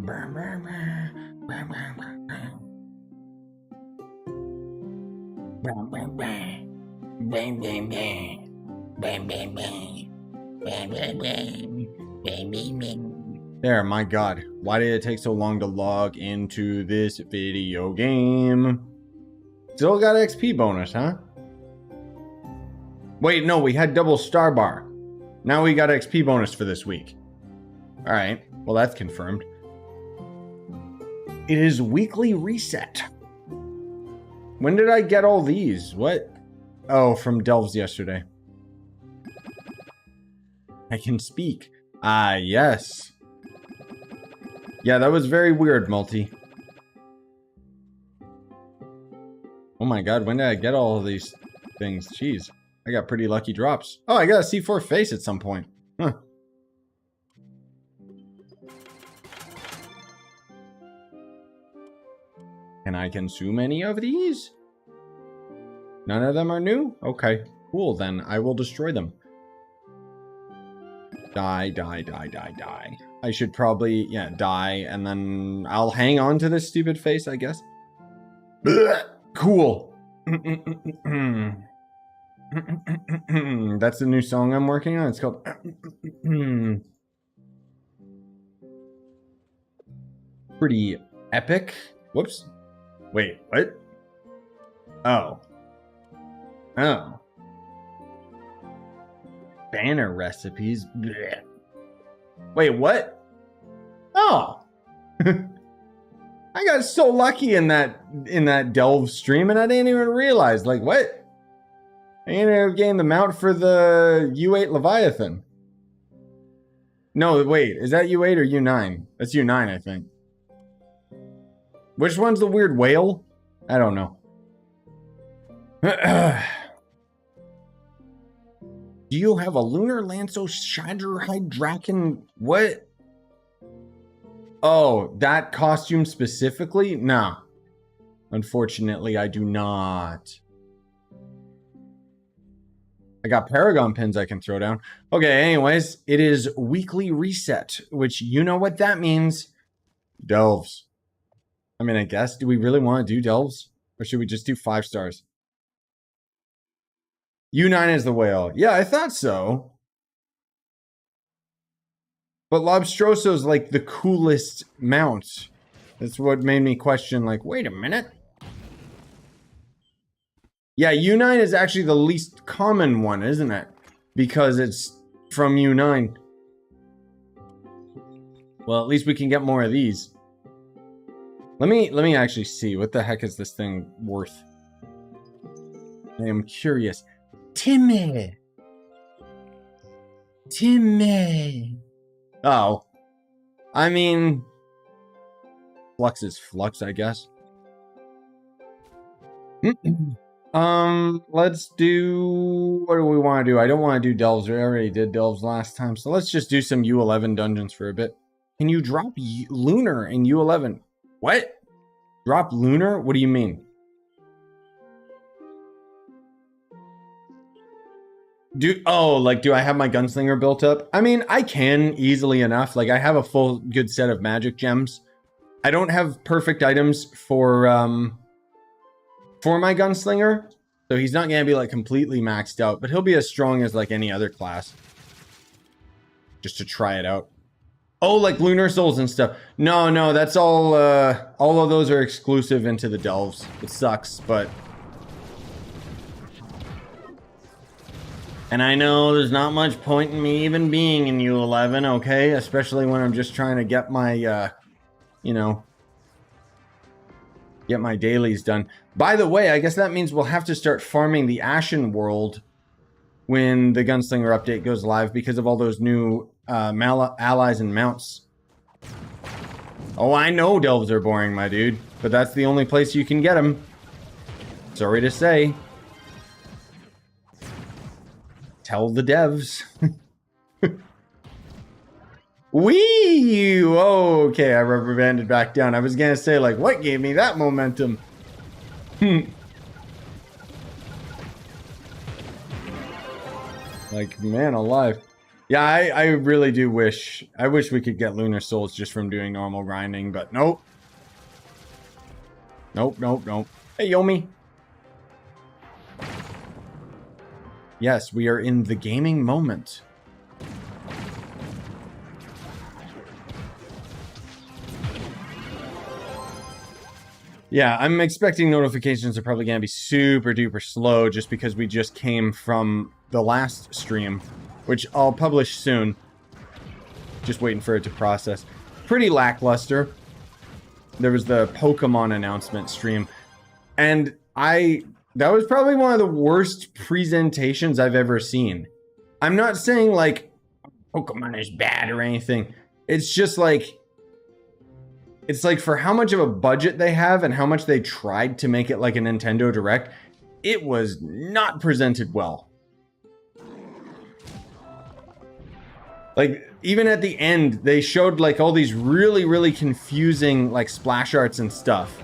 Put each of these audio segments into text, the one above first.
There, my god. Why did it take so long to log into this video game? Still got XP bonus, huh? Wait, no, we had double star bar. Now we got XP bonus for this week. Alright, well that's confirmed. It is weekly reset. When did I get all these? What? Oh, from Delves yesterday. I can speak. Ah, yes. Yeah, that was very weird, Multi. Oh my god, when did I get all of these things? Jeez, I got pretty lucky drops. Oh, I got a C4 face at some point. Huh. Can I consume any of these? None of them are new? Okay, cool, then I will destroy them. Die, die, die, die, die. I should probably, yeah, die, and then I'll hang on to this stupid face, I guess. Cool. That's the new song I'm working on. It's called... Pretty epic. Whoops. Wait, what? Oh. Oh. Banner recipes. Blech. Wait, what? Oh. I got so lucky in that Delve stream and I didn't even realize. Like, what? I ended up getting the mount for the U8 Leviathan. No, wait, is that U8 or U9? That's U9, I think. Which one's the weird whale? I don't know. Do you have a Lunar Lancer Shadowhunter? What? Oh, that costume specifically? No. Unfortunately, I do not. I got Paragon pins I can throw down. Okay, anyways, it is weekly reset, which you know what that means. Delves. I mean, I guess, do we really want to do Delves? Or should we just do 5 stars? U9 is the whale. Yeah, I thought so. But Lobstroso's like the coolest mount. That's what made me question, like, wait a minute. Yeah, U9 is actually the least common one, isn't it? Because it's from U9. Well, at least we can get more of these. Let me actually see. What the heck is this thing worth? I am curious. Timmy. Oh. I mean, flux is flux, I guess. Let's do... What do we want to do? I don't want to do Delves. We already did Delves last time. So let's just do some U11 dungeons for a bit. Can you drop Lunar in U11? What? Drop Lunar? What do you mean? Do I have my gunslinger built up? I mean, I can easily enough. Like, I have a full good set of magic gems. I don't have perfect items for my gunslinger, so he's not gonna be like completely maxed out, but he'll be as strong as like any other class. Just to try it out. Oh, like Lunar Souls and stuff. No, that's all of those are exclusive into the Delves. It sucks, but... And I know there's not much point in me even being in U11, okay? Especially when I'm just trying to get my, you know... Get my dailies done. By the way, I guess that means we'll have to start farming the Ashen World when the Gunslinger update goes live because of all those new allies and mounts. Oh, I know Delves are boring, my dude, but that's the only place you can get them. Sorry to say. Tell the devs. Wee! Oh, okay, I rubber banded back down. I was gonna say, like, what gave me that momentum? Like, man alive. Yeah, I really do wish. I wish we could get Lunar Souls just from doing normal grinding, but nope. Nope, nope, nope. Hey, Yomi. Yes, we are in the gaming moment. Yeah, I'm expecting notifications are probably going to be super duper slow just because we just came from the last stream, which I'll publish soon. Just waiting for it to process. Pretty lackluster. There was the Pokemon announcement stream, and that was probably one of the worst presentations I've ever seen. I'm not saying like Pokemon is bad or anything. It's just like, it's like for how much of a budget they have and how much they tried to make it like a Nintendo Direct, it was not presented well. Like, even at the end, they showed like all these really, really confusing like splash arts and stuff.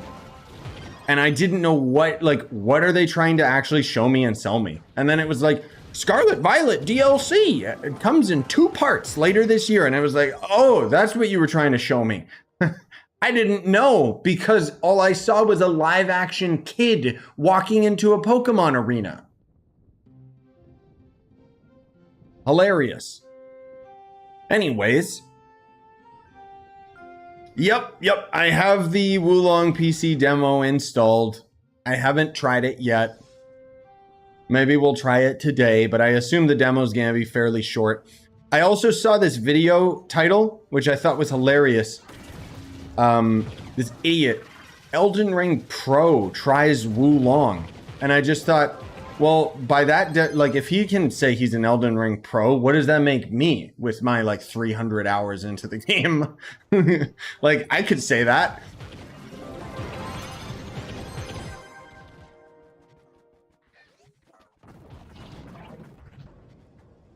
And I didn't know what are they trying to actually show me and sell me? And then it was like, Scarlet Violet DLC. It comes in 2 parts later this year. And I was like, oh, that's what you were trying to show me. I didn't know, because all I saw was a live action kid walking into a Pokemon arena. Hilarious. Anyways. Yep, I have the Wulong PC demo installed. I haven't tried it yet. Maybe we'll try it today, but I assume the demo's gonna be fairly short. I also saw this video title, which I thought was hilarious. This idiot, Elden Ring Pro tries Wulong. And I just thought, well, by that, like, if he can say he's an Elden Ring Pro, what does that make me with my, like, 300 hours into the game? Like, I could say that.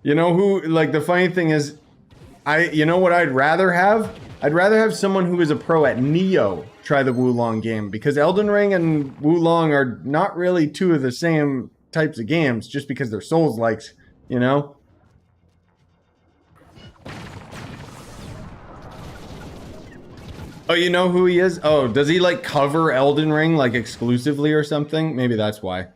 You know who, like, the funny thing is, you know what I'd rather have? I'd rather have someone who is a pro at Neo try the Wulong game, because Elden Ring and Wulong are not really 2 of the same types of games just because they're Souls-likes, you know? Oh, you know who he is? Oh, does he like cover Elden Ring like exclusively or something? Maybe that's why.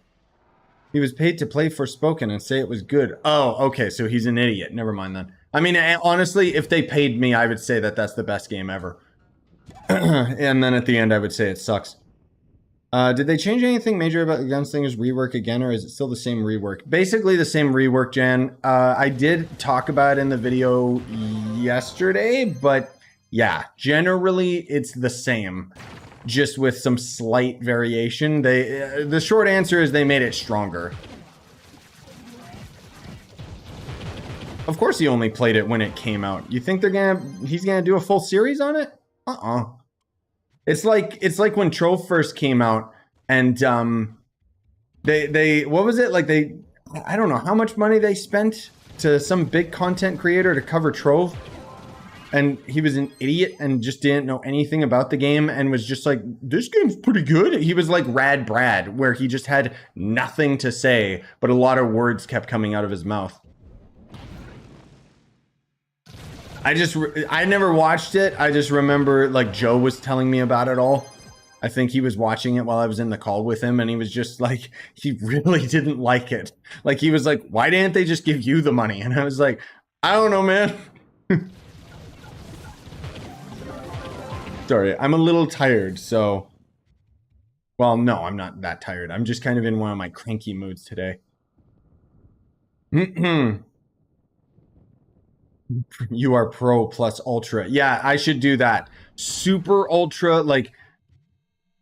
He was paid to play Forspoken and say it was good. Oh, okay, so he's an idiot. Never mind then. I mean, honestly, if they paid me, I would say that that's the best game ever. And then at the end, I would say it sucks. Did they change anything major about the Gunslinger's rework again, or is it still the same rework? Basically the same rework, Jan. I did talk about it in the video yesterday, but yeah, generally it's the same, just with some slight variation. The short answer is they made it stronger. Of course he only played it when it came out. You think he's gonna do a full series on it? It's like when Trove first came out, and they what was it? Like, I don't know how much money they spent to some big content creator to cover Trove, and he was an idiot and just didn't know anything about the game and was just like, this game's pretty good. He was like Rad Brad, where he just had nothing to say, but a lot of words kept coming out of his mouth. I never watched it. I just remember, like, Joe was telling me about it all. I think he was watching it while I was in the call with him, and he was just like, he really didn't like it. Like, he was like, why didn't they just give you the money? And I was like, I don't know, man. Sorry, I'm a little tired, so... Well, no, I'm not that tired. I'm just kind of in one of my cranky moods today. You are pro plus ultra. Yeah, I should do that. Super ultra, like,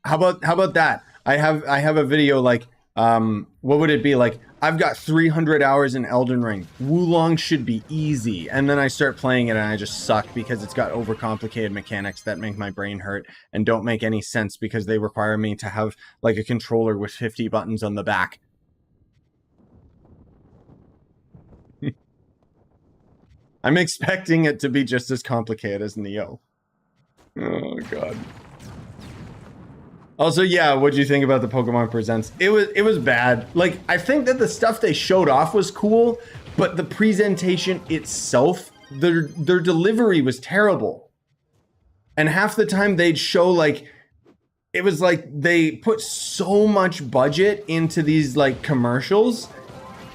how about that? I have a video like, what would it be like? I've got 300 hours in Elden Ring. Wulong should be easy. And then I start playing it and I just suck because it's got overcomplicated mechanics that make my brain hurt and don't make any sense because they require me to have like a controller with 50 buttons on the back. I'm expecting it to be just as complicated as Neo. Oh, God. Also, yeah, what do you think about the Pokemon Presents? It was bad. Like, I think that the stuff they showed off was cool, but the presentation itself, their delivery was terrible. And half the time they'd show like, it was like they put so much budget into these like commercials,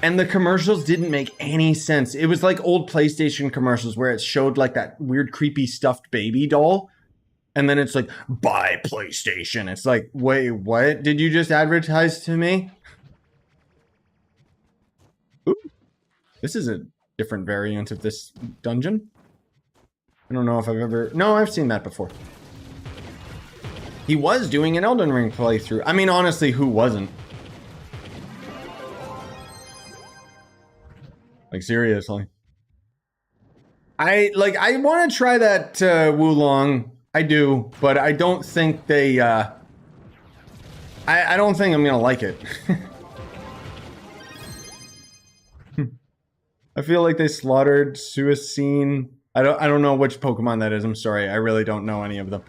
and the commercials didn't make any sense. It was like old PlayStation commercials where it showed like that weird creepy stuffed baby doll, and then it's like, buy PlayStation. It's like, wait, what did you just advertise to me? Ooh, this is a different variant of this dungeon. I don't know if I've ever... No, I've seen that before. He was doing an Elden Ring playthrough. I mean, honestly, who wasn't? Like, seriously. I want to try that Wulong. I do, but I don't think they... I don't think I'm going to like it. I feel like they slaughtered Scyushi. I don't know which Pokemon that is. I'm sorry. I really don't know any of them.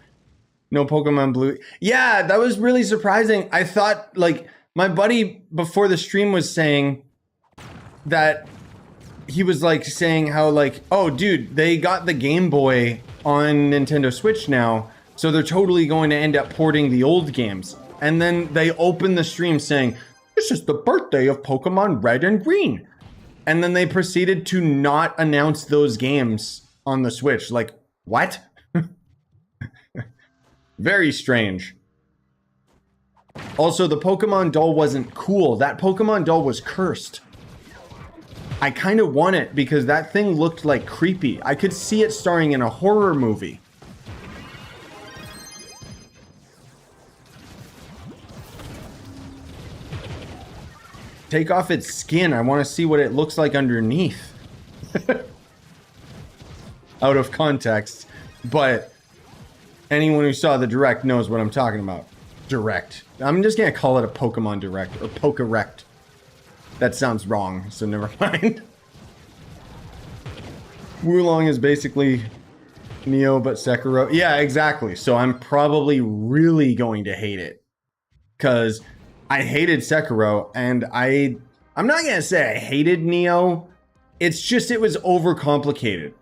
No Pokemon Blue. Yeah, that was really surprising. I thought, like, my buddy before the stream was saying that he was, like, saying how, like, oh, dude, they got the Game Boy on Nintendo Switch now, so they're totally going to end up porting the old games. And then they open the stream saying, this is the birthday of Pokemon Red and Green. And then they proceeded to not announce those games on the Switch. Like, what? Very strange. Also, the Pokemon doll wasn't cool. That Pokemon doll was cursed. I kind of want it because that thing looked like creepy. I could see it starring in a horror movie. Take off its skin. I want to see what it looks like underneath. Out of context. But anyone who saw the Direct knows what I'm talking about. Direct. I'm just going to call it a Pokemon Direct or Pokerect. That sounds wrong, so never mind. Wulong is basically Neo but Sekiro. Yeah, exactly. So I'm probably really going to hate it. Because I hated Sekiro, and I'm not going to say I hated Neo. It's just it was overcomplicated.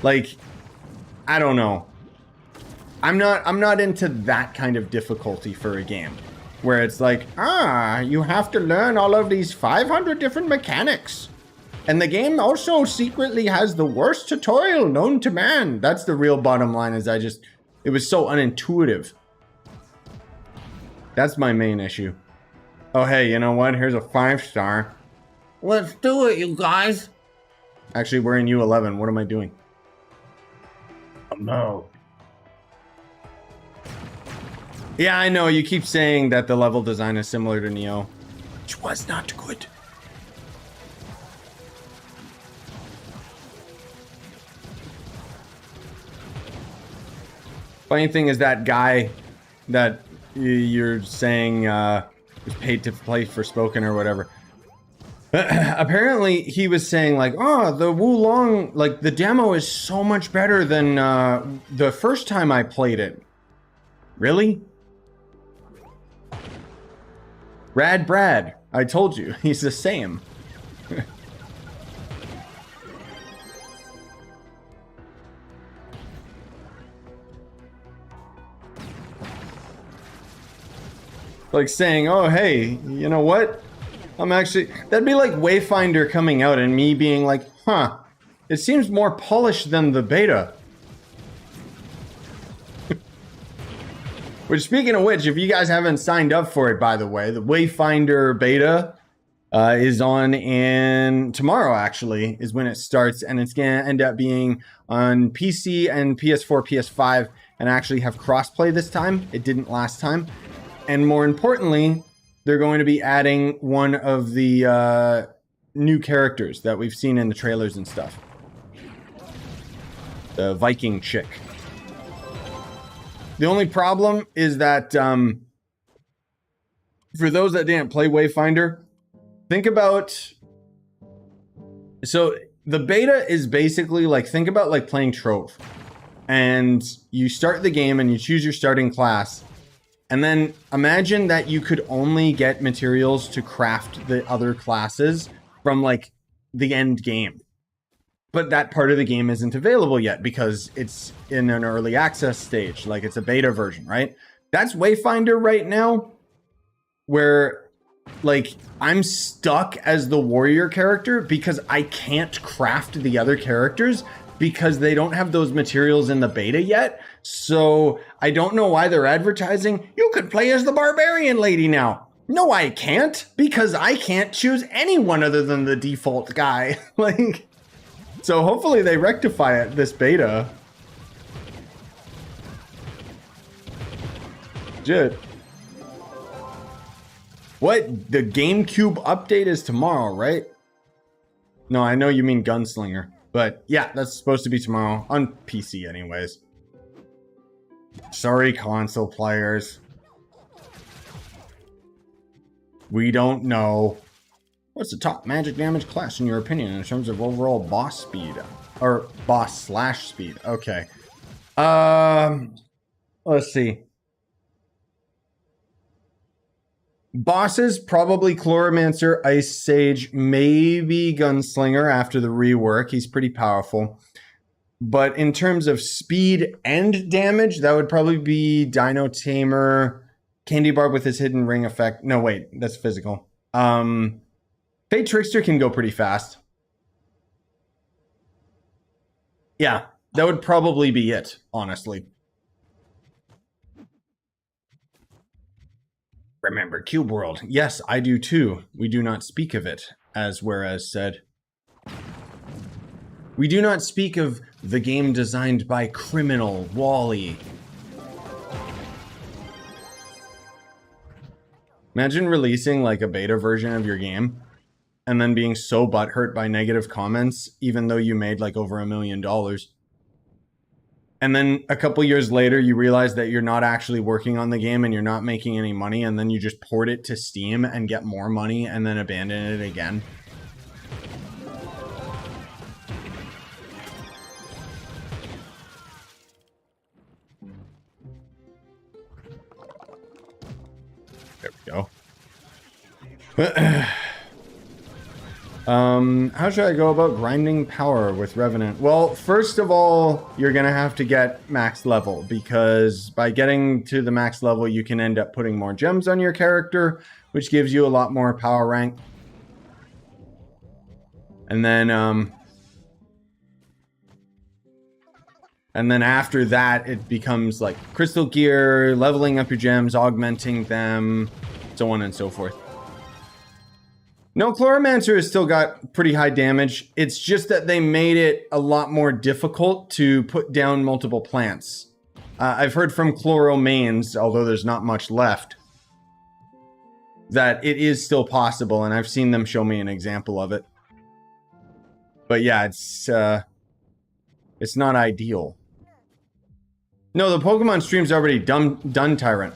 Like, I don't know. I'm not into that kind of difficulty for a game. Where it's like, you have to learn all of these 500 different mechanics. And the game also secretly has the worst tutorial known to man. That's the real bottom line, is it was so unintuitive. That's my main issue. Oh, hey, you know what? Here's a 5-star. Let's do it, you guys. Actually, we're in U11. What am I doing? No. Yeah, I know. You keep saying that the level design is similar to Neo, which was not good. Funny thing is that guy that you're saying was paid to play for Spoken or whatever. Apparently, he was saying like, oh, the Wulong, like the demo is so much better than the first time I played it. Really? Rad Brad, I told you, he's the same. Like saying, oh, hey, you know what? That'd be like Wayfinder coming out and me being like, huh, it seems more polished than the beta. Which, speaking of which, if you guys haven't signed up for it, by the way, the Wayfinder beta is on in tomorrow, actually, is when it starts. And it's going to end up being on PC and PS4, PS5, and actually have crossplay this time. It didn't last time. And more importantly, they're going to be adding one of the new characters that we've seen in the trailers and stuff. The Viking chick. The only problem is that for those that didn't play Wayfinder, think about... So the beta is basically like, think about like playing Trove. And you start the game and you choose your starting class. And then imagine that you could only get materials to craft the other classes from like the end game. But that part of the game isn't available yet because it's in an early access stage, like it's a beta version, right? That's Wayfinder right now, where like I'm stuck as the warrior character because I can't craft the other characters because they don't have those materials in the beta yet. So I don't know why they're advertising, you could play as the barbarian lady now. No, I can't, because I can't choose anyone other than the default guy. Like, so hopefully they rectify it this beta. Shit. What? The GameCube update is tomorrow, right? No, I know you mean Gunslinger. But yeah, that's supposed to be tomorrow. On PC anyways. Sorry, console players. We don't know. What's the top magic damage class in your opinion in terms of overall boss speed? Or boss slash speed. Okay. Let's see. Bosses, probably Chloromancer, Ice Sage, maybe Gunslinger after the rework. He's pretty powerful. But in terms of speed and damage, that would probably be Dino Tamer, Candy Barb with his hidden ring effect. No, wait, that's physical. Fate Trickster can go pretty fast. Yeah, that would probably be it, honestly. Remember Cube World. Yes, I do too. We do not speak of it, as Whereas said. We do not speak of the game designed by criminal Wally. Imagine releasing like a beta version of your game and then being so butthurt by negative comments, even though you made like over $1 million. And then a couple years later, you realize that you're not actually working on the game and you're not making any money. And then you just port it to Steam and get more money and then abandon it again. There we go. How should I go about grinding power with Revenant? Well, first of all, you're gonna have to get max level, because by getting to the max level, you can end up putting more gems on your character, which gives you a lot more power rank. And then after that, it becomes like crystal gear, leveling up your gems, augmenting them, so on and so forth. No, Chloromancer has still got pretty high damage. It's just that they made it a lot more difficult to put down multiple plants. I've heard from Chloro mains, although there's not much left, that it is still possible, and I've seen them show me an example of it. But yeah, it's not ideal. No, the Pokemon stream's already done, Tyrant.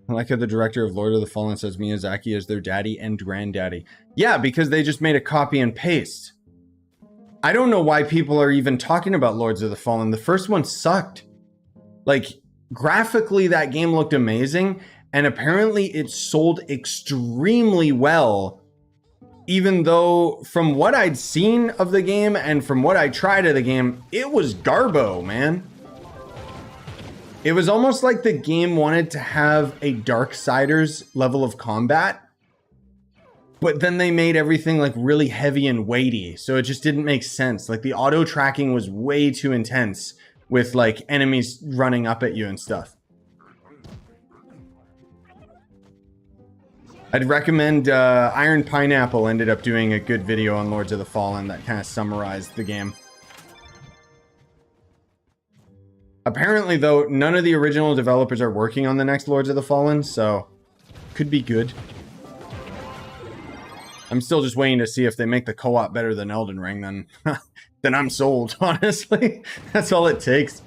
I like how the director of Lord of the Fallen says Miyazaki is their daddy and granddaddy. Yeah, because they just made a copy and paste. I don't know why people are even talking about Lords of the Fallen. The first one sucked. Like, graphically, that game looked amazing, and apparently it sold extremely well, even though from what I'd seen of the game and from what I tried of the game, it was garbo, man. It was almost like the game wanted to have a Darksiders level of combat, but then they made everything like really heavy and weighty, so it just didn't make sense. Like the auto tracking was way too intense with like enemies running up at you and stuff. I'd recommend Iron Pineapple ended up doing a good video on Lords of the Fallen that kind of summarized the game. Apparently, though, none of the original developers are working on the next Lords of the Fallen, so could be good. I'm still just waiting to see if they make the co-op better than Elden Ring, then I'm sold, honestly. That's all it takes.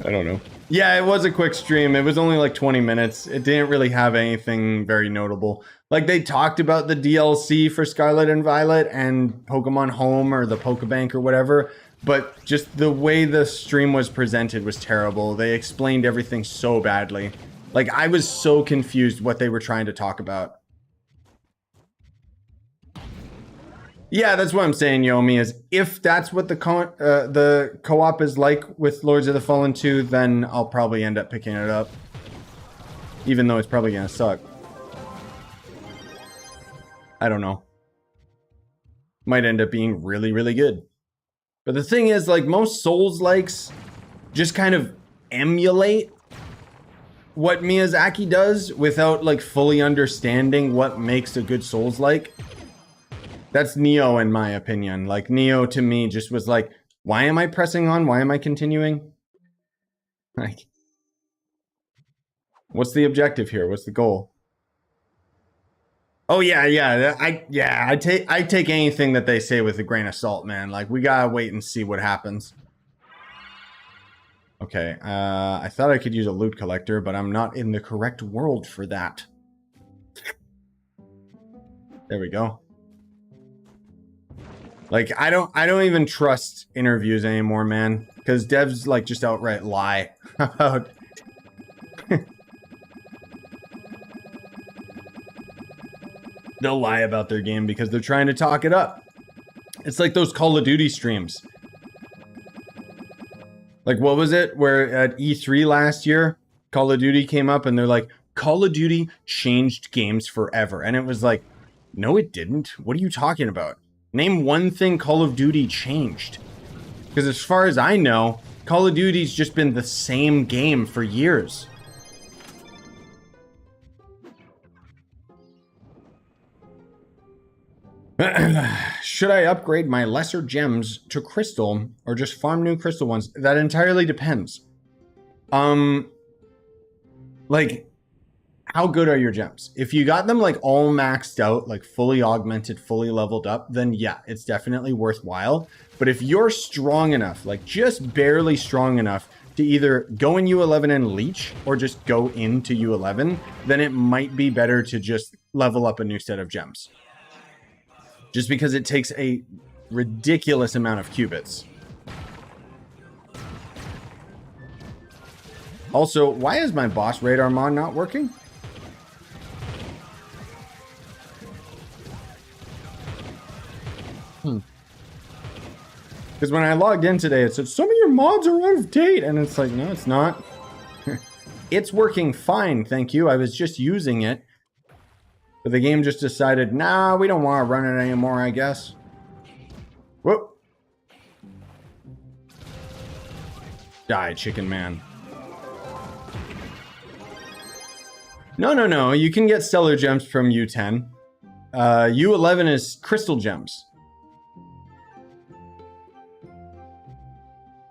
I don't know. Yeah, it was a quick stream. It was only like 20 minutes. It didn't really have anything very notable. Like, they talked about the DLC for Scarlet and Violet and Pokemon Home or the Pokebank or whatever, but just the way the stream was presented was terrible. They explained everything so badly. Like, I was so confused what they were trying to talk about. Yeah, that's what I'm saying, Yomi, is if that's what the co-op is like with Lords of the Fallen 2, then I'll probably end up picking it up. Even though it's probably gonna suck. I don't know. Might end up being really, really good. But the thing is, like, most Souls-likes just kind of emulate what Miyazaki does without, like, fully understanding what makes a good Souls-like. That's Neo, in my opinion. Like, Neo, to me, just was like, why am I pressing on? Why am I continuing? Like, what's the objective here? What's the goal? Oh yeah. I take anything that they say with a grain of salt, man. Like, we gotta wait and see what happens. Okay, I thought I could use a loot collector, but I'm not in the correct world for that. There we go. Like, I don't even trust interviews anymore, man, because devs like just outright lie about. They'll lie about their game because they're trying to talk it up. It's like those Call of Duty streams. Like, what was it? Where at E3 last year, Call of Duty came up and they're like, Call of Duty changed games forever. And it was like, no, it didn't. What are you talking about? Name one thing Call of Duty changed. Because as far as I know, Call of Duty's just been the same game for years. Should I upgrade my lesser gems to crystal or just farm new crystal ones? That entirely depends. Like, how good are your gems? If you got them like all maxed out, like fully augmented, fully leveled up, then yeah, it's definitely worthwhile. But if you're strong enough, like just barely strong enough to either go in U11 and leech or just go into U11, then it might be better to just level up a new set of gems. Just because it takes a ridiculous amount of qubits. Also, why is my boss radar mod not working? Because when I logged in today, it said, some of your mods are out of date. And it's like, no, it's not. It's working fine, thank you. I was just using it. But the game just decided, nah, we don't want to run it anymore, I guess. Whoop. Die, chicken man. No. You can get stellar gems from U10. U11 is crystal gems.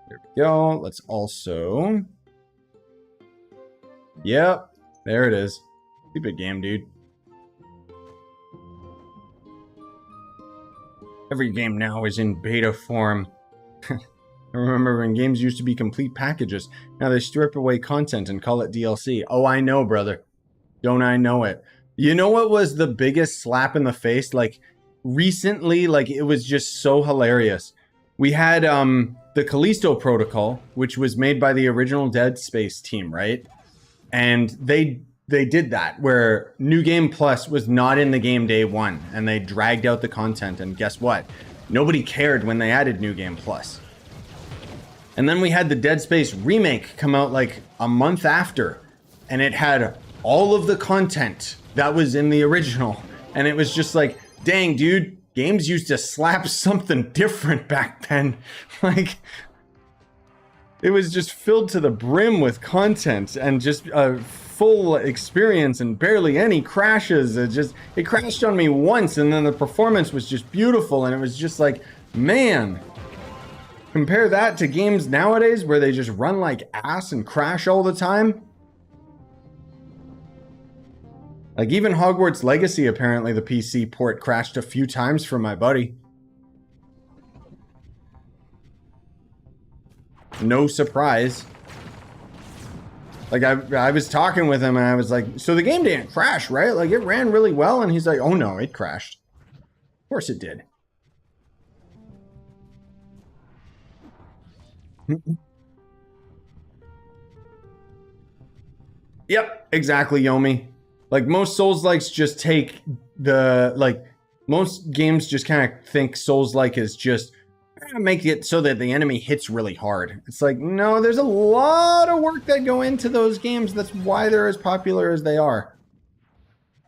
There we go. Let's also... Yep. There it is. Stupid game, dude. Every game now is in beta form. I remember when games used to be complete packages. Now they strip away content and call it DLC. Oh, I know, brother. Don't I know it? You know what was the biggest slap in the face? Like, recently, like, it was just so hilarious. We had the Callisto Protocol, which was made by the original Dead Space team, right? And they did that, where New Game Plus was not in the game day one, and they dragged out the content, and guess what? Nobody cared when they added New Game Plus. And then we had the Dead Space remake come out like a month after, and it had all of the content that was in the original. And it was just like, dang, dude, games used to slap something different back then. Like, it was just filled to the brim with content and just a full experience and barely any crashes. It crashed on me once, and then the performance was just beautiful, and it was just like, man, compare that to games nowadays where they just run like ass and crash all the time. Like, even Hogwarts Legacy, apparently the PC port crashed a few times for my buddy. No surprise. Like I was talking with him and I was like, so the game didn't crash, right? Like it ran really well. And he's like, oh no, it crashed. Of course it did. Yep, exactly, Yomi. Like most Souls-likes just take the most games just kind of think Souls-like is just make it so that the enemy hits really hard. It's like, no, there's a lot of work that go into those games. That's why they're as popular as they are.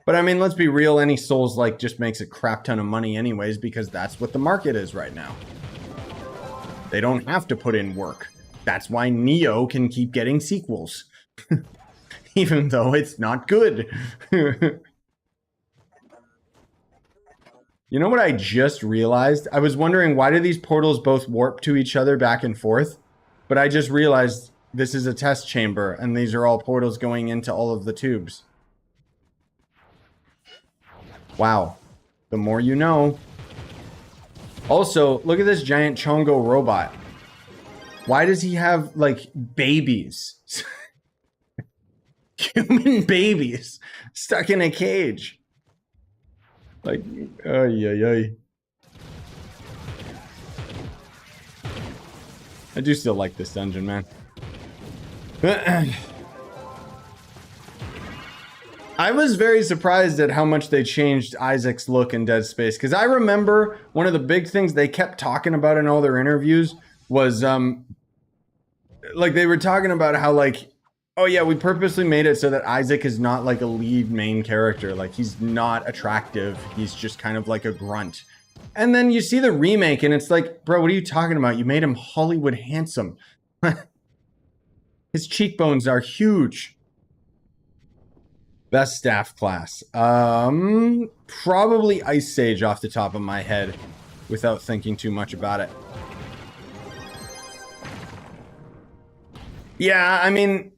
But I mean, let's be real, any Souls-like just makes a crap ton of money anyways because that's what the market is right now. They don't have to put in work. That's why Neo can keep getting sequels. Even though it's not good. You know what I just realized? I was wondering, why do these portals both warp to each other back and forth? But I just realized this is a test chamber, and these are all portals going into all of the tubes. Wow. The more you know. Also, look at this giant Chongo robot. Why does he have, like, babies? Human babies stuck in a cage. Like, ay, ay, ay. I do still like this dungeon, man. I was very surprised at how much they changed Isaac's look in Dead Space, because I remember one of the big things they kept talking about in all their interviews was, like, they were talking about how, like, oh yeah, we purposely made it so that Isaac is not like a lead main character. Like he's not attractive. He's just kind of like a grunt. And then you see the remake and it's like, bro, what are you talking about? You made him Hollywood handsome. His cheekbones are huge. Best staff class. Probably Ice Sage off the top of my head without thinking too much about it. Yeah, I mean,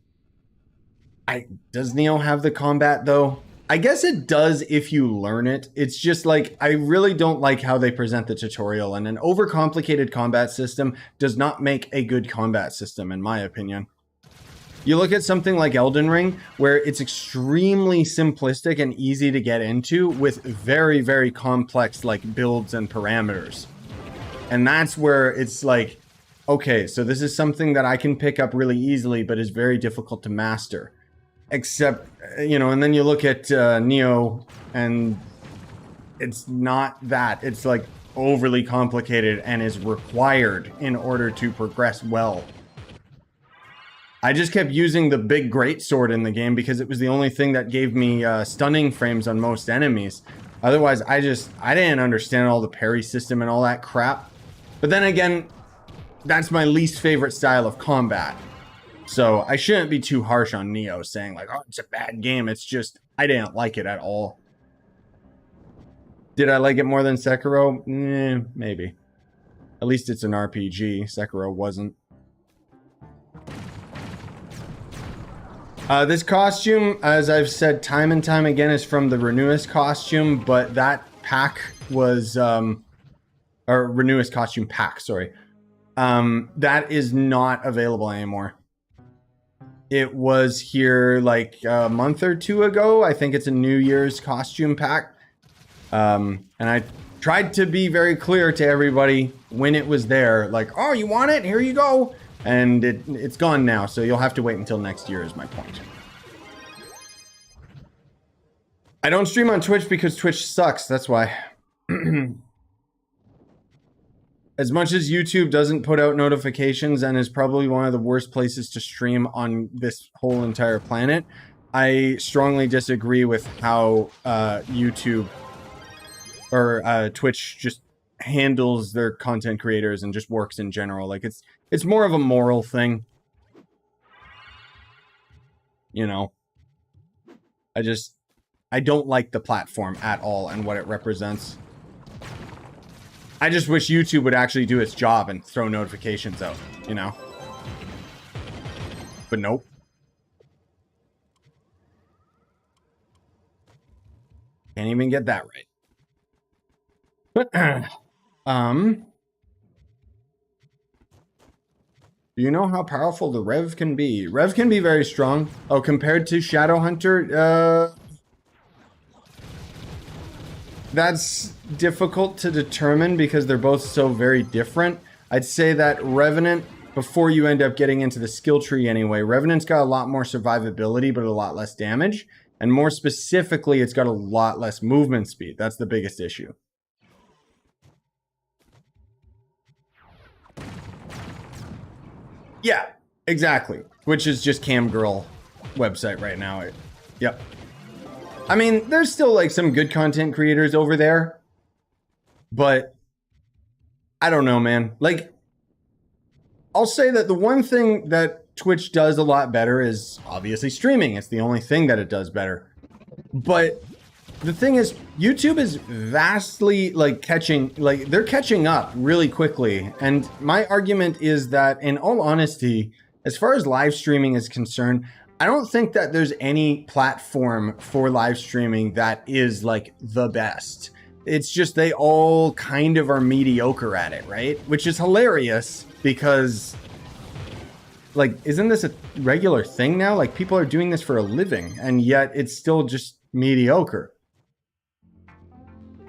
does Neo have the combat though? I guess it does if you learn it. It's just like, I really don't like how they present the tutorial, and an overcomplicated combat system does not make a good combat system, in my opinion. You look at something like Elden Ring, where it's extremely simplistic and easy to get into with very, very complex like builds and parameters. And that's where it's like, okay, so this is something that I can pick up really easily, but is very difficult to master. Except, you know, and then you look at Neo, and it's not that. It's like overly complicated and is required in order to progress well. I just kept using the big greatsword in the game because it was the only thing that gave me stunning frames on most enemies. Otherwise, I didn't understand all the parry system and all that crap. But then again, that's my least favorite style of combat. So I shouldn't be too harsh on Neo saying like, oh, it's a bad game. It's just, I didn't like it at all. Did I like it more than Sekiro? Maybe. At least it's an RPG. Sekiro wasn't. This costume, as I've said time and time again, is from the Renuis costume, but that pack was, or Renuis costume pack, sorry. That is not available anymore. It was here like a month or two ago. I think it's a New Year's costume pack. And I tried to be very clear to everybody when it was there, like, oh, you want it? Here you go. And it's gone now, so you'll have to wait until next year is my point. I don't stream on Twitch because Twitch sucks, that's why. As much as YouTube doesn't put out notifications and is probably one of the worst places to stream on this whole entire planet, I strongly disagree with how YouTube or Twitch just handles their content creators and just works in general. Like it's more of a moral thing. You know, I don't like the platform at all and what it represents. I just wish YouTube would actually do its job and throw notifications out, you know? But nope. Can't even get that right. Do you know how powerful the Rev can be? Rev can be very strong. Oh, compared to Shadowhunter, that's difficult to determine because they're both so very different. I'd say that Revenant, before you end up getting into the skill tree anyway, Revenant's got a lot more survivability, but a lot less damage. And more specifically, it's got a lot less movement speed. That's the biggest issue. Yeah, exactly. Which is just Cam Girl website right now. Yep. I mean, there's still like some good content creators over there, but I don't know, man. Like, I'll say that the one thing that Twitch does a lot better is obviously streaming. It's the only thing that it does better. But the thing is, YouTube is vastly they're catching up really quickly. And my argument is that, in all honesty, as far as live streaming is concerned, I don't think that there's any platform for live streaming that is like the best. It's just they all kind of are mediocre at it, right? Which is hilarious because, like, isn't this a regular thing now? Like, people are doing this for a living, and yet it's still just mediocre.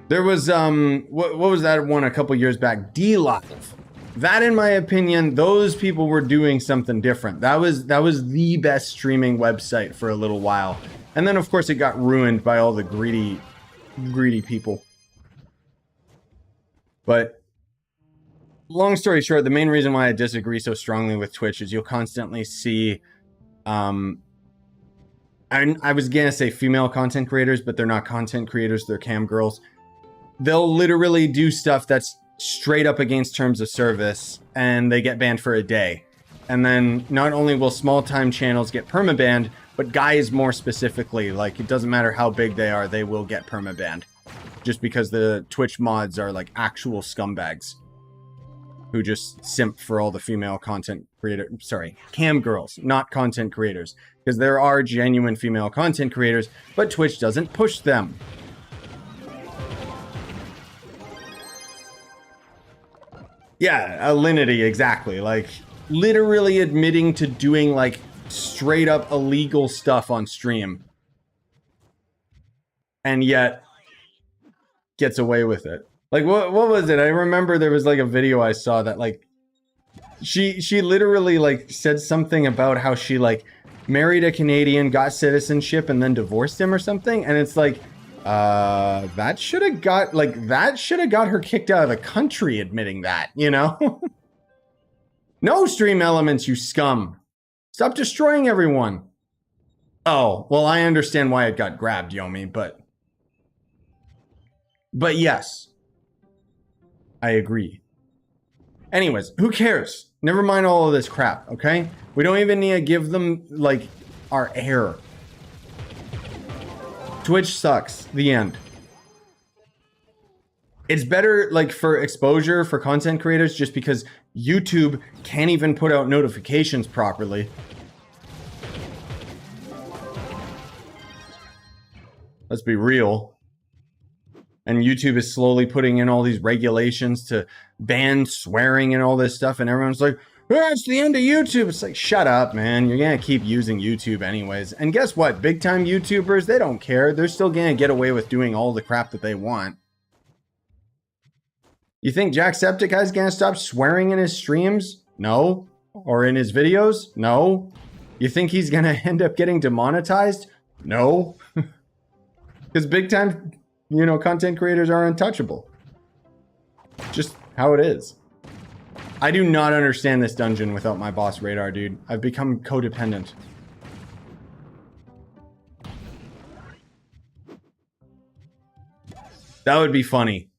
There was, what was that one a couple years back? D-Live. That, in my opinion, those people were doing something different. That was the best streaming website for a little while. And then, of course, it got ruined by all the greedy people. But long story short, the main reason why I disagree so strongly with Twitch is you'll constantly see, I was gonna say female content creators, but they're not content creators, they're cam girls. They'll literally do stuff that's straight up against terms of service, and they get banned for a day. And then not only will small time channels get permabanned, but guys more specifically, like, it doesn't matter how big they are, they will get permabanned. Just because the Twitch mods are like actual scumbags who just simp for all the female content creators. Sorry, cam girls, not content creators. Because there are genuine female content creators, but Twitch doesn't push them. Yeah, alinity, exactly. Like, literally admitting to doing, like, straight up illegal stuff on stream. And yet gets away with it. Like, what was it? I remember there was, like, a video I saw that, like, she literally, like, said something about how she, like, married a Canadian, got citizenship, and then divorced him or something. And it's like, that should have got her kicked out of the country admitting that, you know? No stream elements, you scum. Stop destroying everyone. Oh, well, I understand why it got grabbed, Yomi, but yes, I agree. Anyways, who cares? Never mind all of this crap, okay? We don't even need to give them, like, our air. Twitch sucks. The end. It's better, like, for exposure for content creators just because YouTube can't even put out notifications properly. Let's be real. And YouTube is slowly putting in all these regulations to ban swearing and all this stuff, and everyone's like, oh, it's the end of YouTube. It's like, shut up, man. You're gonna keep using YouTube anyways. And guess what? Big time YouTubers, they don't care. They're still gonna get away with doing all the crap that they want. You think Jacksepticeye's gonna stop swearing in his streams? No. Or in his videos? No. You think he's gonna end up getting demonetized? No. Because big time, you know, content creators are untouchable. Just how it is. I do not understand this dungeon without my boss radar, dude. I've become codependent. That would be funny.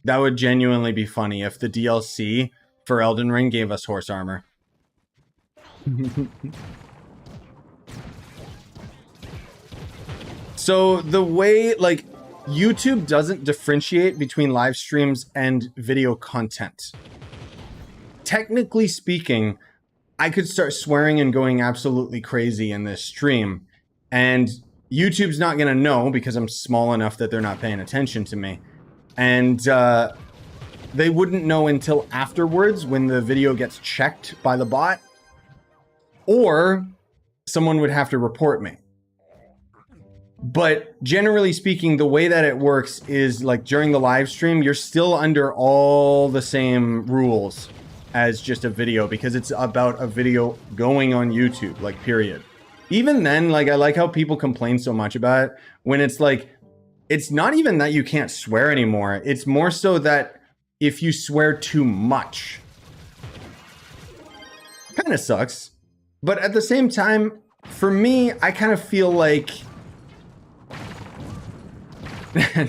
That would genuinely be funny if the DLC for Elden Ring gave us horse armor. So the way, like, YouTube doesn't differentiate between live streams and video content. Technically speaking, I could start swearing and going absolutely crazy in this stream, and YouTube's not going to know because I'm small enough that they're not paying attention to me. And they wouldn't know until afterwards when the video gets checked by the bot, or someone would have to report me. But generally speaking, the way that it works is like during the live stream, you're still under all the same rules as just a video, because it's about a video going on YouTube, like, period. Even then, like, I like how people complain so much about it when it's like, it's not even that you can't swear anymore. It's more so that if you swear too much, kind of sucks. But at the same time, for me, I kind of feel like,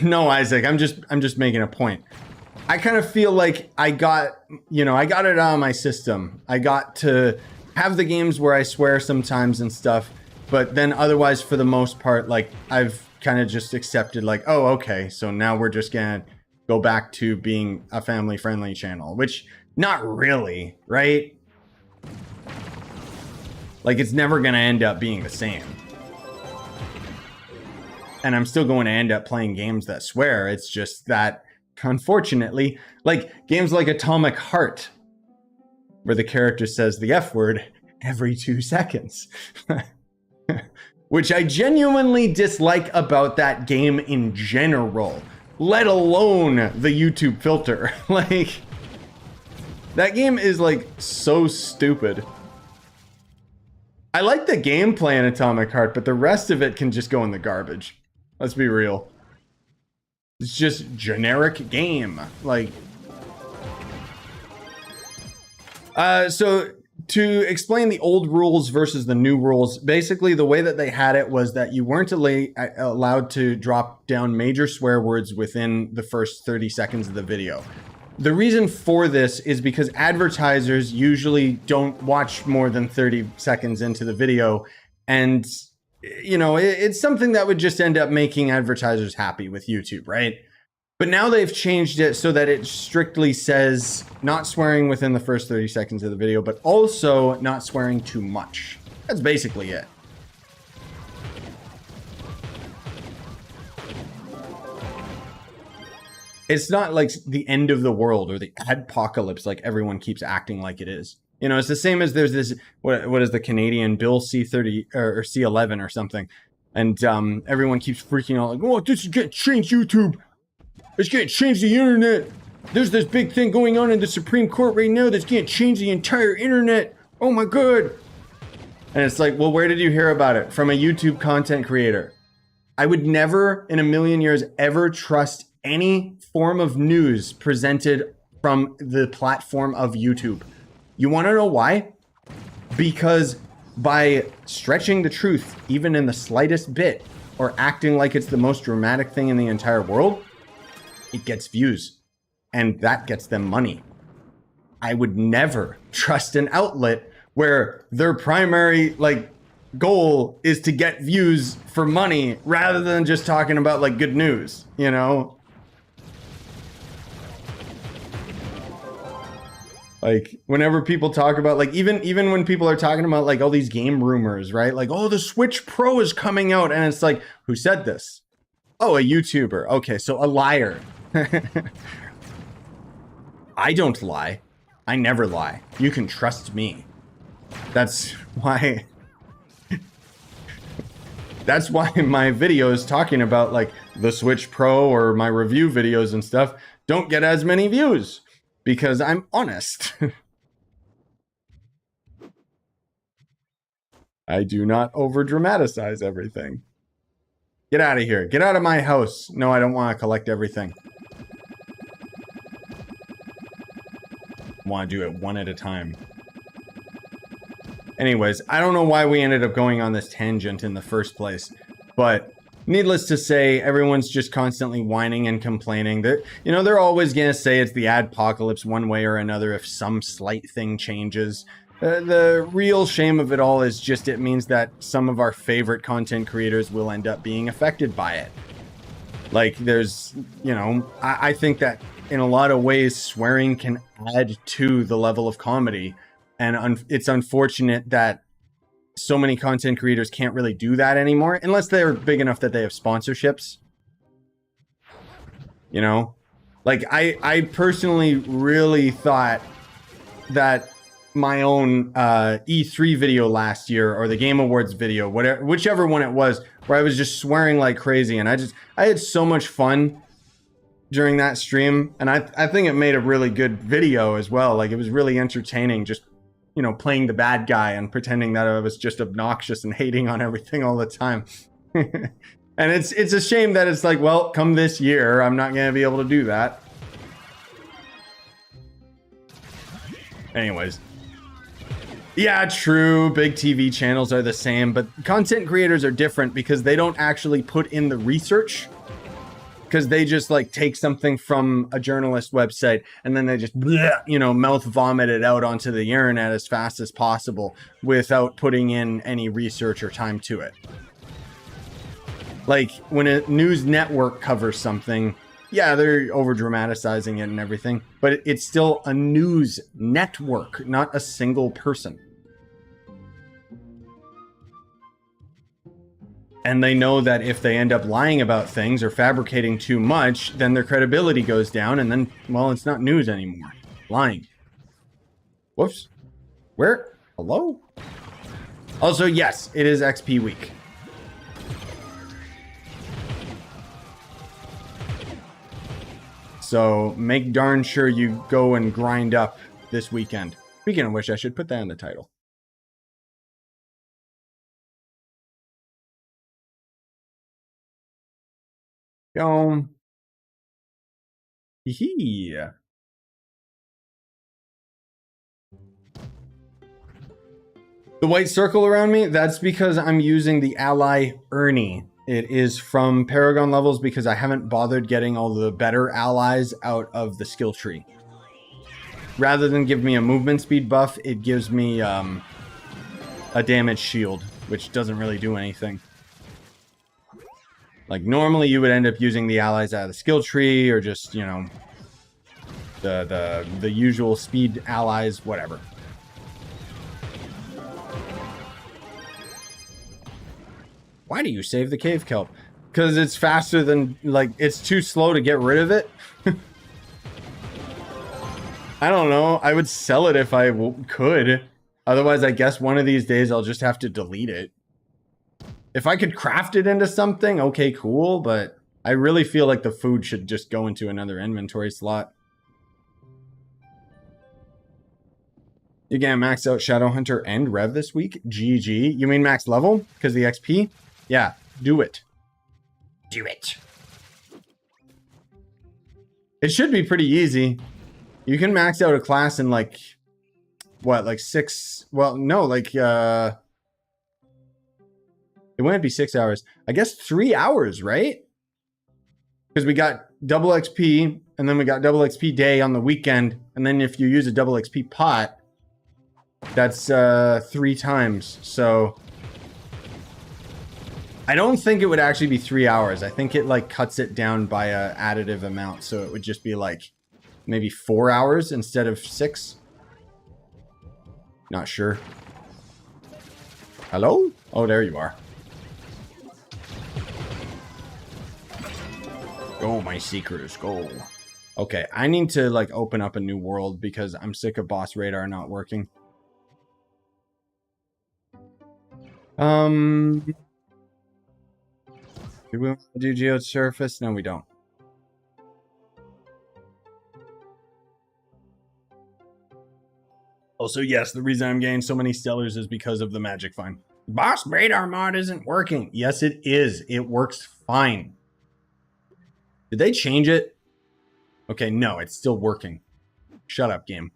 no, Isaac, I'm just making a point. I kind of feel like I got it out of my system. I got to have the games where I swear sometimes and stuff, but then otherwise, for the most part, like, I've kind of just accepted, like, oh, okay, so now we're just gonna go back to being a family-friendly channel, which not really, right? Like, it's never gonna end up being the same. And I'm still going to end up playing games that swear. It's just that, unfortunately, like games like Atomic Heart, where the character says the F word every 2 seconds. Which I genuinely dislike about that game in general, let alone the YouTube filter. Like, that game is like so stupid. I like the gameplay in Atomic Heart, but the rest of it can just go in the garbage. Let's be real. It's just generic game. Like, so to explain the old rules versus the new rules, basically the way that they had it was that you weren't allowed to drop down major swear words within the first 30 seconds of the video. The reason for this is because advertisers usually don't watch more than 30 seconds into the video, and you know, it's something that would just end up making advertisers happy with YouTube, right? But now they've changed it so that it strictly says not swearing within the first 30 seconds of the video, but also not swearing too much. That's basically it. It's not like the end of the world or the adpocalypse like everyone keeps acting like it is. You know, it's the same as there's this, what is the Canadian Bill C30 or C11 or something. And everyone keeps freaking out like, oh, this is going to change YouTube. It's going to change the internet. There's this big thing going on in the Supreme Court right now that's going to change the entire internet. Oh my God. And it's like, well, where did you hear about it? From a YouTube content creator. I would never in a million years ever trust any form of news presented from the platform of YouTube. You want to know why? Because by stretching the truth, even in the slightest bit, or acting like it's the most dramatic thing in the entire world, it gets views, and that gets them money. I would never trust an outlet where their primary, like, goal is to get views for money rather than just talking about, like, good news, you know? Like, whenever people talk about, like, even when people are talking about, like, all these game rumors, right? Like, oh, the Switch Pro is coming out. And it's like, who said this? Oh, a YouTuber. Okay, so a liar. I don't lie. I never lie. You can trust me. That's why... That's why my videos talking about, like, the Switch Pro or my review videos and stuff don't get as many views. Because I'm honest. I do not over dramatize everything. Get out of here. Get out of my house. No, I don't want to collect everything. I want to do it one at a time. Anyways, I don't know why we ended up going on this tangent in the first place, but needless to say, everyone's just constantly whining and complaining. They're always going to say it's the adpocalypse one way or another if some slight thing changes. The real shame of it all is just it means that some of our favorite content creators will end up being affected by it. Like, there's, I think that in a lot of ways, swearing can add to the level of comedy. And it's unfortunate that so many content creators can't really do that anymore unless they're big enough that they have sponsorships. You know, Like I personally really thought that my own E3 video last year or the Game Awards video, whatever, whichever one it was, where I was just swearing like crazy, and I had so much fun during that stream, and I think it made a really good video as well. Like, it was really entertaining, just, you know, playing the bad guy and pretending that I was just obnoxious and hating on everything all the time. And it's a shame that it's like, well, come this year, I'm not gonna be able to do that. Anyways. Yeah, true. Big TV channels are the same, but content creators are different because they don't actually put in the research. Because they just like take something from a journalist website and then they just, you know, mouth vomit it out onto the internet as fast as possible without putting in any research or time to it. Like when a news network covers something, yeah, they're over dramatizing it and everything, but it's still a news network, not a single person. And they know that if they end up lying about things or fabricating too much, then their credibility goes down, and then, well, it's not news anymore. Lying. Whoops. Where? Hello? Also, yes, it is XP week. So make darn sure you go and grind up this weekend. Speaking of which, I should put that in the title. Go. Yeah. The white circle around me, that's because I'm using the ally Ernie. It is from Paragon levels because I haven't bothered getting all the better allies out of the skill tree. Rather than give me a movement speed buff, it gives me a damage shield, which doesn't really do anything. Like, normally you would end up using the allies out of the skill tree or just, you know, the usual speed allies, whatever. Why do you save the cave kelp? Because it's faster than, like, it's too slow to get rid of it. I don't know. I would sell it if I could. Otherwise, I guess one of these days I'll just have to delete it. If I could craft it into something, okay, cool, but I really feel like the food should just go into another inventory slot. You can max out Shadowhunter and Rev this week? GG. You mean max level? Because the XP? Yeah, do it. Do it. It should be pretty easy. You can max out a class in like, what, like 6, well, no, like, it wouldn't be 6 hours. I guess 3 hours, right? Because we got double XP, and then we got double XP day on the weekend, and then if you use a double XP pot, that's 3 times. So I don't think it would actually be 3 hours. I think it like cuts it down by a additive amount, so it would just be like maybe 4 hours instead of 6. Not sure. Hello? Oh, there you are. Go, my seekers, go. Okay, I need to like open up a new world because I'm sick of boss radar not working. Do we want to do geosurface? No, we don't. Also, yes, the reason I'm getting so many stellars is because of the magic find. Boss radar mod isn't working. Yes, it is. It works fine. Did they change it? Okay, no, it's still working. Shut up, game.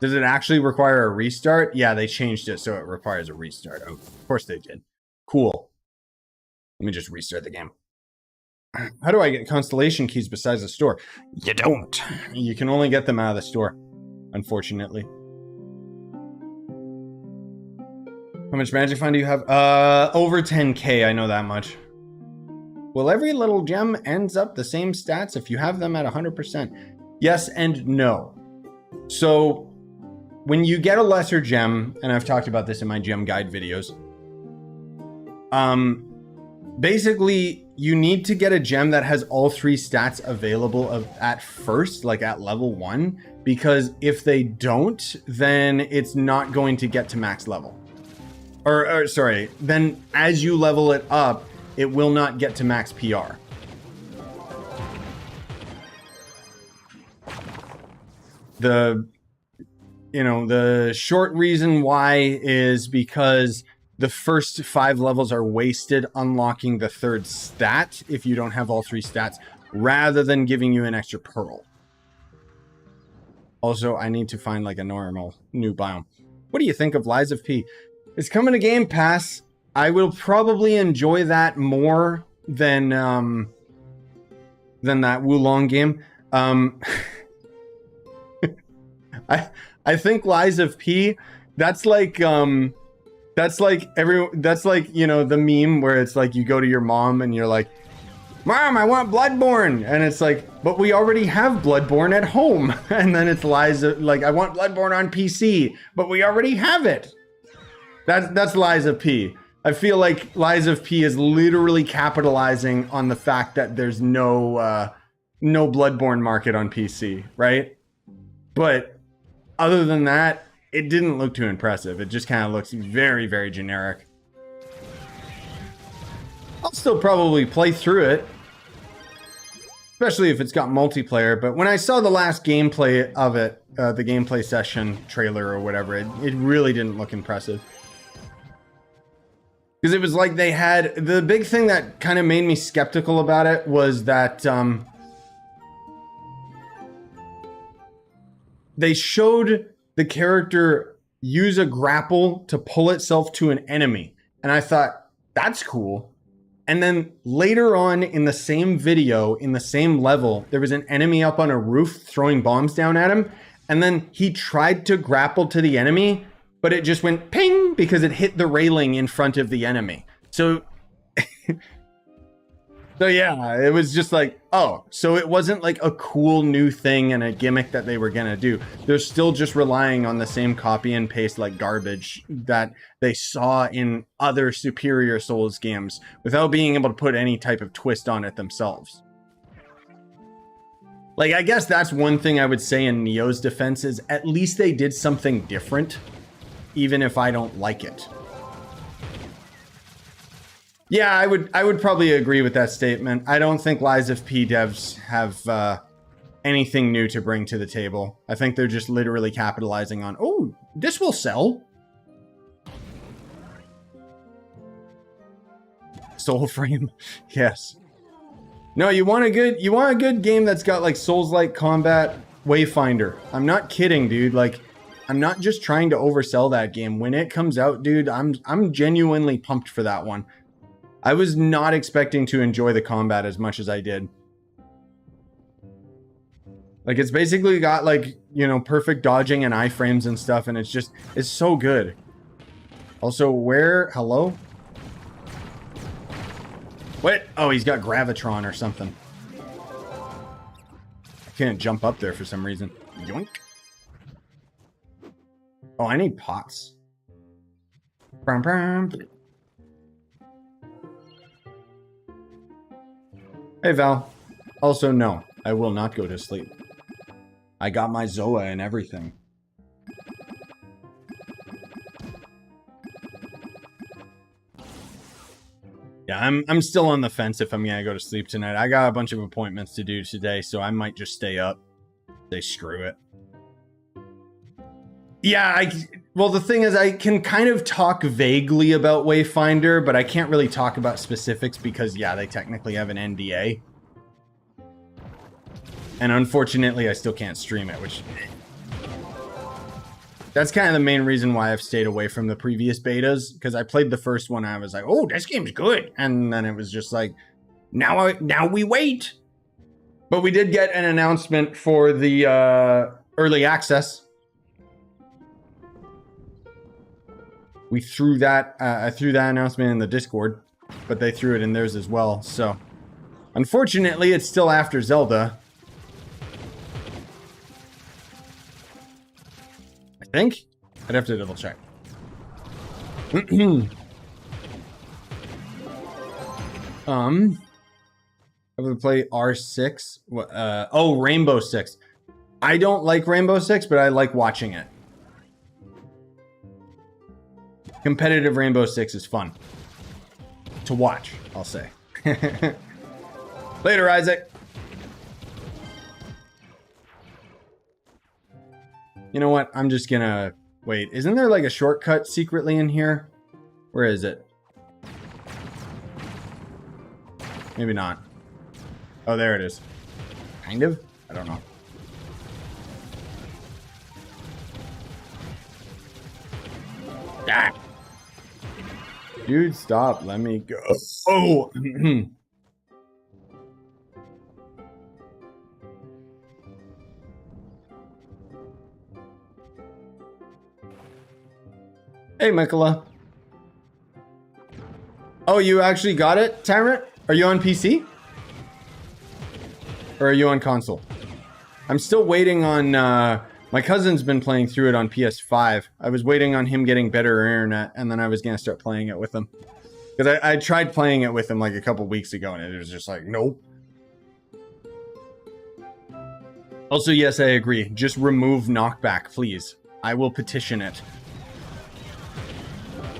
Does it actually require a restart? Yeah, they changed it so it requires a restart. Oh, of course they did. Cool. Let me just restart the game. How do I get constellation keys besides the store? You don't. You can only get them out of the store, unfortunately. How much magic find do you have? Over 10k, I know that much. Well, every little gem ends up the same stats if you have them at 100%. Yes and no. So when you get a lesser gem, and I've talked about this in my gem guide videos, basically you need to get a gem that has all 3 stats available at first, like at level 1, because if they don't, then it's not going to get to max level. Or sorry, then as you level it up, it will not get to max PR. The short reason why is because the first 5 levels are wasted unlocking the 3rd stat if you don't have all 3 stats, rather than giving you an extra pearl. Also, I need to find like a normal new biome. What do you think of Lies of P? It's coming to Game Pass. I will probably enjoy that more than that Wulong game. I think Lies of P, that's like the meme where it's like you go to your mom and you're like, Mom, I want Bloodborne, and it's like, but we already have Bloodborne at home. And then it's Lies of, like, I want Bloodborne on PC, but we already have it. That's Lies of P. I feel like Lies of P is literally capitalizing on the fact that there's no Bloodborne market on PC, right? But other than that, it didn't look too impressive. It just kind of looks very, very generic. I'll still probably play through it, especially if it's got multiplayer. But when I saw the last gameplay of it, the gameplay session trailer or whatever, it really didn't look impressive. Because it was like they had... The big thing that kind of made me skeptical about it was that they showed the character use a grapple to pull itself to an enemy. And I thought, that's cool. And then later on in the same video, in the same level, there was an enemy up on a roof throwing bombs down at him. And then he tried to grapple to the enemy, but it just went ping because it hit the railing in front of the enemy. So, so yeah, it was just like, oh, so it wasn't like a cool new thing and a gimmick that they were going to do. They're still just relying on the same copy and paste like garbage that they saw in other superior Souls games without being able to put any type of twist on it themselves. Like, I guess that's one thing I would say in Neo's defense is at least they did something different, even if I don't like it. Yeah, I would probably agree with that statement. I don't think Lies of P devs have anything new to bring to the table. I think they're just literally capitalizing on, oh, this will sell. Soulframe, yes. No, you want a good game that's got like Souls-like combat. Wayfinder. I'm not kidding, dude. Like, I'm not just trying to oversell that game. When it comes out, dude, I'm genuinely pumped for that one. I was not expecting to enjoy the combat as much as I did. Like, it's basically got, like, you know, perfect dodging and iframes and stuff, and it's so good. Also, hello? What? Oh, he's got Gravitron or something. I can't jump up there for some reason. Yoink. Oh, I need pots. Brum, brum. Hey, Val. Also, no, I will not go to sleep. I got my Zoa and everything. Yeah, I'm still on the fence if I'm gonna go to sleep tonight. I got a bunch of appointments to do today, so I might just stay up. Say screw it. Yeah, well, the thing is, I can kind of talk vaguely about Wayfinder, but I can't really talk about specifics because, yeah, they technically have an NDA. And unfortunately, I still can't stream it, which... That's kind of the main reason why I've stayed away from the previous betas, because I played the first one and I was like, oh, this game's good. And then it was just like, now we wait. But we did get an announcement for the early access. We threw that, I threw that announcement in the Discord, but they threw it in theirs as well. So, unfortunately, it's still after Zelda. I think? I'd have to double check. Have we played R6? Oh, Rainbow Six. I don't like Rainbow Six, but I like watching it. Competitive Rainbow Six is fun to watch, I'll say. Later, Isaac. You know what? I'm just gonna... Wait, isn't there like a shortcut secretly in here? Where is it? Maybe not. Oh, there it is. Kind of? I don't know. Ah! Dude, stop. Let me go. Oh! Hey, Mikola. Oh, you actually got it, Tyrant? Are you on PC? Or are you on console? I'm still waiting on... my cousin's been playing through it on PS5. I was waiting on him getting better internet, and then I was going to start playing it with him. Because I tried playing it with him like a couple weeks ago, and it was just like, nope. Also, yes, I agree. Just remove knockback, please. I will petition it.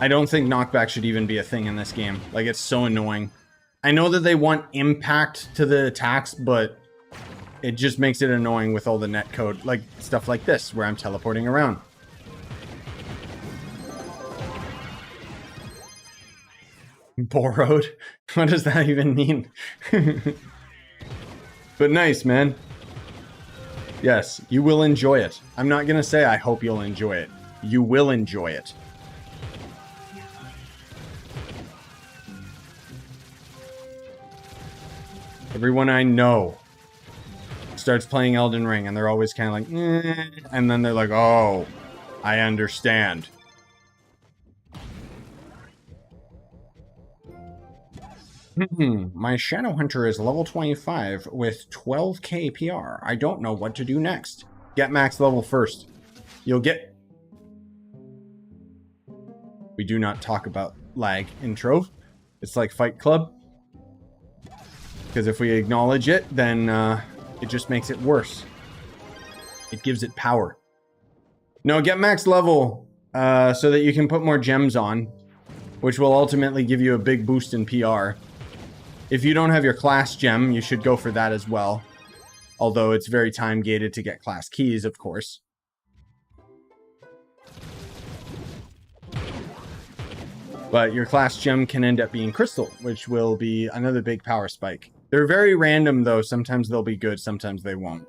I don't think knockback should even be a thing in this game. Like, it's so annoying. I know that they want impact to the attacks, but it just makes it annoying with all the netcode, like stuff like this, where I'm teleporting around. Borrowed? What does that even mean? But nice, man. Yes, you will enjoy it. I'm not gonna say I hope you'll enjoy it. You will enjoy it. Everyone I know starts playing Elden Ring, and they're always kind of like, eh, and then they're like, oh, I understand. My Shadowhunter is level 25 with 12k PR. I don't know what to do next. Get max level first. You'll get... We do not talk about lag in Trove. It's like Fight Club. Because if we acknowledge it, then it just makes it worse. It gives it power. No, get max level so that you can put more gems on, which will ultimately give you a big boost in PR. If you don't have your class gem, you should go for that as well. Although it's very time gated to get class keys, of course. But your class gem can end up being crystal, which will be another big power spike. They're very random, though. Sometimes they'll be good, sometimes they won't.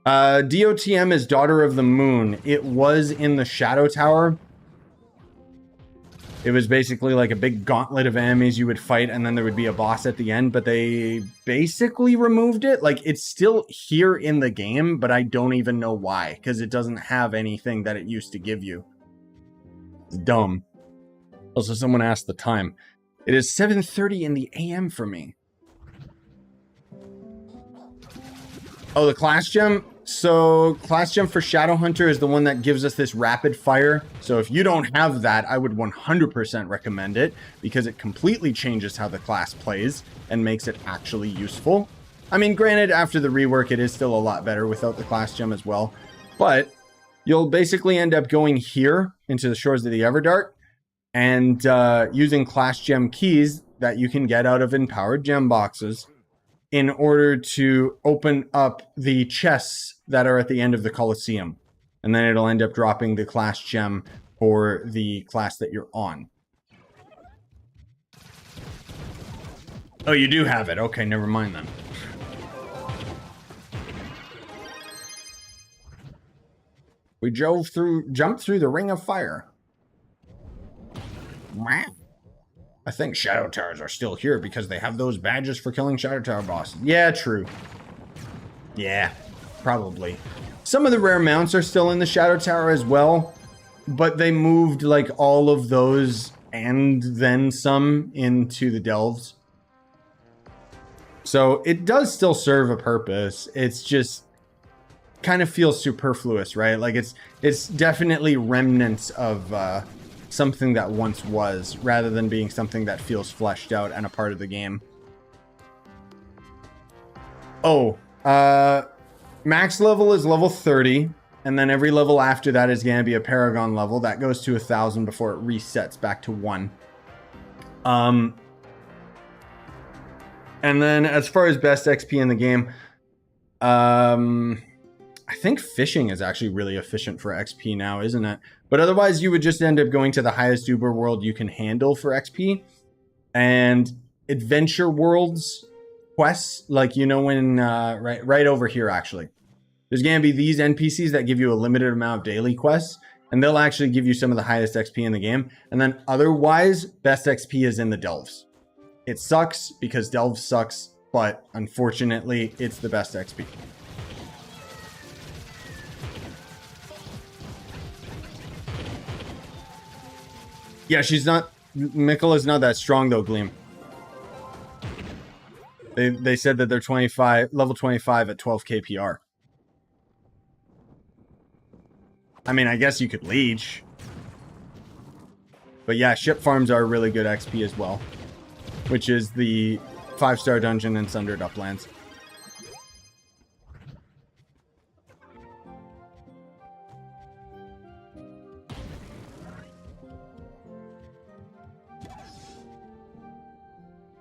DOTM is Daughter of the Moon. It was in the Shadow Tower. It was basically like a big gauntlet of enemies you would fight, and then there would be a boss at the end, but they basically removed it. Like, it's still here in the game, but I don't even know why, because it doesn't have anything that it used to give you. It's dumb. Also, someone asked the time. It is 7:30 in the AM for me. Oh, the class gem? So, class gem for Shadowhunter is the one that gives us this rapid fire. So if you don't have that, I would 100% recommend it, because it completely changes how the class plays and makes it actually useful. I mean, granted, after the rework, it is still a lot better without the class gem as well. But you'll basically end up going here into the Shores of the Everdark and using class gem keys that you can get out of empowered gem boxes in order to open up the chests that are at the end of the Colosseum. And then it'll end up dropping the class gem for the class that you're on. Oh, you do have it. Okay, never mind then. We jumped through the Ring of Fire. I think Shadow Towers are still here because they have those badges for killing Shadow Tower bosses. Yeah, true. Yeah, probably. Some of the rare mounts are still in the Shadow Tower as well, but they moved like all of those and then some into the Delves. So it does still serve a purpose. It's just kind of feels superfluous, right? Like it's definitely remnants of something that once was, rather than being something that feels fleshed out and a part of the game. Oh, max level is level 30, and then every level after that is going to be a Paragon level. That goes to 1,000 before it resets back to 1. And then as far as best XP in the game, I think fishing is actually really efficient for XP now, isn't it? But otherwise, you would just end up going to the highest Uber world you can handle for XP. And adventure worlds quests, like, you know, when right over here, actually, there's going to be these NPCs that give you a limited amount of daily quests, and they'll actually give you some of the highest XP in the game. And then otherwise, best XP is in the delves. It sucks because delves sucks, but unfortunately, it's the best XP. Yeah, she's not... Miquella's not that strong, though, Gleam. They said that they're level 25 at 12 KPR. I mean, I guess you could leech. But yeah, ship farms are really good XP as well. Which is the 5-star dungeon in Sundered Uplands.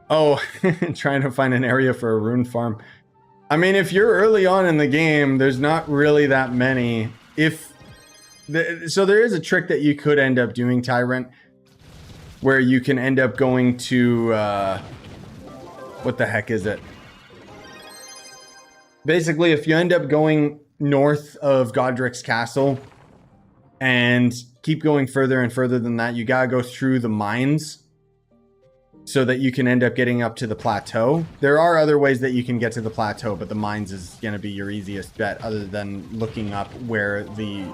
Oh, trying to find an area for a rune farm. I mean, if you're early on in the game, there's not really that many. So there is a trick that you could end up doing, Tyrant, where you can end up going to... what the heck is it? Basically, if you end up going north of Godric's castle and keep going further and further than that, you gotta go through the mines so that you can end up getting up to the plateau. There are other ways that you can get to the plateau, but the mines is going to be your easiest bet, other than looking up where the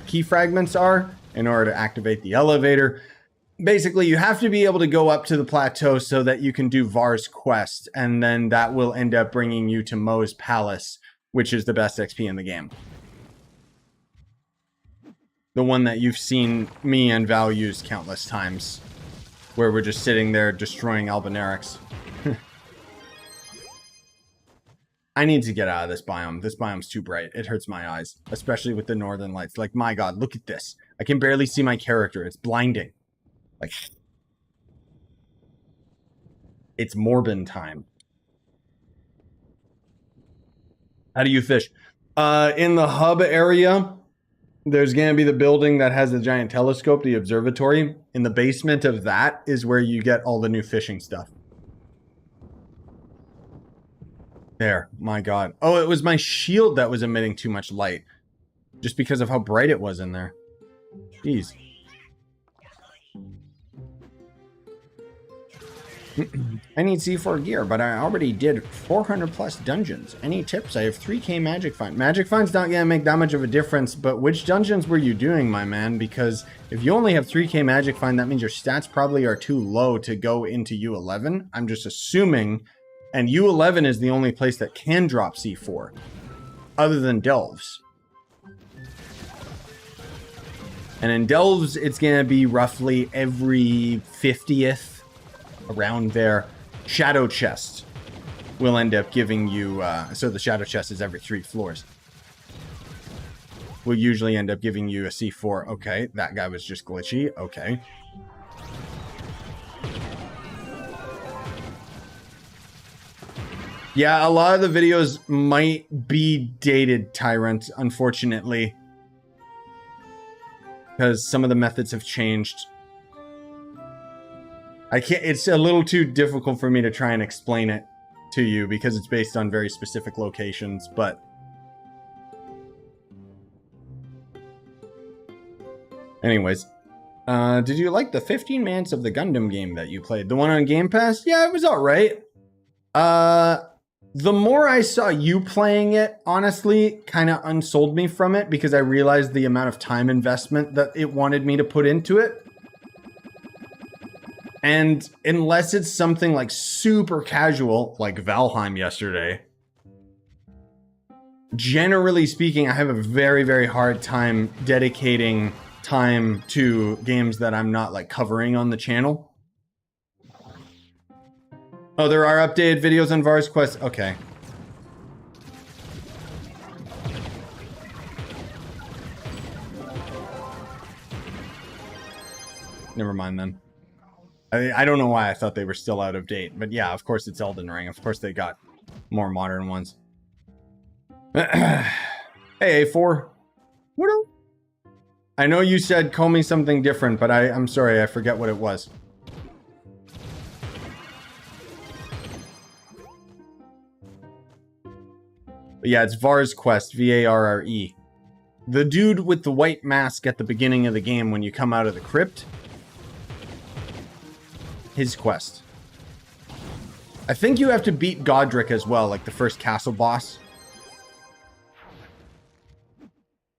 key fragments are in order to activate the elevator. Basically, you have to be able to go up to the plateau so that you can do Var's quest, and then that will end up bringing you to Mo's Palace, which is the best XP in the game. The one that you've seen me and Val use countless times, where we're just sitting there destroying Albinaurics. I need to get out of this biome. This biome's too bright. It hurts my eyes, especially with the northern lights. Like, my God, look at this. I can barely see my character. It's blinding. Like, it's Morbin time. How do you fish? In the hub area, there's going to be the building that has the giant telescope, the observatory. In the basement of that is where you get all the new fishing stuff. There, my God. Oh, it was my shield that was emitting too much light. Just because of how bright it was in there. Jeez. I need C4 gear, but I already did 400 plus dungeons. Any tips? I have 3k Magic Find. Magic Find's not gonna make that much of a difference, but which dungeons were you doing, my man? Because if you only have 3k Magic Find, that means your stats probably are too low to go into U11. I'm just assuming, and U11 is the only place that can drop C4, other than Delves. And in Delves, it's gonna be roughly every 50th, around there. Shadow chest will end up giving you so the shadow chest is every 3 floors, will usually end up giving you a C4. Okay, that guy was just glitchy. Okay, yeah, a lot of the videos might be dated, Tyrant, unfortunately, because some of the methods have changed. I can't, it's a little too difficult for me to try and explain it to you because it's based on very specific locations, but anyways, did you like the 15 minutes of the Gundam game that you played? The one on Game Pass? Yeah, it was all right. The more I saw you playing it, honestly, kind of unsold me from it because I realized the amount of time investment that it wanted me to put into it. And unless it's something like super casual, like Valheim yesterday, generally speaking, I have a very, very hard time dedicating time to games that I'm not like covering on the channel. Oh, there are updated videos on Var's Quest. Okay. never mind then. I don't know why I thought they were still out of date, but yeah, of course it's Elden Ring. Of course they got more modern ones. Hey, A4. What up? I know you said call me something different, but I'm sorry, I forget what it was. But yeah, it's Var's quest, V-A-R-R-E. The dude with the white mask at the beginning of the game when you come out of the crypt. His quest. I think you have to beat Godric as well, like the first castle boss.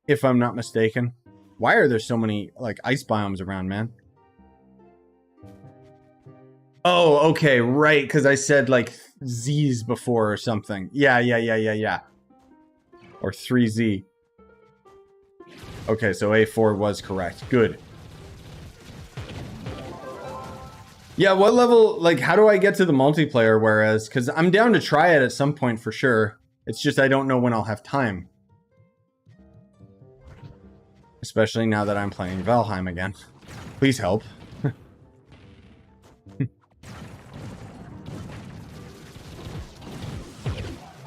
If I'm not mistaken. Why are there so many, like, ice biomes around, man? Oh, okay, right, because I said, like, Z's before or something. Yeah. Or 3Z. Okay, so A4 was correct. Good. Yeah, what level, like, how do I get to the multiplayer, whereas, because I'm down to try it at some point for sure. It's just I don't know when I'll have time. Especially now that I'm playing Valheim again. Please help.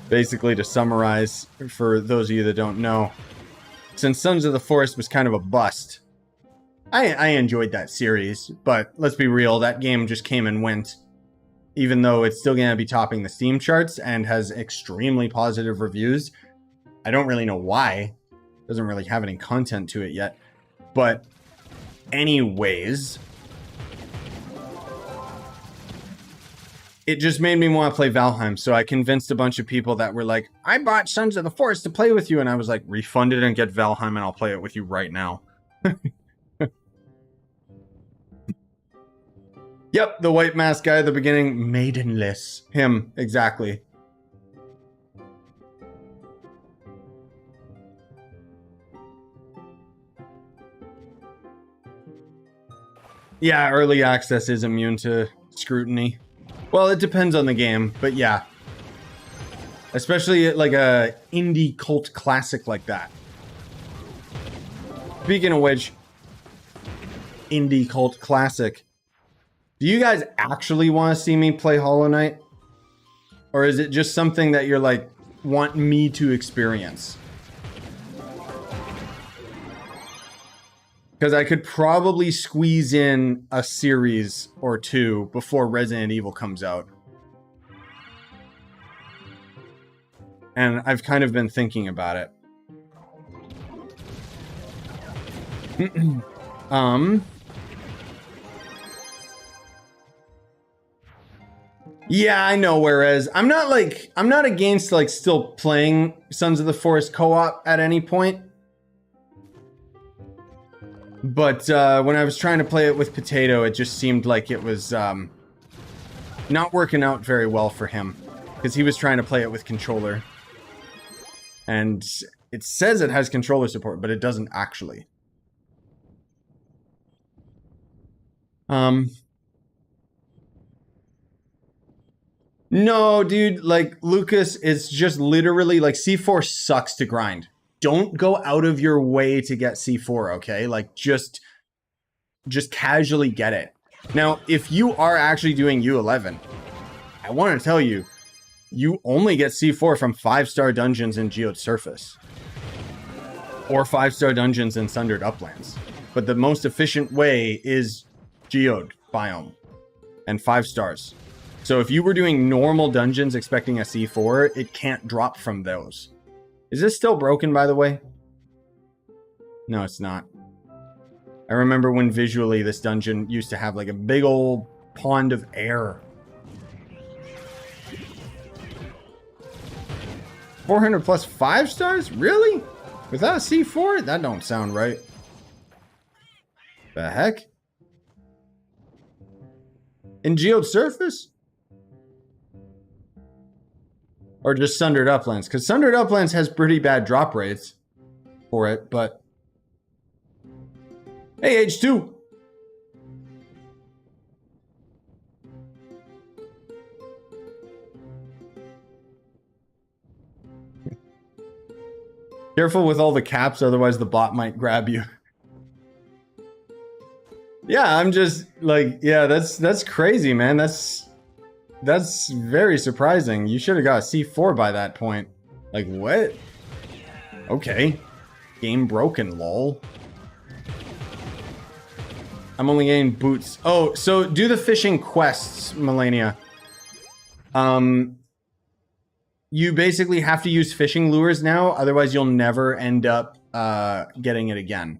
Basically, to summarize, for those of you that don't know, since Sons of the Forest was kind of a bust, I enjoyed that series, but let's be real, that game just came and went. Even though it's still going to be topping the Steam charts and has extremely positive reviews. I don't really know why. It doesn't really have any content to it yet. But anyways, it just made me want to play Valheim. So I convinced a bunch of people that were like, I bought Sons of the Forest to play with you. And I was like, refund it and get Valheim and I'll play it with you right now. Yep, the white mask guy at the beginning, maidenless. Him, exactly. Yeah, early access is immune to scrutiny. Well, it depends on the game, but yeah. Especially like a indie cult classic like that. Speaking of which, indie cult classic. Do you guys actually want to see me play Hollow Knight? Or is it just something that you're like, want me to experience? Because I could probably squeeze in a series or two before Resident Evil comes out. And I've kind of been thinking about it. Yeah, I know. Whereas I'm not against like still playing Sons of the Forest co-op at any point. But when I was trying to play it with Potato, it just seemed like it was not working out very well for him. Because he was trying to play it with controller. And it says it has controller support, but it doesn't actually. No, dude, like, Lucas, it's just literally, like, C4 sucks to grind. Don't go out of your way to get C4, okay? Like, just casually get it. Now, if you are actually doing U11, I want to tell you, you only get C4 from 5-star dungeons in Geode Surface. Or 5-star dungeons in Sundered Uplands. But the most efficient way is Geode biome. And 5 stars. So if you were doing normal dungeons expecting a C4, it can't drop from those. Is this still broken, by the way? No, it's not. I remember when visually this dungeon used to have like a big old pond of air. 400 plus 5 stars? Really? Without a C4? That don't sound right. The heck? In Geode Surface? Or just Sundered Uplands? Because Sundered Uplands has pretty bad drop rates for it, but... Hey, H2! Careful with all the caps, otherwise the bot might grab you. Yeah, I'm just like, yeah, that's crazy, man. That's very surprising. You should have got a C4 by that point. Like, what? Okay. Game broken, lol. I'm only getting boots. Oh, so do the fishing quests, Melania. You basically have to use fishing lures now, otherwise you'll never end up getting it again.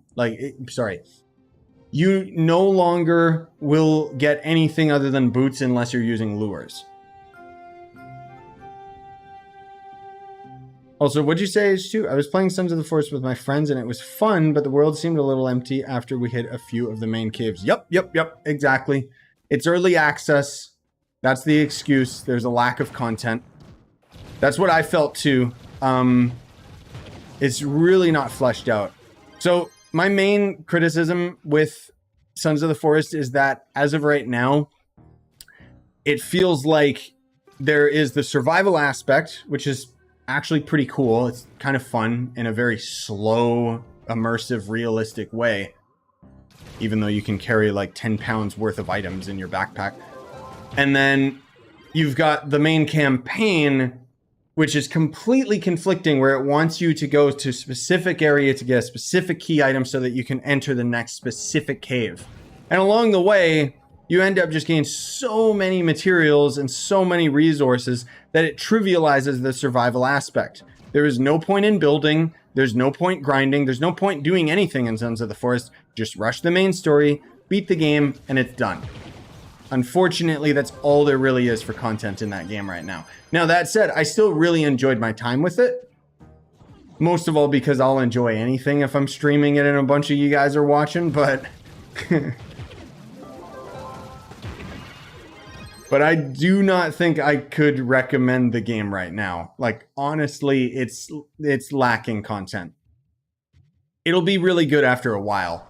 Sorry. You no longer will get anything other than boots unless you're using lures. Also, what'd you say, H2? I was playing Sons of the Forest with my friends and it was fun, but the world seemed a little empty after we hit a few of the main caves. Yep, exactly. It's early access. That's the excuse. There's a lack of content. That's what I felt too. It's really not fleshed out. So my main criticism with Sons of the Forest is that as of right now, it feels like there is the survival aspect, which is actually pretty cool. It's kind of fun in a very slow, immersive, realistic way, even though you can carry like 10 pounds worth of items in your backpack. And then you've got the main campaign, which is completely conflicting, where it wants you to go to a specific area to get a specific key item so that you can enter the next specific cave. And along the way, you end up just getting so many materials and so many resources that it trivializes the survival aspect. There is no point in building. There's no point grinding. There's no point doing anything in Sons of the Forest. Just rush the main story, beat the game, and it's done. Unfortunately, that's all there really is for content in that game right now. Now, that said, I still really enjoyed my time with it. Most of all because I'll enjoy anything if I'm streaming it and a bunch of you guys are watching, but... But I do not think I could recommend the game right now. Like, honestly, it's lacking content. It'll be really good after a while.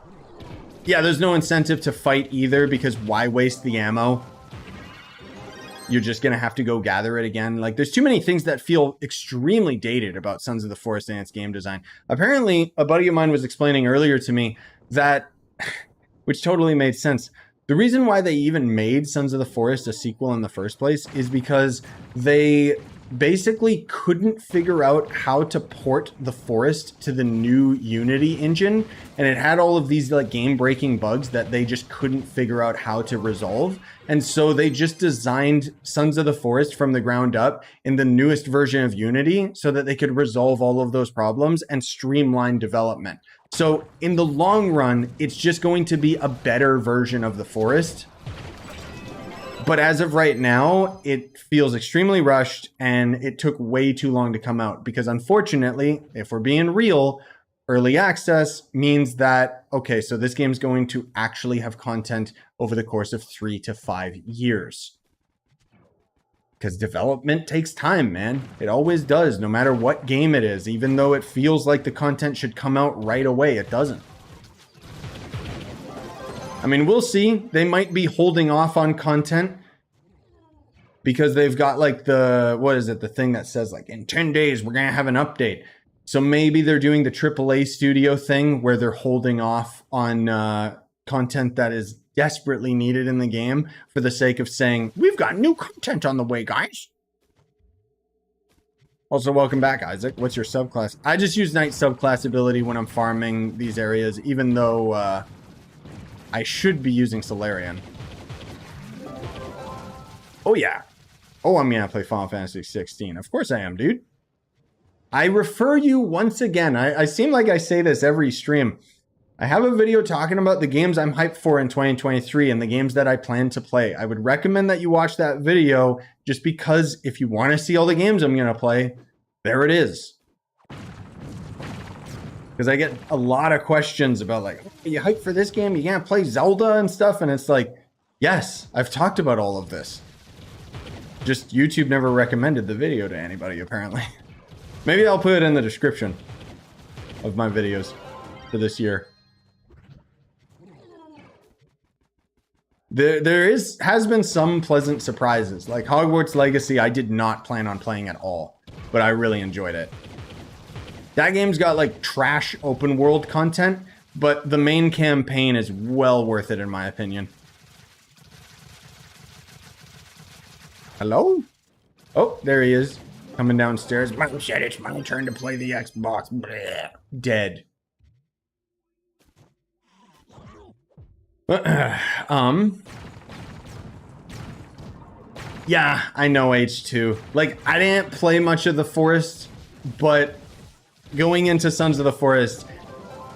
Yeah, there's no incentive to fight either, because why waste the ammo? You're just going to have to go gather it again. Like, there's too many things that feel extremely dated about Sons of the Forest and its game design. Apparently, a buddy of mine was explaining earlier to me that, which totally made sense, the reason why they even made Sons of the Forest a sequel in the first place is because they basically couldn't figure out how to port the forest to the new Unity engine, and it had all of these like game-breaking bugs that they just couldn't figure out how to resolve. And so they just designed Sons of the Forest from the ground up in the newest version of Unity so that they could resolve all of those problems and streamline development. So in the long run, it's just going to be a better version of the forest. But as of right now, it feels extremely rushed and it took way too long to come out because unfortunately, if we're being real, early access means that, okay, so this game's going to actually have content over the course of 3 to 5 years. Because development takes time, man. It always does, no matter what game it is. Even though it feels like the content should come out right away, it doesn't. I mean, we'll see. They might be holding off on content because they've got like the, what is it? The thing that says like, in 10 days, we're going to have an update. So maybe they're doing the AAA studio thing where they're holding off on content that is desperately needed in the game for the sake of saying, we've got new content on the way, guys. Also, welcome back, Isaac. What's your subclass? I just use Knight subclass ability when I'm farming these areas, even though I should be using Solarian. Oh, yeah. Oh, I'm going to play Final Fantasy 16. Of course I am, dude. I refer you once again. I seem like I say this every stream. I have a video talking about the games I'm hyped for in 2023 and the games that I plan to play. I would recommend that you watch that video just because if you want to see all the games I'm going to play, there it is. Because I get a lot of questions about like, are you hyped for this game? You can't play Zelda and stuff. And it's like, yes, I've talked about all of this. Just YouTube never recommended the video to anybody, apparently. Maybe I'll put it in the description of my videos for this year. There has been some pleasant surprises. Like Hogwarts Legacy, I did not plan on playing at all, but I really enjoyed it. That game's got like trash open world content, but the main campaign is well worth it in my opinion. Hello? Oh, there he is. Coming downstairs. Mom said it's my turn to play the Xbox. Blech. Dead. Yeah, I know H2. Like, I didn't play much of the Forest, but going into Sons of the Forest,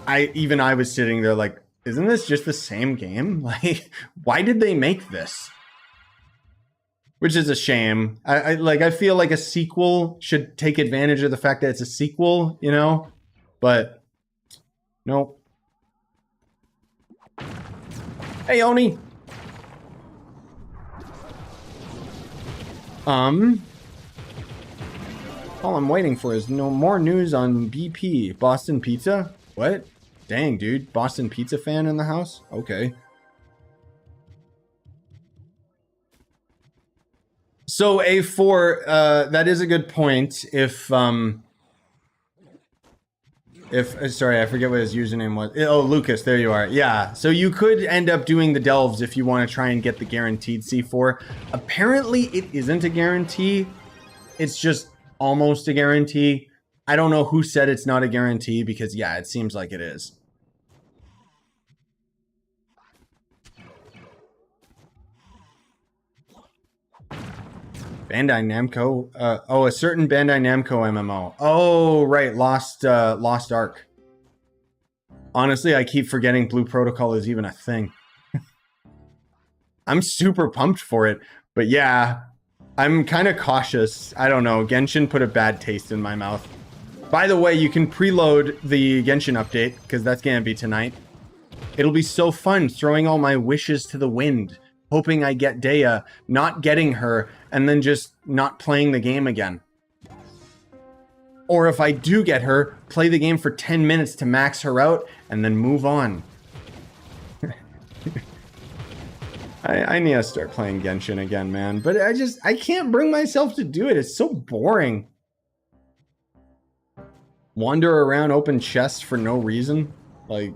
I was sitting there like, isn't this just the same game? Like, why did they make this? Which is a shame. I feel like a sequel should take advantage of the fact that it's a sequel, you know? But nope. Hey, Oni. All I'm waiting for is no more news on BP. Boston Pizza? What? Dang, dude. Boston Pizza fan in the house? Okay. So A4, that is a good point. Sorry, I forget what his username was. Oh, Lucas, there you are. Yeah, so you could end up doing the delves if you want to try and get the guaranteed C4. Apparently, it isn't a guarantee. It's just almost a guarantee. I don't know who said it's not a guarantee because, yeah, it seems like it is. Bandai Namco? Oh, a certain Bandai Namco MMO. Oh, right. Lost Ark. Honestly, I keep forgetting Blue Protocol is even a thing. I'm super pumped for it. But yeah, I'm kind of cautious. I don't know. Genshin put a bad taste in my mouth. By the way, you can preload the Genshin update because that's going to be tonight. It'll be so fun throwing all my wishes to the wind. Hoping I get Dea, not getting her, and then just not playing the game again. Or if I do get her, play the game for 10 minutes to max her out, and then move on. I need to start playing Genshin again, man. But I can't bring myself to do it. It's so boring. Wander around open chests for no reason. Like...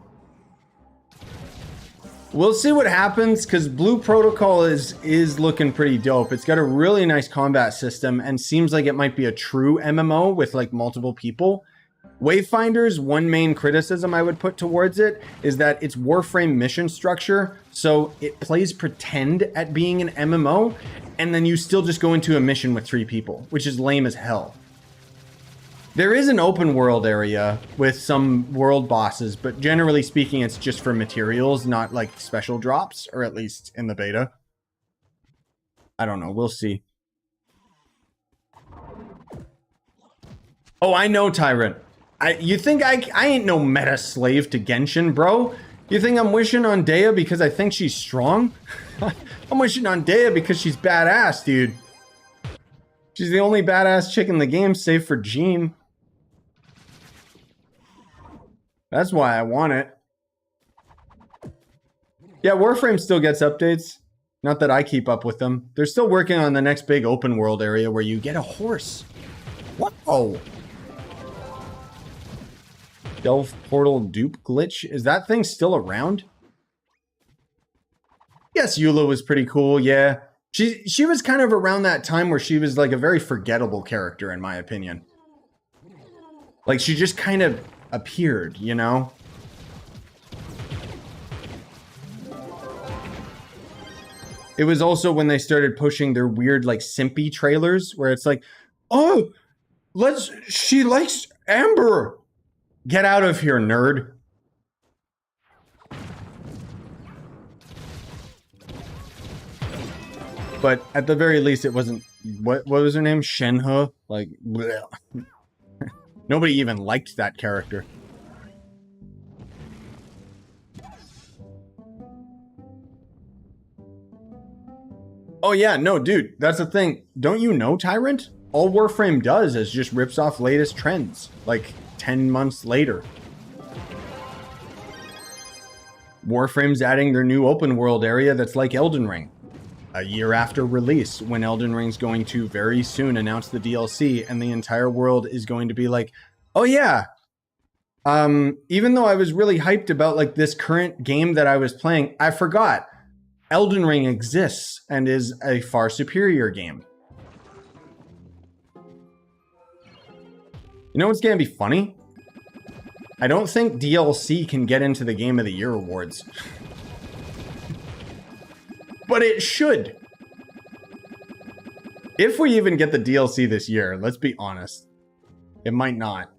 We'll see what happens, because Blue Protocol is looking pretty dope. It's got a really nice combat system and seems like it might be a true MMO with like multiple people. Wayfinder's one main criticism I would put towards it is that it's Warframe mission structure, so it plays pretend at being an MMO, and then you still just go into a mission with 3 people, which is lame as hell. There is an open world area with some world bosses, but generally speaking, it's just for materials, not like special drops, or at least in the beta. I don't know. We'll see. Oh, I know, Tyrant. You think I ain't no meta slave to Genshin, bro? You think I'm wishing on Dea because I think she's strong? I'm wishing on Dea because she's badass, dude. She's the only badass chick in the game, save for Jean. That's why I want it. Yeah, Warframe still gets updates. Not that I keep up with them. They're still working on the next big open world area where you get a horse. What? Oh. Delve portal dupe glitch. Is that thing still around? Yes, Eula was pretty cool, yeah. She was kind of around that time where she was like a very forgettable character, in my opinion. Like, she just kind of appeared, you know? It was also when they started pushing their weird, like, simpy trailers, where it's like, oh, she likes Amber. Get out of here, nerd. But at the very least, it wasn't, what was her name? Shenhe? Like, bleh. Nobody even liked that character. Oh yeah, no, dude, that's the thing. Don't you know, Tyrant? All Warframe does is just rips off latest trends, like 10 months later. Warframe's adding their new open world area that's like Elden Ring. A year after release, when Elden Ring's going to very soon announce the DLC, and the entire world is going to be like, oh yeah, Even though I was really hyped about like this current game that I was playing, I forgot Elden Ring exists and is a far superior game. You know what's gonna be funny? I don't think DLC can get into the Game of the Year awards. But it should. If we even get the DLC this year, let's be honest. It might not.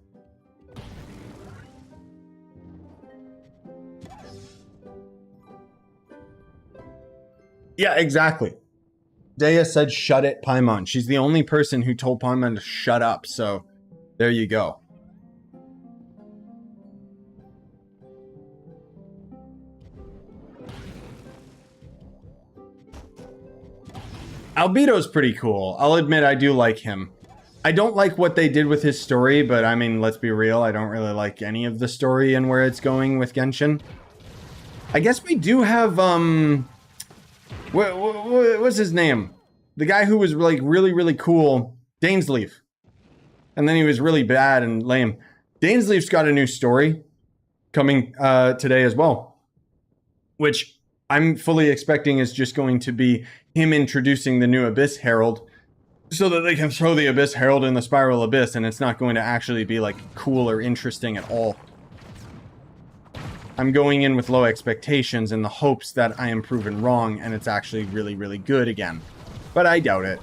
Yeah, exactly. Dea said, shut it, Paimon. She's the only person who told Paimon to shut up, so there you go. Albedo's pretty cool. I'll admit I do like him. I don't like what they did with his story, but I mean, let's be real. I don't really like any of the story and where it's going with Genshin. I guess we do have, what's his name? The guy who was like really, really cool, Dainsleif. And then he was really bad and lame. Dainsleif's got a new story coming today as well, which I'm fully expecting is just going to be him introducing the new Abyss Herald so that they can throw the Abyss Herald in the Spiral Abyss and it's not going to actually be like cool or interesting at all. I'm going in with low expectations in the hopes that I am proven wrong and it's actually really, really good again. But I doubt it.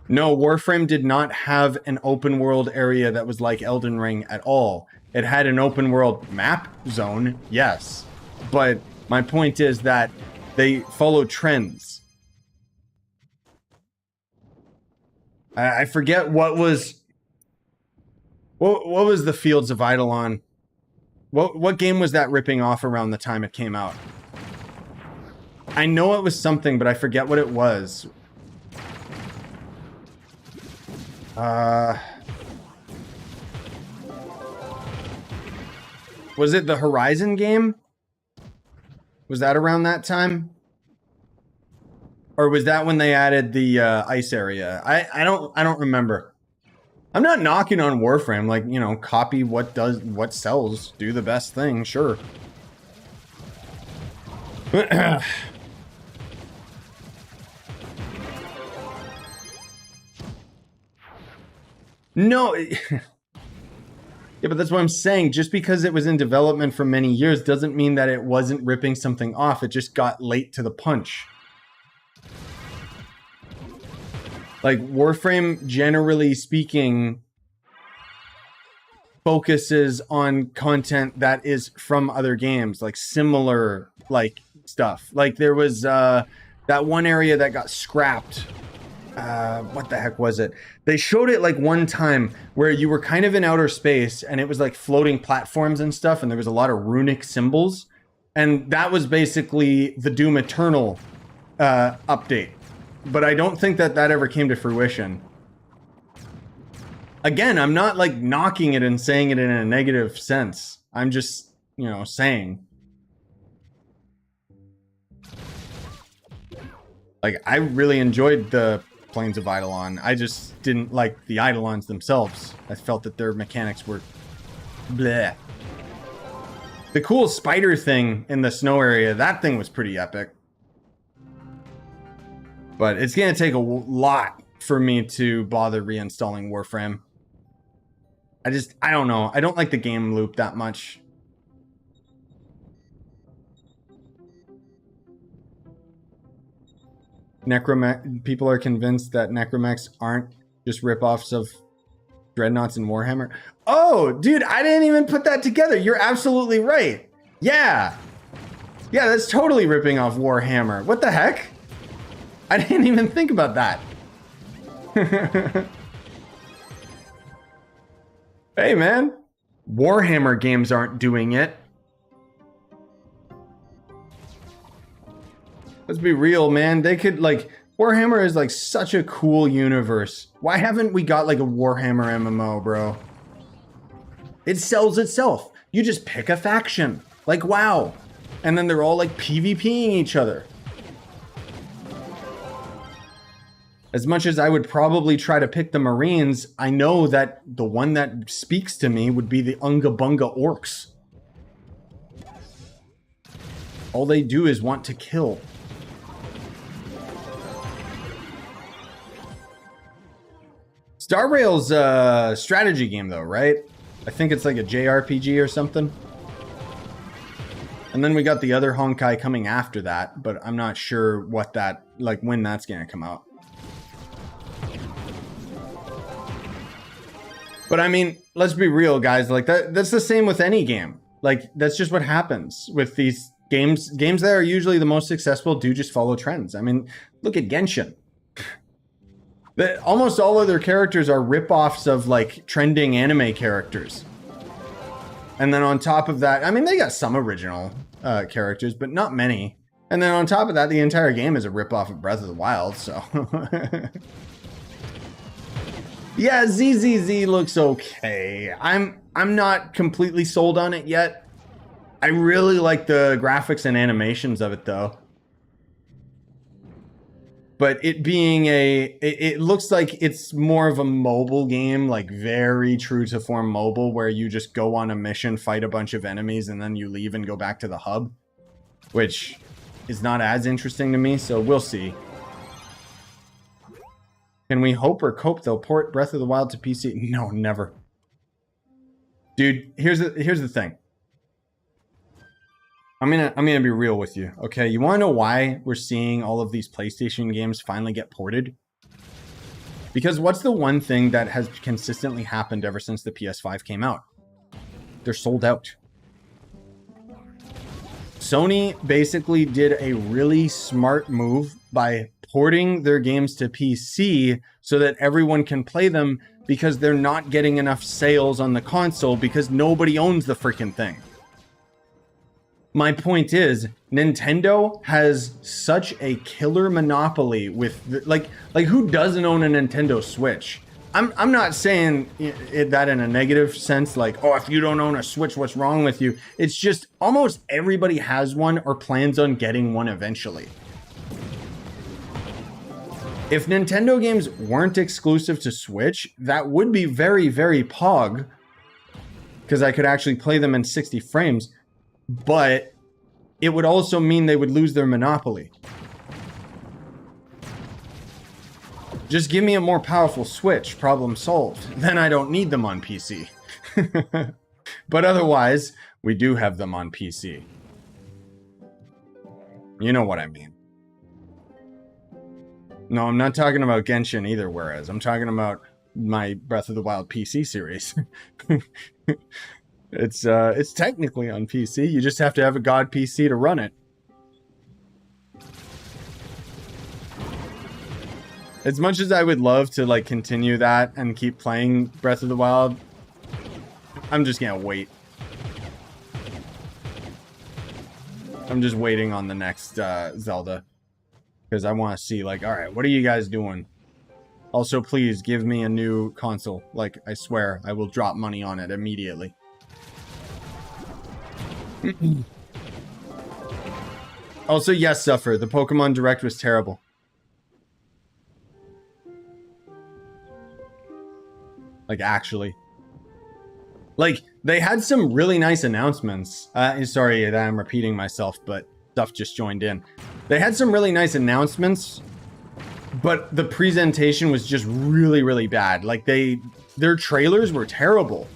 No, Warframe did not have an open world area that was like Elden Ring at all. It had an open world map zone, yes. But my point is that they follow trends. I forget what was the Fields of Eidolon? What game was that ripping off around the time it came out? I know it was something, but I forget what it was. Was it the Horizon game? Was that around that time? Or was that when they added the ice area? I don't remember. I'm not knocking on Warframe, like, you know, copy what sells, do the best thing, sure. No. Yeah, but that's what I'm saying. Just because it was in development for many years doesn't mean that it wasn't ripping something off. It just got late to the punch. Like, Warframe, generally speaking, focuses on content that is from other games, like similar, like, stuff. Like, there was that one area that got scrapped. What the heck was it? They showed it like one time where you were kind of in outer space and it was like floating platforms and stuff and there was a lot of runic symbols. And that was basically the Doom Eternal update. But I don't think that ever came to fruition. Again, I'm not like knocking it and saying it in a negative sense. I'm just, you know, saying. Like, I really enjoyed the Plains of Eidolon. I just didn't like the Eidolons themselves. I felt that their mechanics were bleh. The cool spider thing in the snow area, that thing was pretty epic. But it's going to take a lot for me to bother reinstalling Warframe. I don't know. I don't like the game loop that much. People are convinced that necromechs aren't just ripoffs of dreadnoughts and Warhammer. Oh, dude, I didn't even put that together. You're absolutely right. Yeah. Yeah, that's totally ripping off Warhammer. What the heck? I didn't even think about that. Hey, man. Warhammer games aren't doing it. Let's be real, man. They could, like, Warhammer is, like, such a cool universe. Why haven't we got, like, a Warhammer MMO, bro? It sells itself. You just pick a faction. Like, WoW. And then they're all, like, PvPing each other. As much as I would probably try to pick the Marines, I know that the one that speaks to me would be the Unga Bunga Orcs. All they do is want to kill. Star Rail's a strategy game though, right? I think it's like a JRPG or something. And then we got the other Honkai coming after that, but I'm not sure what that, like when that's gonna come out. But I mean, let's be real, guys. Like that's the same with any game. Like that's just what happens with these games. Games that are usually the most successful do just follow trends. I mean, look at Genshin. Almost all of their characters are ripoffs of like trending anime characters. And then on top of that, I mean, they got some original characters, but not many. And then on top of that, the entire game is a ripoff of Breath of the Wild, so... Yeah, ZZZ looks okay. I'm not completely sold on it yet. I really like the graphics and animations of it though. But it being it looks like it's more of a mobile game, like very true to form mobile, where you just go on a mission, fight a bunch of enemies, and then you leave and go back to the hub, which is not as interesting to me, so we'll see. Can we hope or cope they'll port Breath of the Wild to PC? No, never. Dude, here's the thing. I'm gonna be real with you, okay? You wanna know why we're seeing all of these PlayStation games finally get ported? Because what's the one thing that has consistently happened ever since the PS5 came out? They're sold out. Sony basically did a really smart move by porting their games to PC so that everyone can play them, because they're not getting enough sales on the console because nobody owns the freaking thing. My point is, Nintendo has such a killer monopoly with like who doesn't own a Nintendo Switch? I'm not saying that in a negative sense, like, oh, if you don't own a Switch, what's wrong with you? It's just almost everybody has one or plans on getting one eventually. If Nintendo games weren't exclusive to Switch, that would be very, very pog, because I could actually play them in 60 frames, but it would also mean they would lose their monopoly. Just give me a more powerful Switch, problem solved. Then I don't need them on PC. But otherwise, we do have them on PC. You know what I mean. No, I'm not talking about Genshin either, whereas I'm talking about my Breath of the Wild PC series. It's technically on PC. You just have to have a god PC to run it. As much as I would love to like continue that and keep playing Breath of the Wild, I'm just gonna wait. I'm just waiting on the next Zelda, because I want to see, like, all right, what are you guys doing? Also, please give me a new console. Like, I swear, I will drop money on it immediately. Also, yes, Suffer. The Pokemon Direct was terrible. Like, actually. Like, they had some really nice announcements. Sorry that I'm repeating myself, but stuff just joined in. They had some really nice announcements, but the presentation was just really, really bad. Like, their trailers were terrible.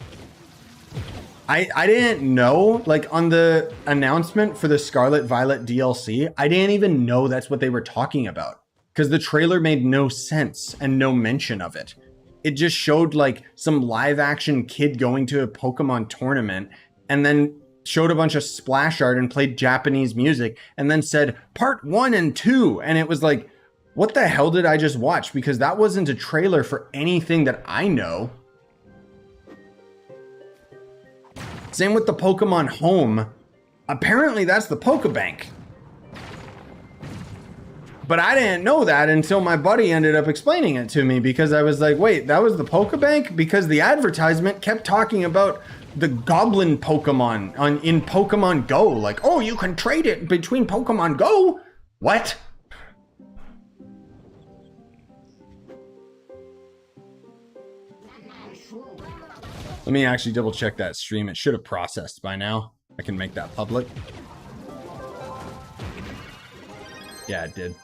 I didn't know, like, on the announcement for the Scarlet Violet DLC, I didn't even know that's what they were talking about, because the trailer made no sense and no mention of it. It just showed like some live action kid going to a Pokemon tournament, and then showed a bunch of splash art and played Japanese music, and then said part 1 and 2. And it was like, what the hell did I just watch? Because that wasn't a trailer for anything that I know. Same with the Pokemon Home. Apparently that's the Pokebank. But I didn't know that until my buddy ended up explaining it to me, because I was like, wait, that was the Pokebank? Because the advertisement kept talking about the Goblin Pokemon in Pokemon Go. Like, oh, you can trade it between Pokemon Go? What? Let me actually double check that stream. It should have processed by now. I can make that public. Yeah, it did.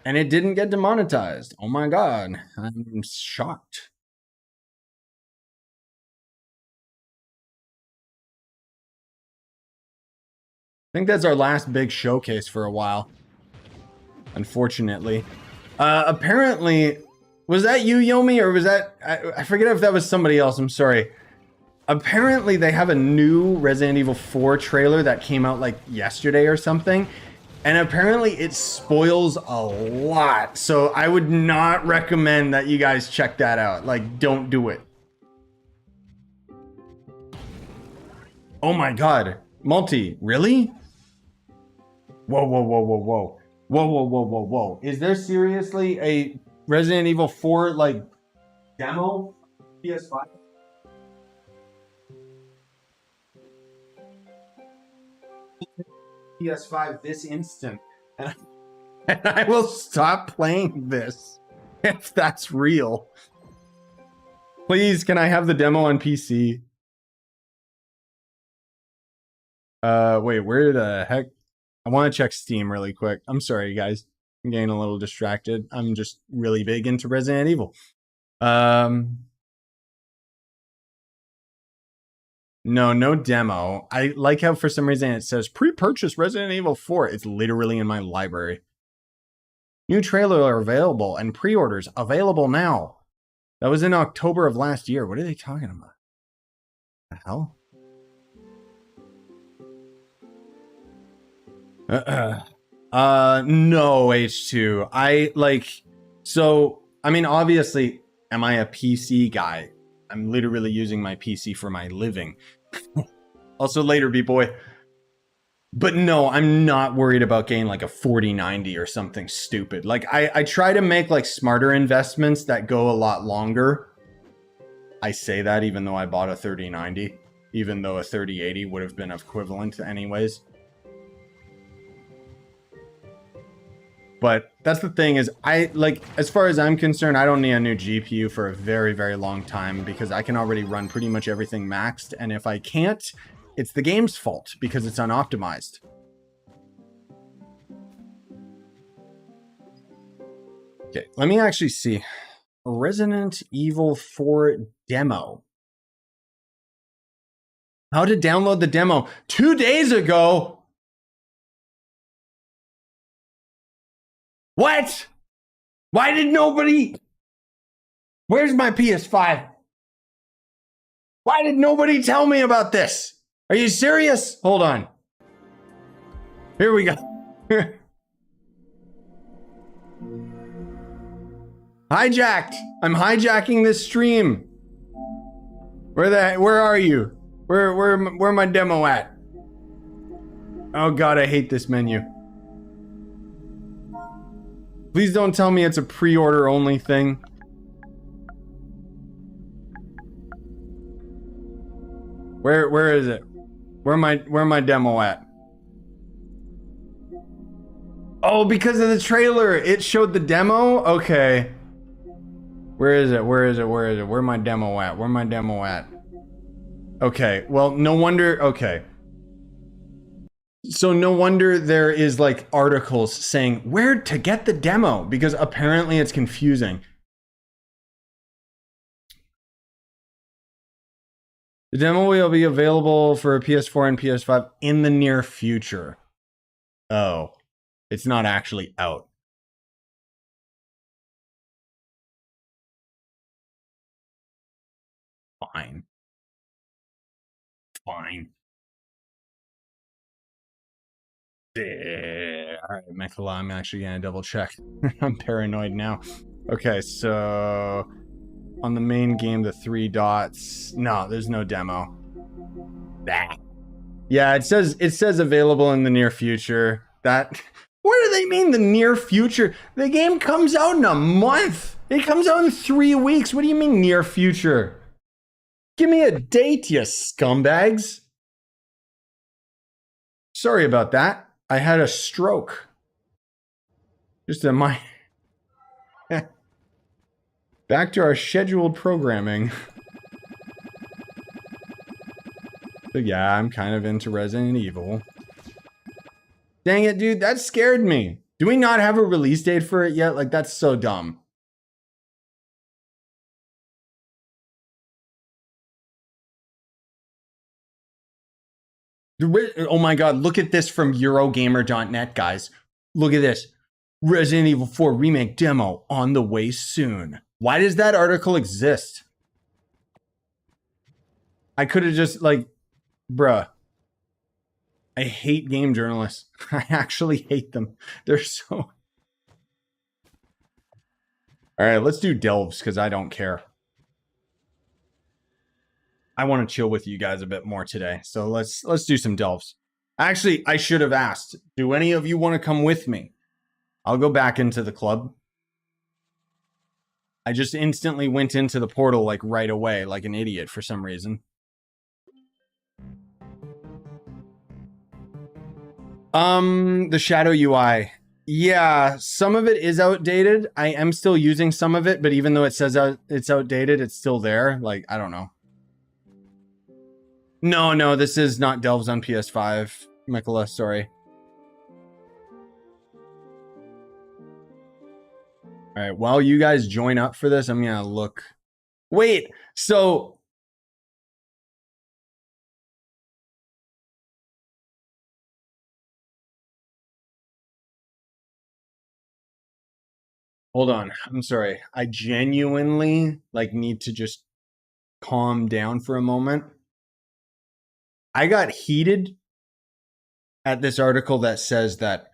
And it didn't get demonetized. Oh my god. I'm shocked. I think that's our last big showcase for a while. Unfortunately. Apparently, was that you, Yomi, or was that... I forget if that was somebody else. I'm sorry. Apparently, they have a new Resident Evil 4 trailer that came out like yesterday or something. And apparently, it spoils a lot. So I would not recommend that you guys check that out. Like, don't do it. Oh my god. Multi, really? Whoa, whoa, whoa, whoa, whoa. Whoa, whoa, whoa, whoa, whoa. Is there seriously a Resident Evil 4, like, demo? PS5? PS5 this instant. And I will stop playing this if that's real. Please, can I have the demo on PC? Wait, where the heck? I want to check Steam really quick. I'm sorry, guys. I'm getting a little distracted. I'm just really big into Resident Evil. No demo. I like how for some reason it says pre-purchase Resident Evil 4. It's literally in my library. New trailer available and pre-orders available now. That was in October of last year. What are they talking about? The hell? No, H2. I mean, obviously, am I a PC guy? I'm literally using my PC for my living. Also later, B-boy. But no, I'm not worried about getting like a 4090 or something stupid. Like, I try to make like smarter investments that go a lot longer. I say that even though I bought a 3090, even though a 3080 would have been equivalent anyways. But that's the thing is, as far as I'm concerned, I don't need a new GPU for a very, very long time because I can already run pretty much everything maxed. And if I can't, it's the game's fault because it's unoptimized. Okay, let me actually see. Resident Evil 4 demo. How to download the demo 2 days ago? What? Why did nobody? Where's my PS5? Why did nobody tell me about this? Are you serious? Hold on. Here we go. Hijacked. I'm hijacking this stream. Where are you? Where my demo at? Oh god, I hate this menu. Please don't tell me it's a pre-order only thing. Where is it? Where my demo at? Oh, because of the trailer, it showed the demo? Okay. Where is it? Where my demo at? Where my demo at? Okay, well, no wonder, okay. So no wonder there is like articles saying where to get the demo because apparently it's confusing. The demo will be available for PS4 and PS5 in the near future. Oh, it's not actually out. Fine. Yeah. All right, Mekhala, I'm actually gonna double check. I'm paranoid now. Okay, so on the main game, the 3 dots. No, there's no demo. Bah. Yeah, it says available in the near future. That what do they mean the near future? The game comes out in a month. It comes out in 3 weeks. What do you mean near future? Give me a date, you scumbags. Sorry about that. I had a stroke. Just a Back to our scheduled programming. But yeah, I'm kind of into Resident Evil. Dang it, dude, that scared me. Do we not have a release date for it yet? Like, that's so dumb. Oh my god, look at this from Eurogamer.net, guys. Look at this. Resident Evil 4 Remake demo on the way soon. Why does that article exist? I could have just, like, bruh. I hate game journalists. I actually hate them. They're so... Alright, let's do delves, because I don't care. I want to chill with you guys a bit more today. So let's do some delves. Actually, I should have asked. Do any of you want to come with me? I'll go back into the club. I just instantly went into the portal like right away, like an idiot for some reason. The shadow UI. Yeah, some of it is outdated. I am still using some of it, but even though it says it's outdated, it's still there. Like, I don't know. No, this is not delves on PS5, Mikola, sorry. All right, while you guys join up for this, I'm gonna look. Wait, so... Hold on, I'm sorry. I genuinely, like, need to just calm down for a moment. I got heated at this article that says that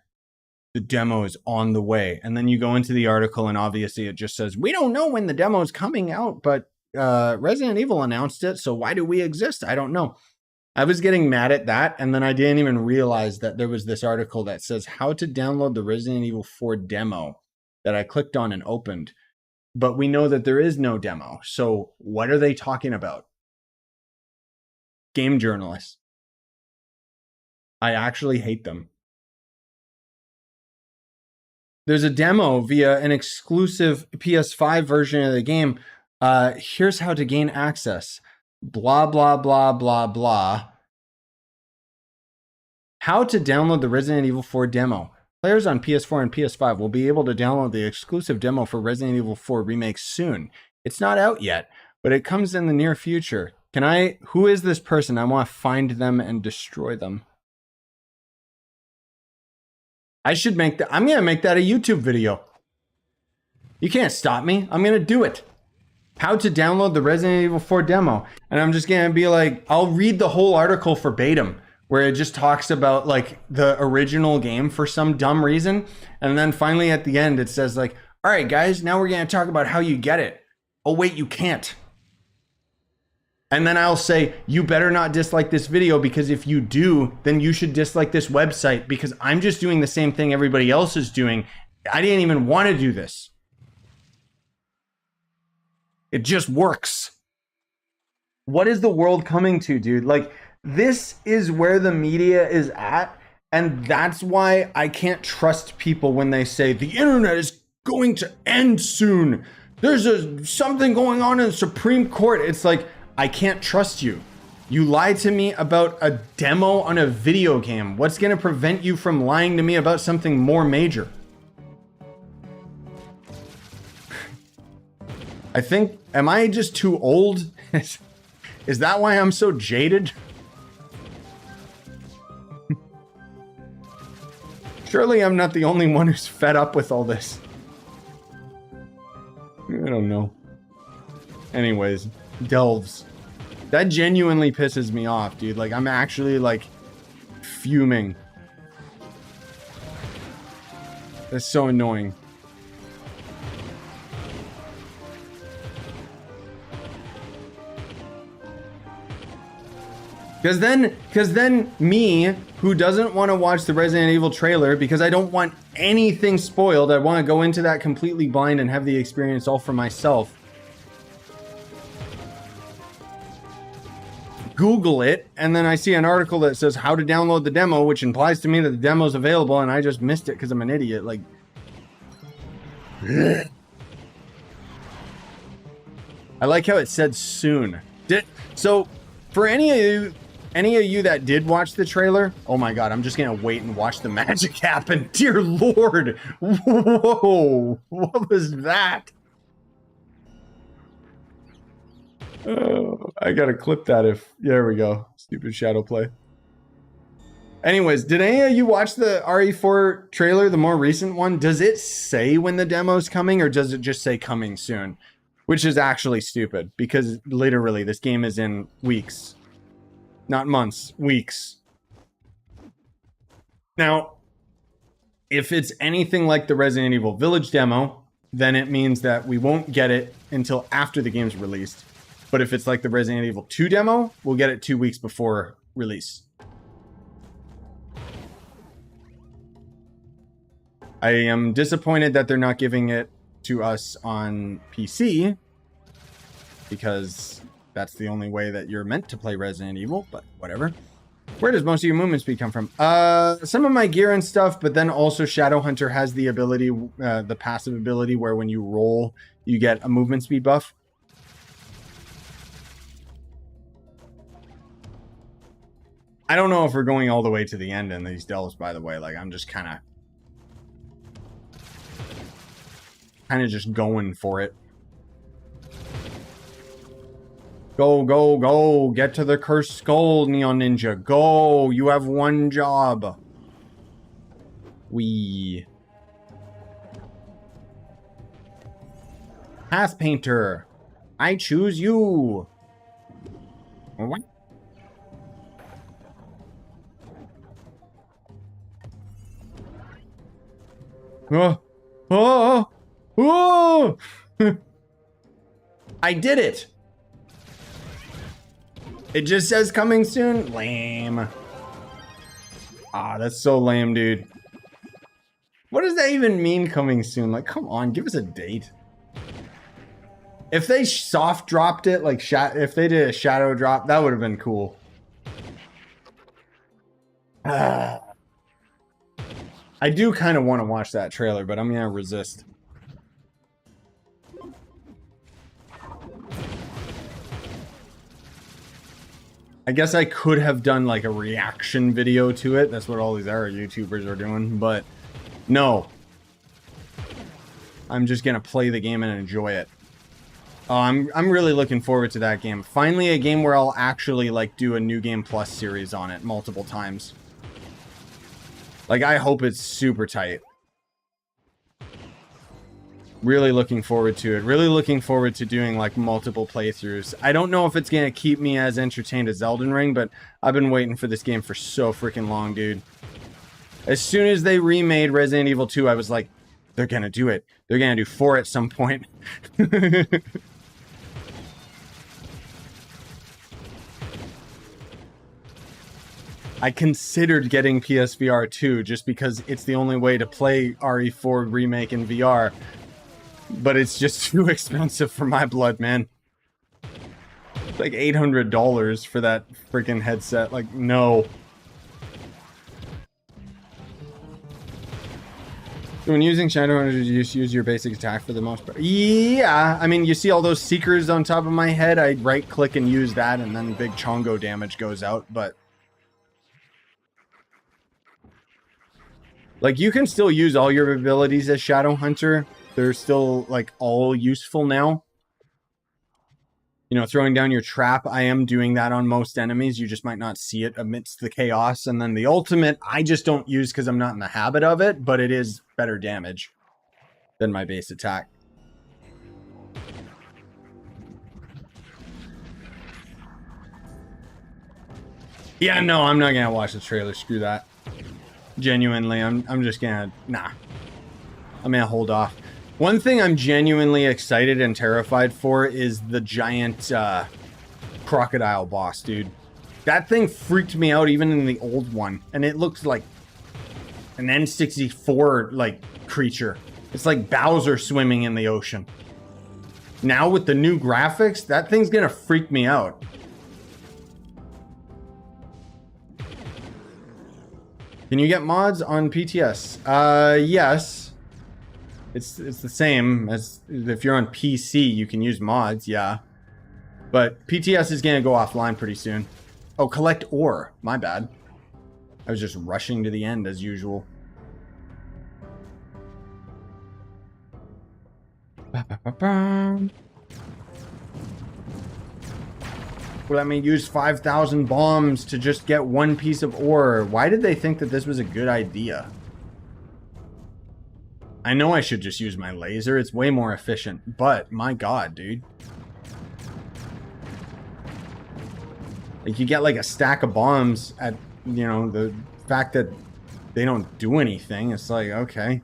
the demo is on the way. And then you go into the article and obviously it just says, we don't know when the demo is coming out, but Resident Evil announced it. So why do we exist? I don't know. I was getting mad at that. And then I didn't even realize that there was this article that says how to download the Resident Evil 4 demo that I clicked on and opened. But we know that there is no demo. So what are they talking about? Game journalists. I actually hate them. There's a demo via an exclusive PS5 version of the game. Here's how to gain access. Blah, blah, blah, blah, blah. How to download the Resident Evil 4 demo. Players on PS4 and PS5 will be able to download the exclusive demo for Resident Evil 4 Remakes soon. It's not out yet, but it comes in the near future. Who is this person? I want to find them and destroy them. I'm going to make that a YouTube video. You can't stop me. I'm going to do it. How to download the Resident Evil 4 demo. And I'm just going to be like, I'll read the whole article verbatim, where it just talks about like the original game for some dumb reason. And then finally at the end, it says like, all right, guys, now we're going to talk about how you get it. Oh, wait, you can't. And then I'll say, you better not dislike this video, because if you do, then you should dislike this website, because I'm just doing the same thing everybody else is doing. I didn't even want to do this. It just works. What is the world coming to, dude? Like, this is where the media is at, and that's why I can't trust people when they say the internet is going to end soon. There's something going on in the Supreme Court. It's like, I can't trust you. You lied to me about a demo on a video game. What's going to prevent you from lying to me about something more major? I think, am I just too old? Is that why I'm so jaded? Surely I'm not the only one who's fed up with all this. I don't know. Anyways, delves. That genuinely pisses me off, dude. Like, I'm actually, like, fuming. That's so annoying. Because then me, who doesn't want to watch the Resident Evil trailer because I don't want anything spoiled, I want to go into that completely blind and have the experience all for myself. Google it, and then I see an article that says how to download the demo, which implies to me that the demo's available, and I just missed it because I'm an idiot. Like, I like how it said soon. So, for any of you any of you that did watch the trailer, oh my god, I'm just gonna wait and watch the magic happen. Dear Lord. Whoa. What was that? Oh, I gotta clip that if... There we go. Stupid shadow play. Anyways, did any of you watch the RE4 trailer, the more recent one? Does it say when the demo's coming, or does it just say coming soon? Which is actually stupid, because literally this game is in weeks. Not months, weeks. Now, if it's anything like the Resident Evil Village demo, then it means that we won't get it until after the game's released. But if it's like the Resident Evil 2 demo, we'll get it 2 weeks before release. I am disappointed that they're not giving it to us on PC, because that's the only way that you're meant to play Resident Evil, but whatever. Where does most of your movement speed come from? Some of my gear and stuff, but then also Shadowhunter has the ability, the passive ability, where when you roll, you get a movement speed buff. I don't know if we're going all the way to the end in these delves, by the way. Like, I'm just kind of just going for it. Go, go, go. Get to the cursed skull, Neon Ninja. Go. You have one job. Path Painter. I choose you. What? Oh, oh, oh! I did it. It just says coming soon. Lame. Ah, that's so lame, dude. What does that even mean, coming soon? Like, come on, give us a date. If they soft dropped it, like if they did a shadow drop, that would have been cool. I do kind of want to watch that trailer, but I'm gonna resist. I guess I could have done like a reaction video to it. That's what all these other YouTubers are doing, but no. I'm just gonna play the game and enjoy it. Oh, I'm really looking forward to that game. Finally, a game where I'll actually like do a New Game Plus series on it multiple times. Like, I hope it's super tight. Really looking forward to it. Really looking forward to doing like multiple playthroughs. I don't know if it's gonna keep me as entertained as Elden Ring, but I've been waiting for this game for so freaking long, dude. As soon as they remade Resident Evil 2, I was like, they're gonna do it. They're gonna do 4 at some point. I considered getting PSVR 2 just because it's the only way to play RE4 Remake in VR. But it's just too expensive for my blood, man. It's like $800 for that freaking headset. Like, no. So when using Shadowhunter, did you just use your basic attack for the most part? Yeah, I mean, you see all those seekers on top of my head? I right-click and use that, and then big chongo damage goes out, but... Like, you can still use all your abilities as Shadowhunter. They're still, like, all useful now. You know, throwing down your trap, I am doing that on most enemies. You just might not see it amidst the chaos. And then the ultimate, I just don't use because I'm not in the habit of it, but it is better damage than my base attack. Yeah, no, I'm not gonna watch the trailer. Screw that. Genuinely, I'm just gonna... Nah. I'm gonna hold off. One thing I'm genuinely excited and terrified for is the giant crocodile boss, dude. That thing freaked me out even in the old one. And it looks like an N64 like creature. It's like Bowser swimming in the ocean. Now with the new graphics, that thing's gonna freak me out. Can you get mods on PTS? Yes. It's the same as if you're on PC, you can use mods, yeah. But PTS is gonna go offline pretty soon. Oh, collect ore. My bad. I was just rushing to the end as usual. Let me use 5,000 bombs to just get one piece of ore. Why did they think that this was a good idea? I know I should just use my laser. It's way more efficient. But, my god, dude. Like, you get like a stack of bombs at, you know, the fact that they don't do anything. It's like, okay.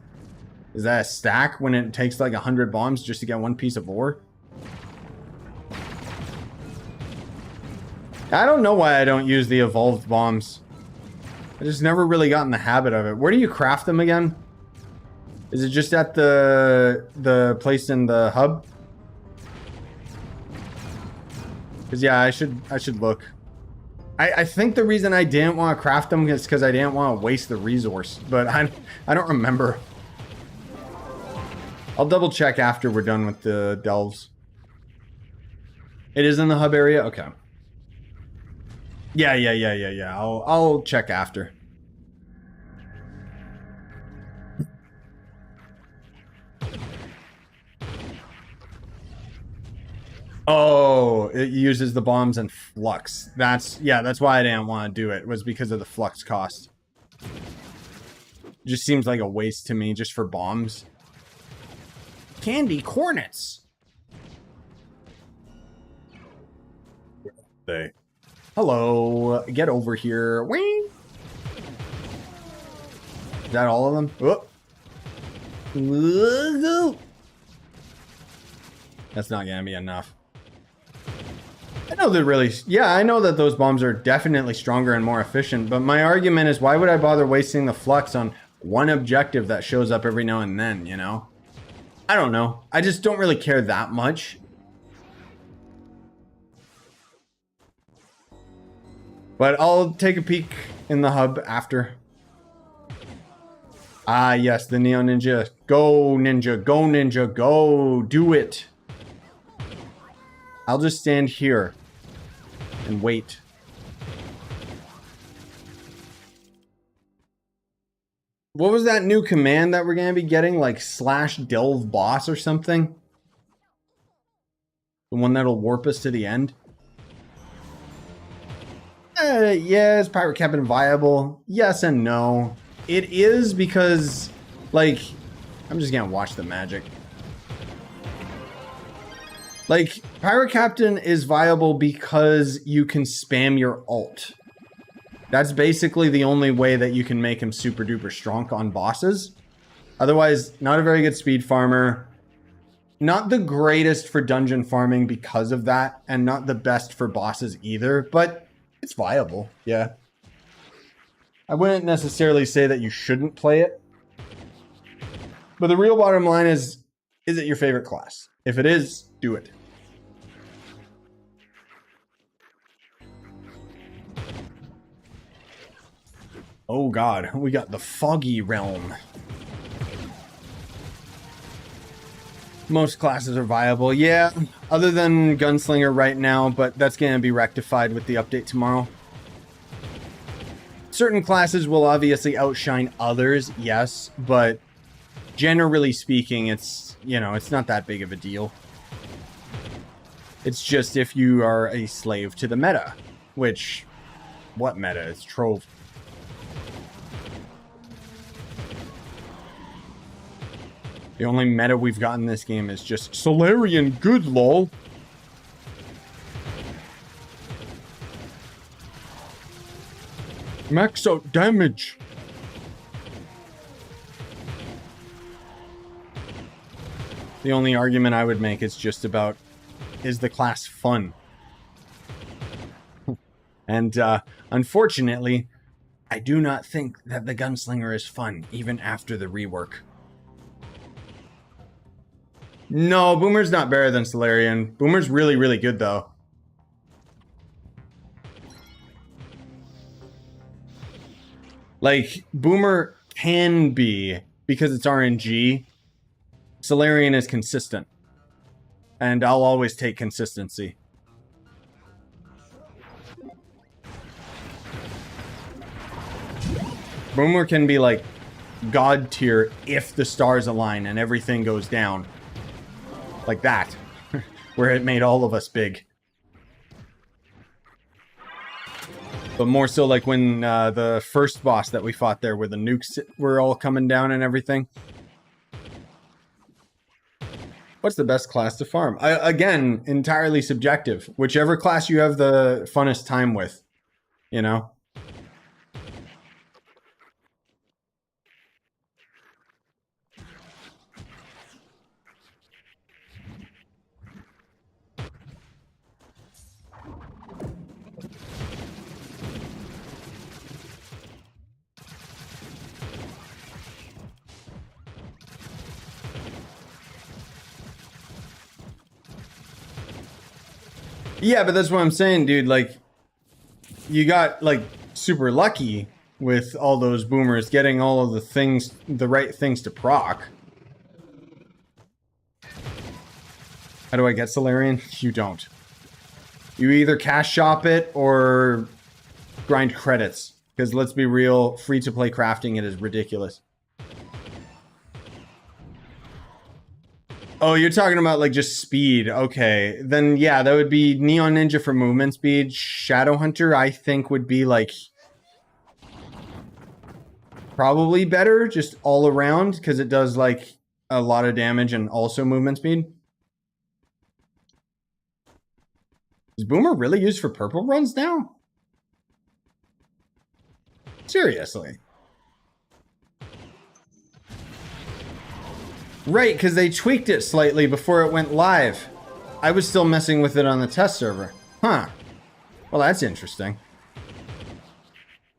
Is that a stack when it takes like 100 bombs just to get one piece of ore? I don't know why I don't use the evolved bombs. I just never really got in the habit of it. Where do you craft them again? Is it just at the place in the hub? Because yeah, I should look. I think the reason I didn't want to craft them is because I didn't want to waste the resource. But I don't remember. I'll double check after we're done with the delves. It is in the hub area? Okay. Yeah. I'll check after. Oh, it uses the bombs and flux. That's why I didn't want to do it, was because of the flux cost. Just seems like a waste to me just for bombs. Candy cornets. Hello, get over here. Wing. Is that all of them? Oh. That's not gonna be enough. I know they're really, yeah, I know that those bombs are definitely stronger and more efficient, but my argument is, why would I bother wasting the flux on one objective that shows up every now and then, you know? I don't know. I just don't really care that much. But I'll take a peek in the hub after. Ah, yes, the Neon Ninja. Go, Ninja. Go, Ninja. Go. Do it. I'll just stand here and wait. What was that new command that we're going to be getting? Like /delve boss or something? The one that'll warp us to the end? Yeah, is Pirate Captain viable? Yes and no. It is because, like, I'm just going to watch the magic. Like, Pirate Captain is viable because you can spam your ult. That's basically the only way that you can make him super duper strong on bosses. Otherwise, not a very good speed farmer. Not the greatest for dungeon farming because of that, and not the best for bosses either, but it's viable, yeah. I wouldn't necessarily say that you shouldn't play it. But the real bottom line is it your favorite class? If it is, do it. Oh god, we got the Foggy Realm. Most classes are viable, yeah, other than Gunslinger right now, but that's going to be rectified with the update tomorrow. Certain classes will obviously outshine others, yes, but generally speaking, it's, you know, it's not that big of a deal. It's just if you are a slave to the meta, which, what meta? It's Trove. The only meta we've got in this game is just Solarian good, lol. Max out damage. The only argument I would make is just about, is the class fun? And unfortunately, I do not think that the Gunslinger is fun, even after the rework. No, Boomer's not better than Solarian. Boomer's really, really good, though. Like, Boomer can be, because it's RNG. Solarian is consistent. And I'll always take consistency. Boomer can be like god tier if the stars align and everything goes down. Like that. Where it made all of us big. But more so like when the first boss that we fought there, where the nukes were all coming down and everything. What's the best class to farm? Again, entirely subjective. Whichever class you have the funnest time with, you know? Yeah, but that's what I'm saying, dude. Like, you got, like, super lucky with all those boomers getting all of the things, the right things to proc. How do I get Solarian? You don't. You either cash shop it or grind credits. Because let's be real, free-to-play crafting it is ridiculous. Oh, you're talking about like just speed. Okay, then yeah, that would be Neon Ninja for movement speed. Shadowhunter, I think, would be like probably better just all around because it does like a lot of damage and also movement speed. Is Boomer really used for purple runs now? Seriously. Right, because they tweaked it slightly before it went live. I was still messing with it on the test server. Huh. Well, that's interesting.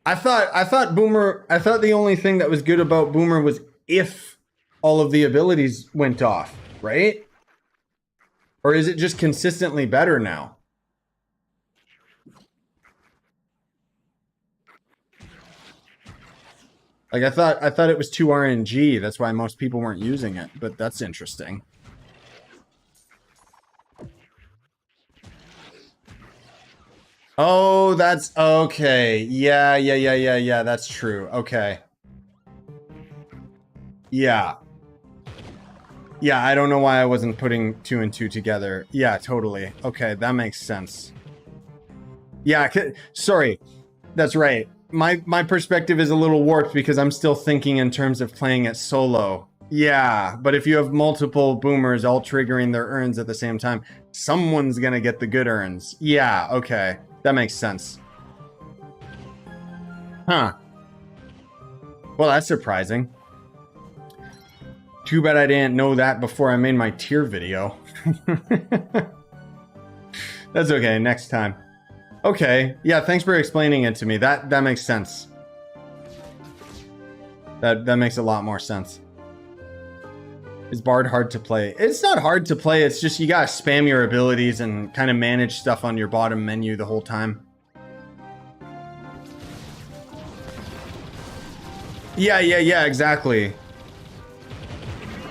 I thought Boomer, I thought the only thing that was good about Boomer was if all of the abilities went off, right? Or is it just consistently better now? Like I thought it was too RNG. That's why most people weren't using it, but that's interesting. Oh, that's okay. Yeah, that's true. Okay. Yeah. Yeah, I don't know why I wasn't putting 2 and 2 together. Yeah, totally. Okay, that makes sense. Yeah, sorry. That's right. My perspective is a little warped because I'm still thinking in terms of playing it solo. Yeah, but if you have multiple boomers all triggering their urns at the same time, someone's gonna get the good urns. Yeah, okay. That makes sense. Huh. Well, that's surprising. Too bad I didn't know that before I made my tier video. That's okay, next time. Okay, yeah, thanks for explaining it to me. That makes sense. That makes a lot more sense. Is Bard hard to play? It's not hard to play, it's just you gotta spam your abilities and kind of manage stuff on your bottom menu the whole time. Yeah, exactly.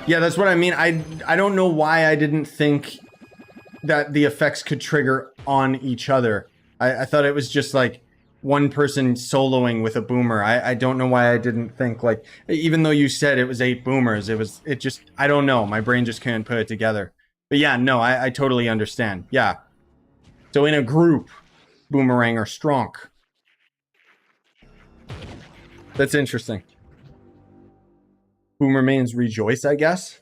Yeah, that's what I mean. I don't know why I didn't think that the effects could trigger on each other. I thought it was just like one person soloing with a boomer. I don't know why I didn't think like, even though you said it was 8 boomers, it just, I don't know. My brain just couldn't put it together. But yeah, no, I totally understand. Yeah. So in a group, boomerang or strong. That's interesting. Boomer mains rejoice, I guess.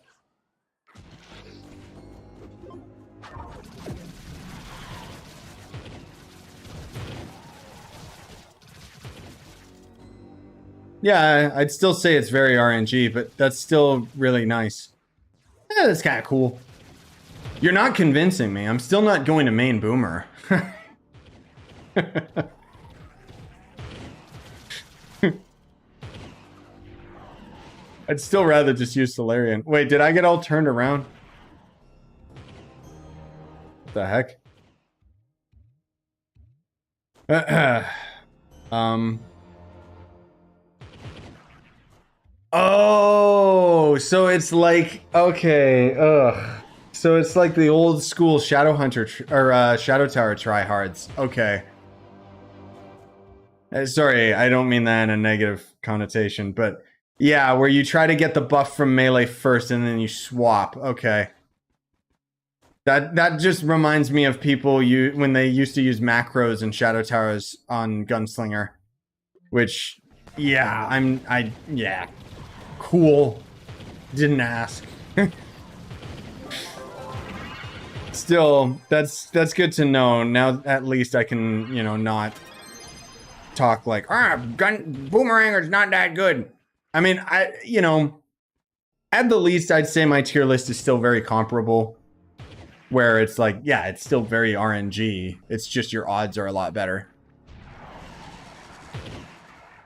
Yeah, I'd still say it's very RNG, but that's still really nice. Yeah, that's kind of cool. You're not convincing me. I'm still not going to main Boomer. I'd still rather just use Solarian. Wait, did I get all turned around? What the heck? Oh, so it's like, okay, ugh. So it's like the old school Shadowhunter or Shadow Tower tryhards. Okay. Sorry, I don't mean that in a negative connotation, but yeah, where you try to get the buff from melee first and then you swap. Okay. That just reminds me of people when they used to use macros and shadow towers on Gunslinger, which yeah, yeah. Cool. Didn't ask. Still, that's good to know. Now at least I can, not talk like, Boomeranger's not that good. I mean, at the least I'd say my tier list is still very comparable. Where it's like, yeah, it's still very RNG. It's just your odds are a lot better.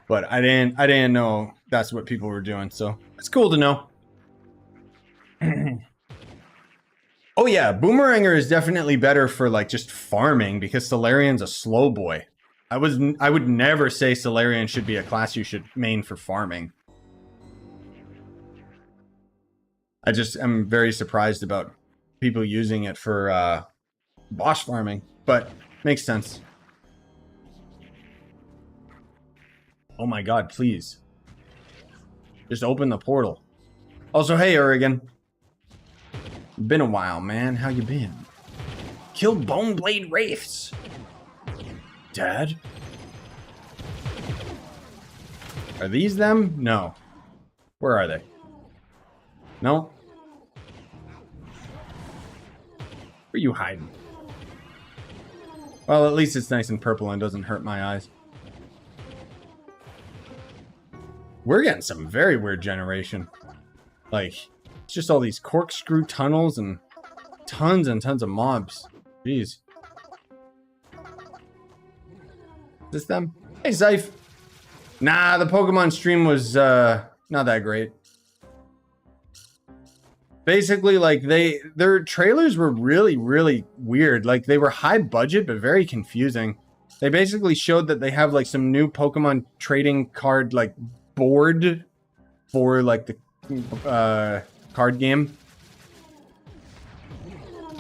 But I didn't know that's what people were doing, so it's cool to know. Oh yeah, Boomeranger is definitely better for like just farming because Solarian's a slow boy. I would never say Solarian should be a class you should main for farming. I just am very surprised about people using it for boss farming, but makes sense. Oh my god, please. Just open the portal. Also, hey, Oregon. Been a while, man. How you been? Killed Boneblade Wraiths. Dad? Are these them? No. Where are they? No? Where are you hiding? Well, at least it's nice and purple and doesn't hurt my eyes. We're getting some very weird generation. Like, it's just all these corkscrew tunnels and tons of mobs. Jeez. Is this them? Hey, Zyph. Nah, the Pokemon stream was not that great. Basically, like, their trailers were really, really weird. Like, they were high budget, but very confusing. They basically showed that they have, like, some new Pokemon trading card, like, board for, like, the card game.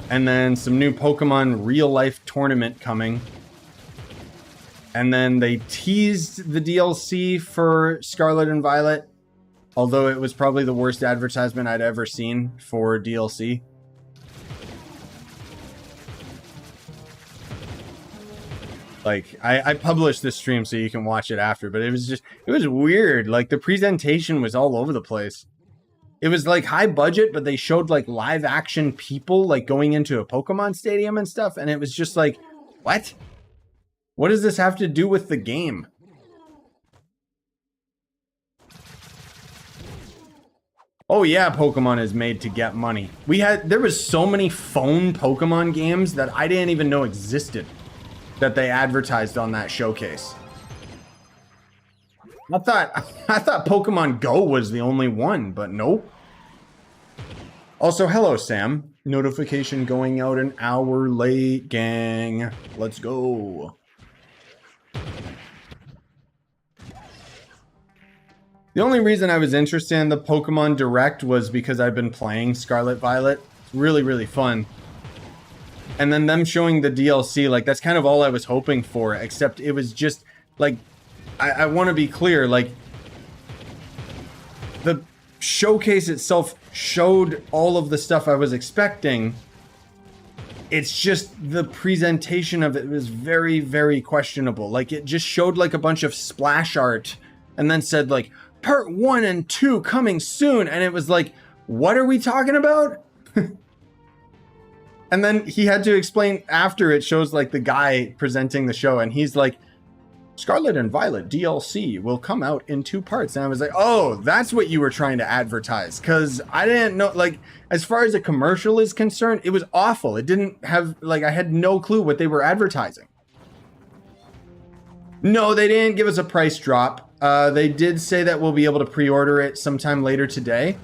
And then some new Pokemon real-life tournament coming. And then they teased the DLC for Scarlet and Violet. Although it was probably the worst advertisement I'd ever seen for DLC. Like, I published this stream so you can watch it after, but it was weird. Like, the presentation was all over the place. It was, like, high budget, but they showed, like, live action people, like, going into a Pokemon stadium and stuff, and it was just like, what? What does this have to do with the game? Oh yeah, Pokemon is made to get money. There was so many phone Pokemon games that I didn't even know existed that they advertised on that showcase. I thought Pokemon Go was the only one, but nope. Also, hello Sam. Notification going out an hour late, gang. Let's go. The only reason I was interested in the Pokemon Direct was because I've been playing Scarlet Violet. It's really, really fun. And then them showing the DLC, like, that's kind of all I was hoping for, except it was just, like, I want to be clear, like, the showcase itself showed all of the stuff I was expecting. It's just the presentation of it was very, very questionable. Like, it just showed, like, a bunch of splash art and then said, like, Part 1 and 2 coming soon. And it was like, what are we talking about? And then he had to explain after it shows, like, the guy presenting the show. And he's like, Scarlet and Violet DLC will come out in 2 parts. And I was like, oh, that's what you were trying to advertise. Because I didn't know, like, as far as a commercial is concerned, it was awful. It didn't have, like, I had no clue what they were advertising. No, they didn't give us a price drop. They did say that we'll be able to pre-order it sometime later today.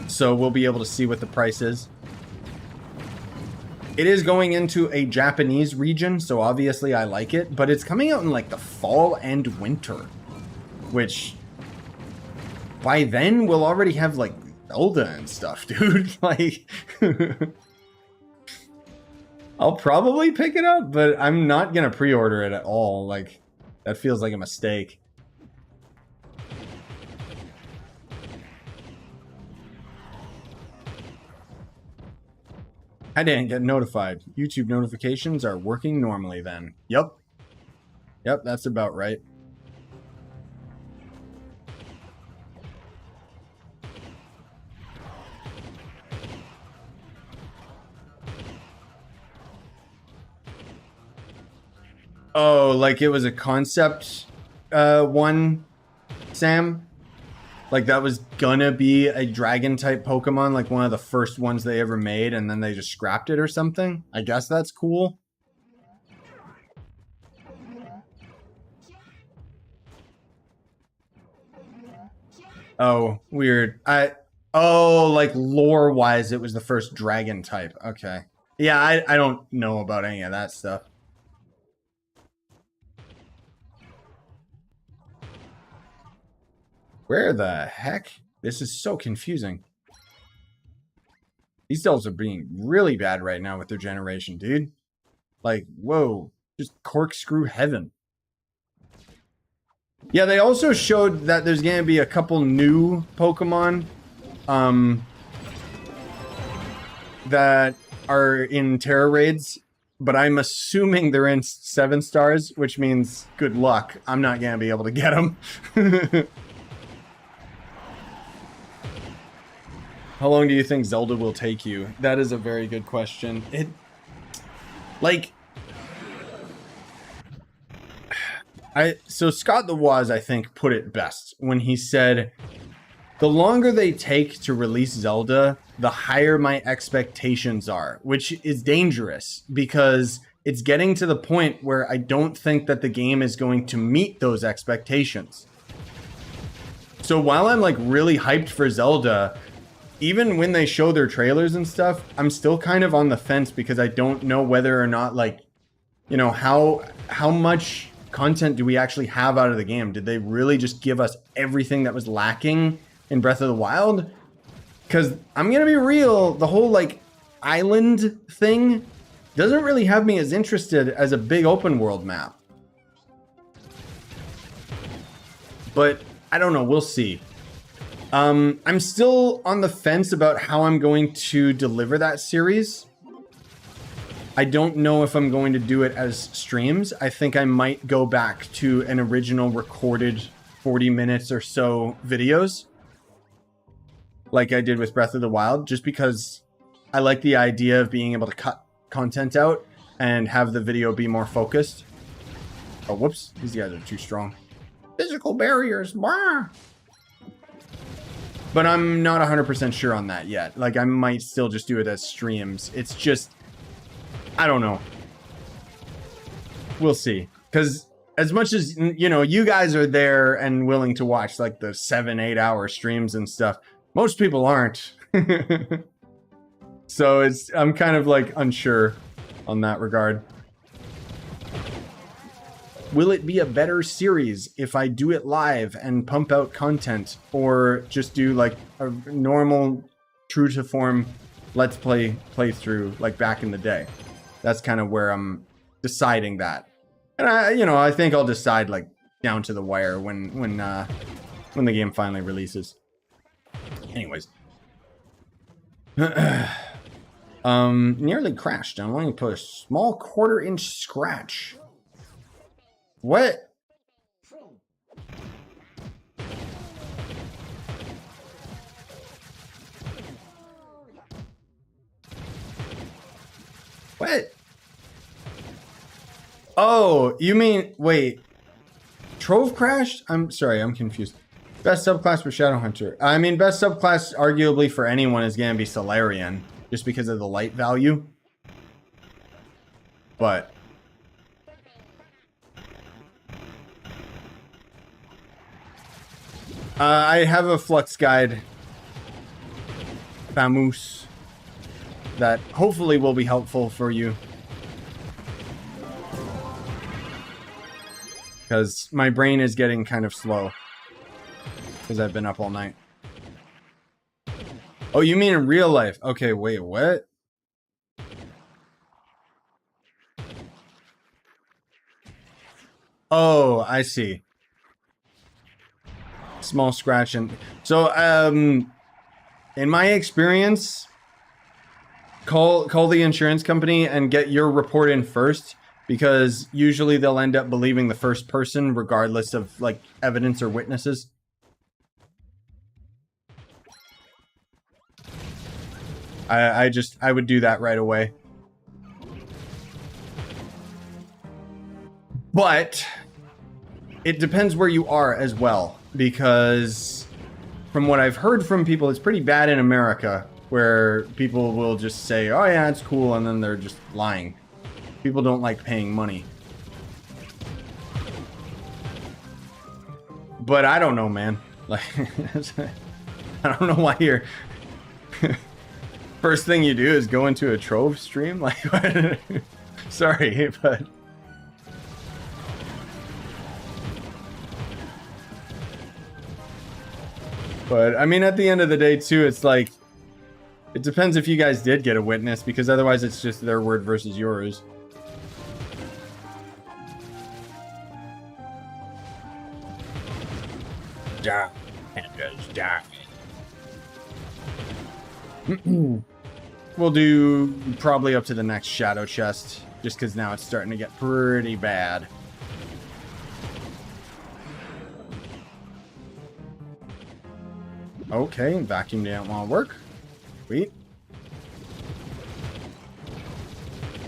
So we'll be able to see what the price is. It is going into a Japanese region, so obviously I like it. But it's coming out in, like, the fall and winter. Which, by then, we'll already have, like, Zelda and stuff, dude. Like, I'll probably pick it up, but I'm not gonna pre-order it at all. Like, that feels like a mistake. I didn't get notified. YouTube notifications are working normally then. Yep. Yep, that's about right. Oh, like it was a concept one, Sam? Like that was gonna be a dragon type Pokemon, like one of the first ones they ever made, and then they just scrapped it or something? I guess that's cool. Oh, weird. Oh, like lore wise, it was the first dragon type. Okay. Yeah, I don't know about any of that stuff. Where the heck? This is so confusing. These dells are being really bad right now with their generation, dude. Like, whoa. Just corkscrew heaven. Yeah, they also showed that there's going to be a couple new Pokemon that are in Terra raids, but I'm assuming they're in 7 stars, which means good luck. I'm not going to be able to get them. How long do you think Zelda will take you? That is a very good question. So Scott the Waz, I think, put it best when he said, the longer they take to release Zelda, the higher my expectations are, which is dangerous because it's getting to the point where I don't think that the game is going to meet those expectations. So while I'm like really hyped for Zelda, even when they show their trailers and stuff, I'm still kind of on the fence because I don't know whether or not, like, you know, how much content do we actually have out of the game? Did they really just give us everything that was lacking in Breath of the Wild? Because I'm going to be real, the whole, like, island thing doesn't really have me as interested as a big open world map. But I don't know, we'll see. I'm still on the fence about how I'm going to deliver that series. I don't know if I'm going to do it as streams. I think I might go back to an original recorded 40 minutes or so videos, like I did with Breath of the Wild, just because I like the idea of being able to cut content out and have the video be more focused. Oh, whoops. These guys are too strong. Physical barriers. Blah. But I'm not 100% sure on that yet. Like, I might still just do it as streams. It's just, I don't know. We'll see. Because as much as, you know, you guys are there and willing to watch, like, the 7-8 hour streams and stuff, most people aren't. So I'm kind of, like, unsure on that regard. Will it be a better series if I do it live and pump out content, or just do like a normal, true to form Let's Play playthrough like back in the day? That's kind of where I'm deciding that. And I think I'll decide like down to the wire when the game finally releases. Anyways. Nearly crashed. I'm going to put a small 1/4-inch scratch. What? What? Oh, you mean, wait. Trove crashed? I'm sorry, I'm confused. Best subclass for Shadowhunter. I mean, best subclass arguably for anyone is going to be Solarian, just because of the light value. But I have a flux guide, Famous, that hopefully will be helpful for you. Because my brain is getting kind of slow. Because I've been up all night. Oh, you mean in real life? Okay, wait, what? Oh, I see. Small scratch. And so, in my experience, call the insurance company and get your report in first, because usually they'll end up believing the first person regardless of like evidence or witnesses. I would do that right away. But it depends where you are as well, because from what I've heard from people, it's pretty bad in America, where people will just say, oh yeah, it's cool, and then they're just lying. People don't like paying money. But I don't know, man. Like, I don't know why you're... First thing you do is go into a Trove stream? Like, sorry, but... But, I mean, at the end of the day, too, it's like... It depends if you guys did get a witness, because otherwise it's just their word versus yours. Dark. Dark. We'll do probably up to the next shadow chest, just because now it's starting to get pretty bad. Okay, vacuum didn't want to work. Sweet.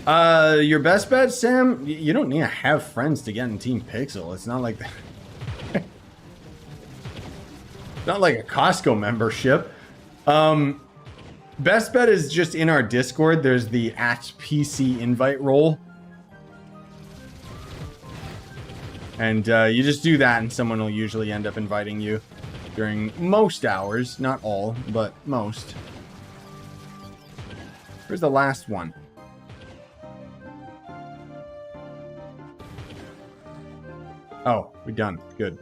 Your best bet, Sam? You don't need to have friends to get in Team Pixel. It's not like that. Not like a Costco membership. Best bet is just in our Discord. There's the @PC invite role. And you just do that and someone will usually end up inviting you during most hours. Not all, but most. Where's the last one? Oh, we done. Good.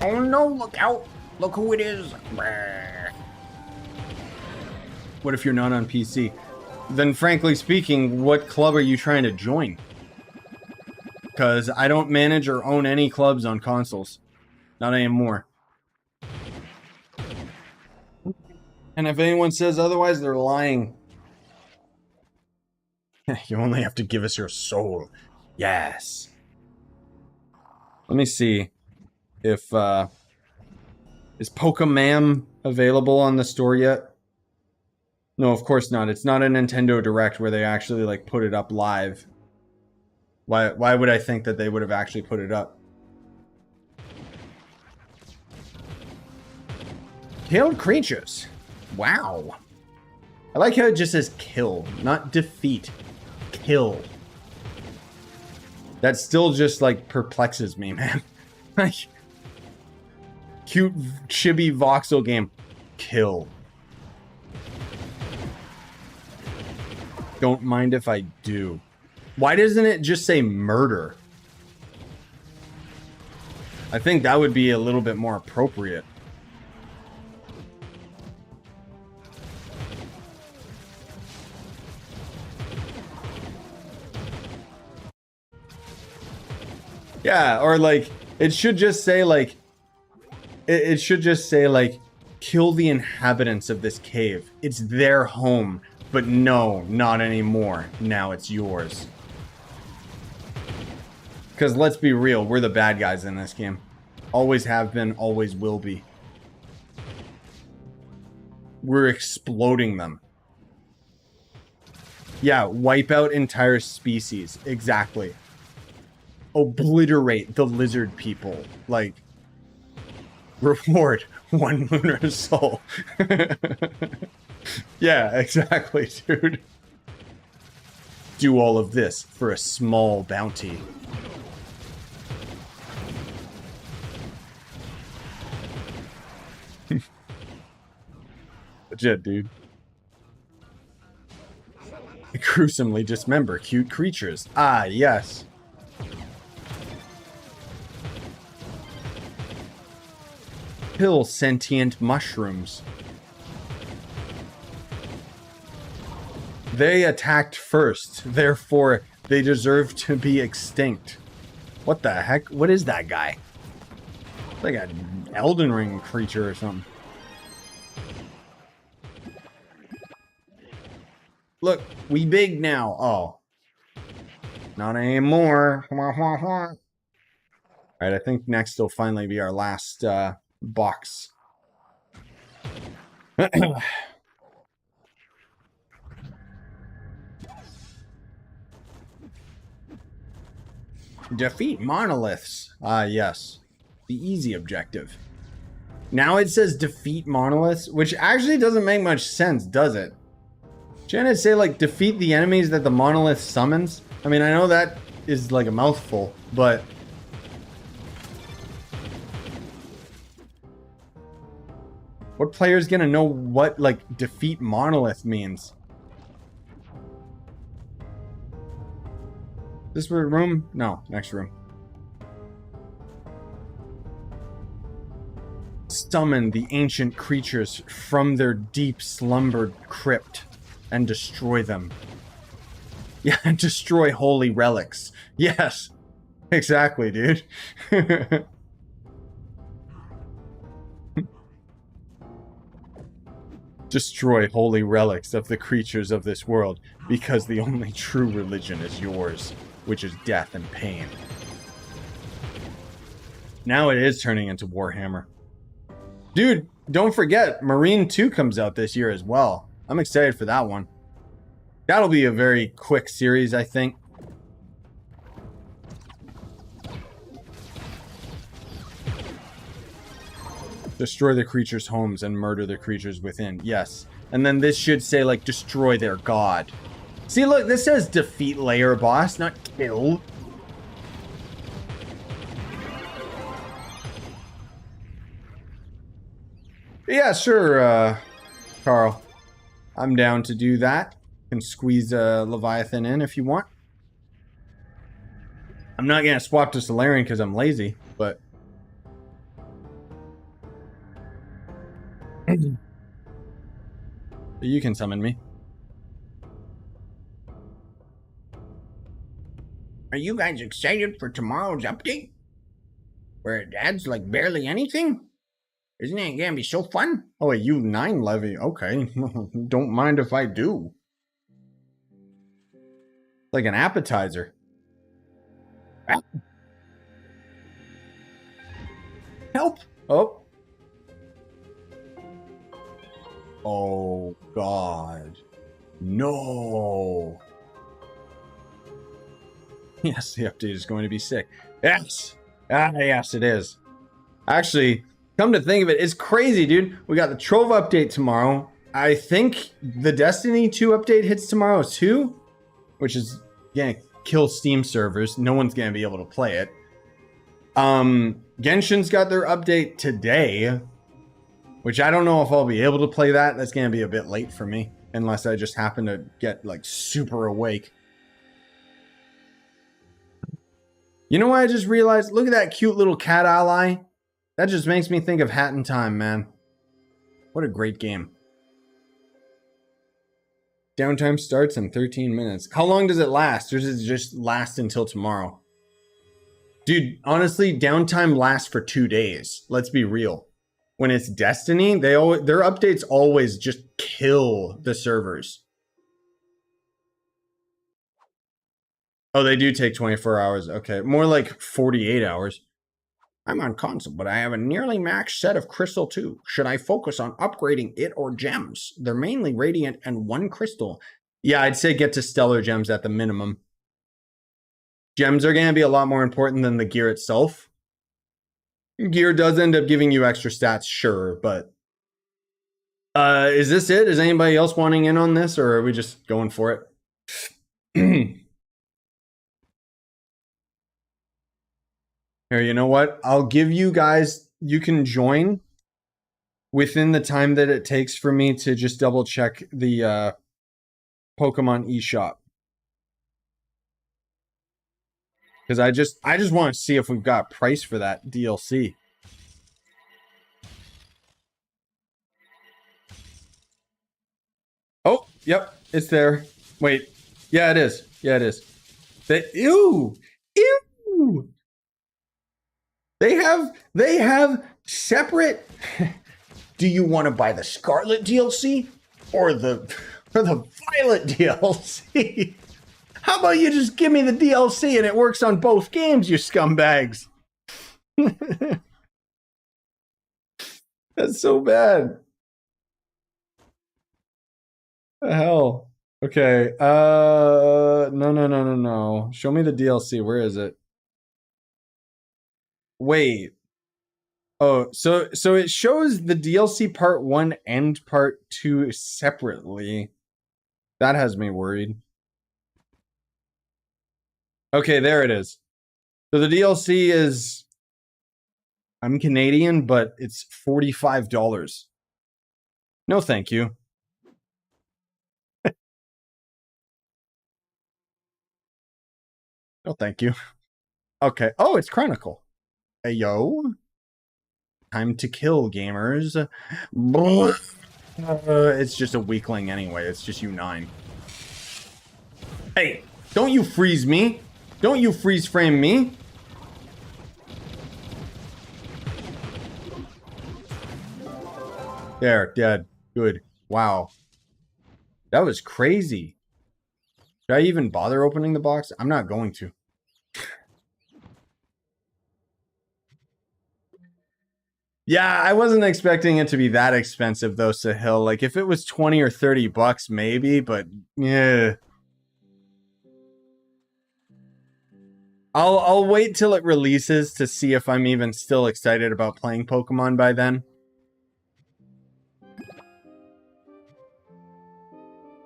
Oh no, look out! Look who it is! What if you're not on PC? Then frankly speaking, what club are you trying to join? Because I don't manage or own any clubs on consoles. Not anymore. And if anyone says otherwise, they're lying. You only have to give us your soul. Yes. Let me see if is Pokemam available on the store yet? No, of course not. It's not a Nintendo Direct where they actually like put it up live. Why would I think that they would have actually put it up? Killed creatures. Wow. I like how it just says kill, not defeat. Kill. That still just like perplexes me, man. Like, cute chibi voxel game. Kill. Don't mind if I do. Why doesn't it just say murder? I think that would be a little bit more appropriate. Yeah, or like, it should just say like, it should just say like, kill the inhabitants of this cave. It's their home, but no, not anymore. Now it's yours. Because let's be real, we're the bad guys in this game. Always have been, always will be. We're exploding them. Yeah, wipe out entire species. Exactly. Obliterate the lizard people. Like, reward 1 lunar soul. Yeah, exactly, dude. Do all of this for a small bounty. Legit, dude. Gruesomely dismember cute creatures. Ah, yes. Kill sentient mushrooms. They attacked first, therefore they deserve to be extinct. What the heck? What is that guy? Like an Elden Ring creature or something. Look, we big now. Oh. Not anymore. All right, I think next will finally be our last box. Defeat monoliths. Ah, yes. The easy objective. Now it says defeat monoliths, which actually doesn't make much sense, does it? Shouldn't it say, like, defeat the enemies that the monolith summons? I mean, I know that is like a mouthful, but... what player's gonna know what, like, defeat monolith means? This room? No, next room. Summon the ancient creatures from their deep slumbered crypt and destroy them. Yeah, and destroy holy relics. Yes, exactly, dude. Destroy holy relics of the creatures of this world, because the only true religion is yours, which is death and pain. Now it is turning into Warhammer. Dude, don't forget, Marine 2 comes out this year as well. I'm excited for that one. That'll be a very quick series, I think. Destroy the creatures' homes and murder the creatures within. Yes. And then this should say, like, destroy their god. See, look, this says defeat layer boss, not kill. Yeah, sure, Carl. I'm down to do that. Can squeeze a Leviathan in if you want. I'm not gonna swap to Solarian because I'm lazy, but... you can summon me. Are you guys excited for tomorrow's update? Where it adds like barely anything? Isn't it gonna be so fun? Oh, wait, you 9 levy. Okay. Don't mind if I do. Like an appetizer. Help! Oh. Oh, God. No. Yes, the update is going to be sick. Yes! Ah, yes, it is. Actually, come to think of it, it's crazy, dude. We got the Trove update tomorrow. I think the Destiny 2 update hits tomorrow too, which is gonna kill Steam servers. No one's gonna be able to play it. Genshin's got their update today, which I don't know if I'll be able to play that. That's gonna be a bit late for me, unless I just happen to get like super awake. You know what I just realized? Look at that cute little cat ally. That just makes me think of Hat in Time, man. What a great game. Downtime starts in 13 minutes. How long does it last? Or does it just last until tomorrow? Dude, honestly, downtime lasts for 2 days. Let's be real. When it's Destiny, their updates always just kill the servers. Oh, they do take 24 hours. Okay, more like 48 hours. I'm on console, but I have a nearly max set of Crystal 2. Should I focus on upgrading it or gems? They're mainly Radiant and 1 Crystal. Yeah, I'd say get to Stellar Gems at the minimum. Gems are going to be a lot more important than the gear itself. Gear does end up giving you extra stats, sure, but... is this it? Is anybody else wanting in on this, or are we just going for it? Here, you know what? I'll give you guys... you can join within the time that it takes for me to just double check the Pokemon eShop. Because I just want to see if we've got a price for that DLC. Oh, yep, it's there. Wait, yeah, it is. Yeah, it is. Ew! Ew! They have separate... Do you want to buy the Scarlet DLC or the for the Violet DLC. How about you just give me the DLC and it works on both games, you scumbags? That's so bad. The hell? Okay. No. Show me the DLC. Where is it? Wait. Oh, so it shows the DLC part 1 and part 2 separately. That has me worried. Okay, there it is. So the DLC is, I'm Canadian, but it's $45. No, thank you. No, thank you. Okay. Oh, it's Chronicle. Hey, yo. Time to kill, gamers. It's just a weakling anyway. It's just U9. Hey, don't you freeze me. Don't you freeze frame me. There, dead. Good. Wow. That was crazy. Should I even bother opening the box? I'm not going to. Yeah, I wasn't expecting it to be that expensive though, Sahil. Like if it was 20 or 30 bucks maybe, but yeah. I'll wait till it releases to see if I'm even still excited about playing Pokemon by then.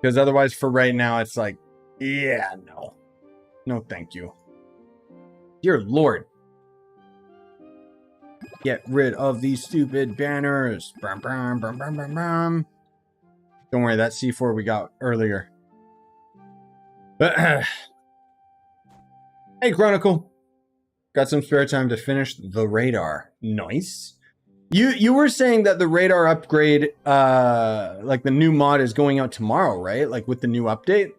Because otherwise for right now it's like, yeah, no. No, thank you. Dear Lord. Get rid of these stupid banners. Brum, brum, brum, brum, brum, brum. Don't worry, that C4 we got earlier. Hey, Chronicle. Got some spare time to finish the radar. Nice. You were saying that the radar upgrade, like the new mod is going out tomorrow, right? Like with the new update?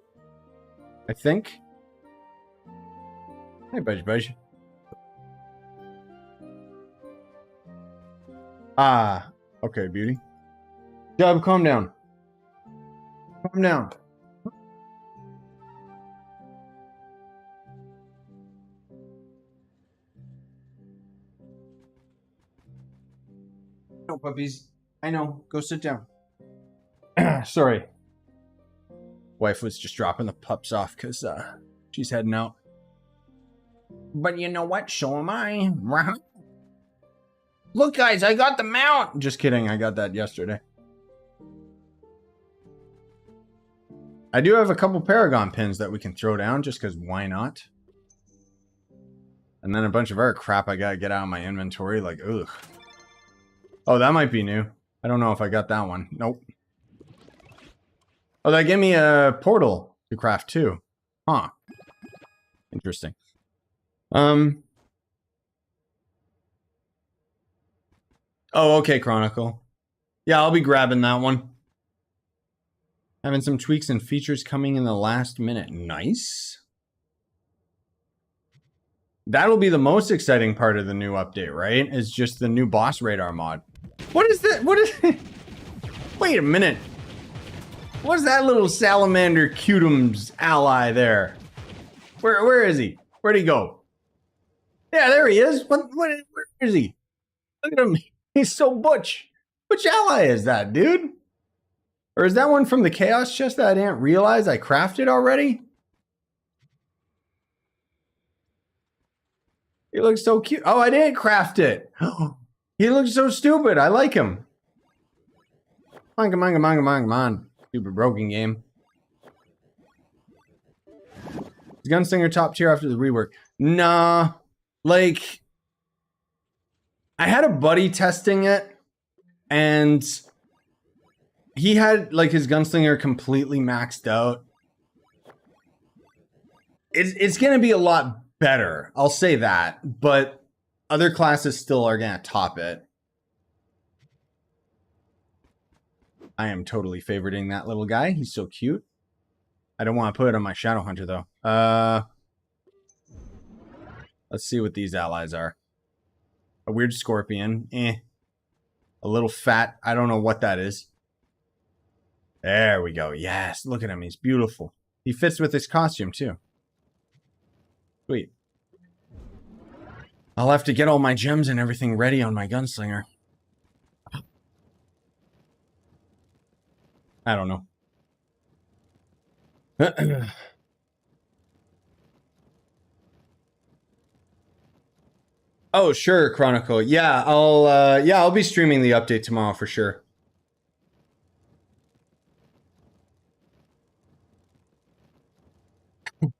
I think. Hey, Budge. Ah, okay, beauty. Dub, calm down. Calm down. No, puppies. I know. Go sit down. Sorry. Wife was just dropping the pups off because she's heading out. But you know what? So am I. Look, guys, I got the mount. Just kidding. I got that yesterday. I do have a couple Paragon pins that we can throw down just because why not? And then a bunch of other crap I gotta get out of my inventory. Like, ugh. Oh, that might be new. I don't know if I got that one. Nope. Oh, that gave me a portal to craft too. Huh. Interesting. Oh, okay, Chronicle. Yeah, I'll be grabbing that one. Having some tweaks and features coming in the last minute. Nice. That'll be the most exciting part of the new update, right? Is just the new boss radar mod. What is that? What is it? Wait a minute. What's that little salamander cutum's ally there? Where is he? Where'd he go? Yeah, there he is. Where is he? Look at him. He's so butch. Which ally is that, dude? Or is that one from the Chaos chest that I didn't realize I crafted already? He looks so cute. Oh, I didn't craft it. He looks so stupid. I like him. Come on. Stupid broken game. Is Gunslinger top tier after the rework? Nah. Like, I had a buddy testing it, and he had, like, his Gunslinger completely maxed out. It's going to be a lot better. I'll say that. But other classes still are going to top it. I am totally favoriting that little guy. He's so cute. I don't want to put it on my Shadowhunter, though. Let's see what these allies are. A weird scorpion. A little fat. I don't know what that is. There we go. Yes, look at him. He's beautiful. He fits with his costume, too. Sweet. I'll have to get all my gems and everything ready on my gunslinger. I don't know. Oh, sure, Chronicle. Yeah, I'll be streaming the update tomorrow for sure.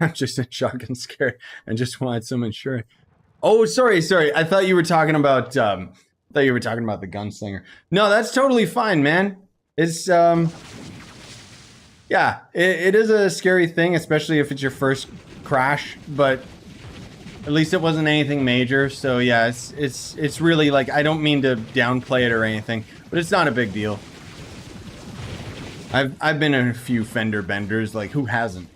I'm just in shock and scared and just wanted some insurance. Oh, sorry. I thought you were talking about the gunslinger. No, that's totally fine, man. It's yeah, it is a scary thing, especially if it's your first crash, but at least it wasn't anything major. So yeah, it's really like, I don't mean to downplay it or anything, but it's not a big deal. I've been in a few fender benders, like who hasn't?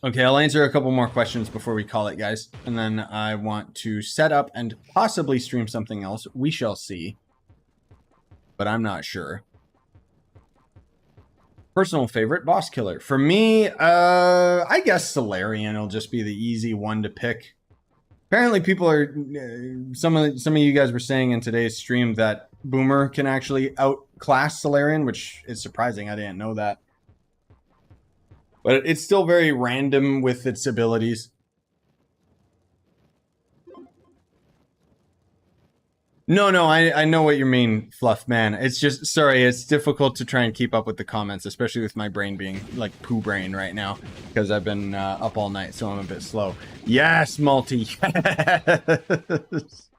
Okay, I'll answer a couple more questions before we call it, guys. And then I want to set up and possibly stream something else. We shall see. But I'm not sure. Personal favorite boss killer. For me, I guess Solarian will just be the easy one to pick. Apparently people are... some of you guys were saying in today's stream that Boomer can actually outclass Solarian, which is surprising. I didn't know that. But it's still very random with its abilities. No, I know what you mean, Fluff Man. It's just, sorry, it's difficult to try and keep up with the comments, especially with my brain being like poo brain right now, because I've been up all night, so I'm a bit slow. Yes, Multi. Yes.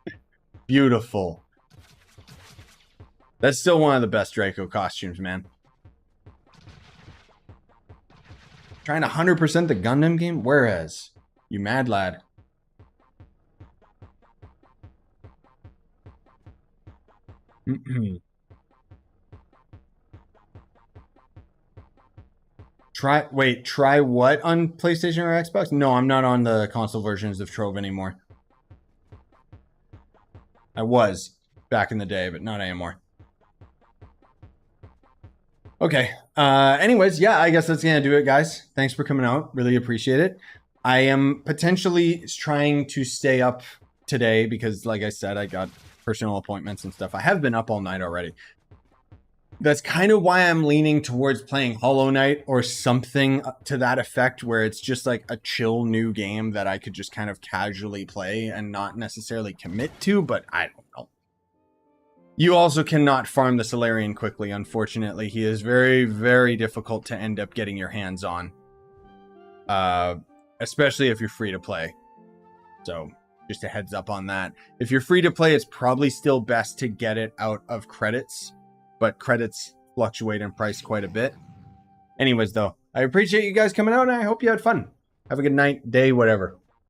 Beautiful. That's still one of the best Draco costumes, man. Trying to 100% the Gundam game? Whereas, you mad lad. Try what on PlayStation or Xbox? No, I'm not on the console versions of Trove anymore. I was back in the day, but not anymore. Okay. Anyways, yeah, I guess that's gonna do it, guys. Thanks for coming out. Really appreciate it. I am potentially trying to stay up today because, like I said, I got personal appointments and stuff. I have been up all night already. That's kind of why I'm leaning towards playing Hollow Knight or something to that effect, where it's just like a chill new game that I could just kind of casually play and not necessarily commit to, but I don't know. You also cannot farm the Solarian quickly, unfortunately. He is very, very difficult to end up getting your hands on. Especially if you're free to play. So, just a heads up on that. If you're free to play, it's probably still best to get it out of credits. But credits fluctuate in price quite a bit. Anyways, though, I appreciate you guys coming out, and I hope you had fun. Have a good night, day, whatever.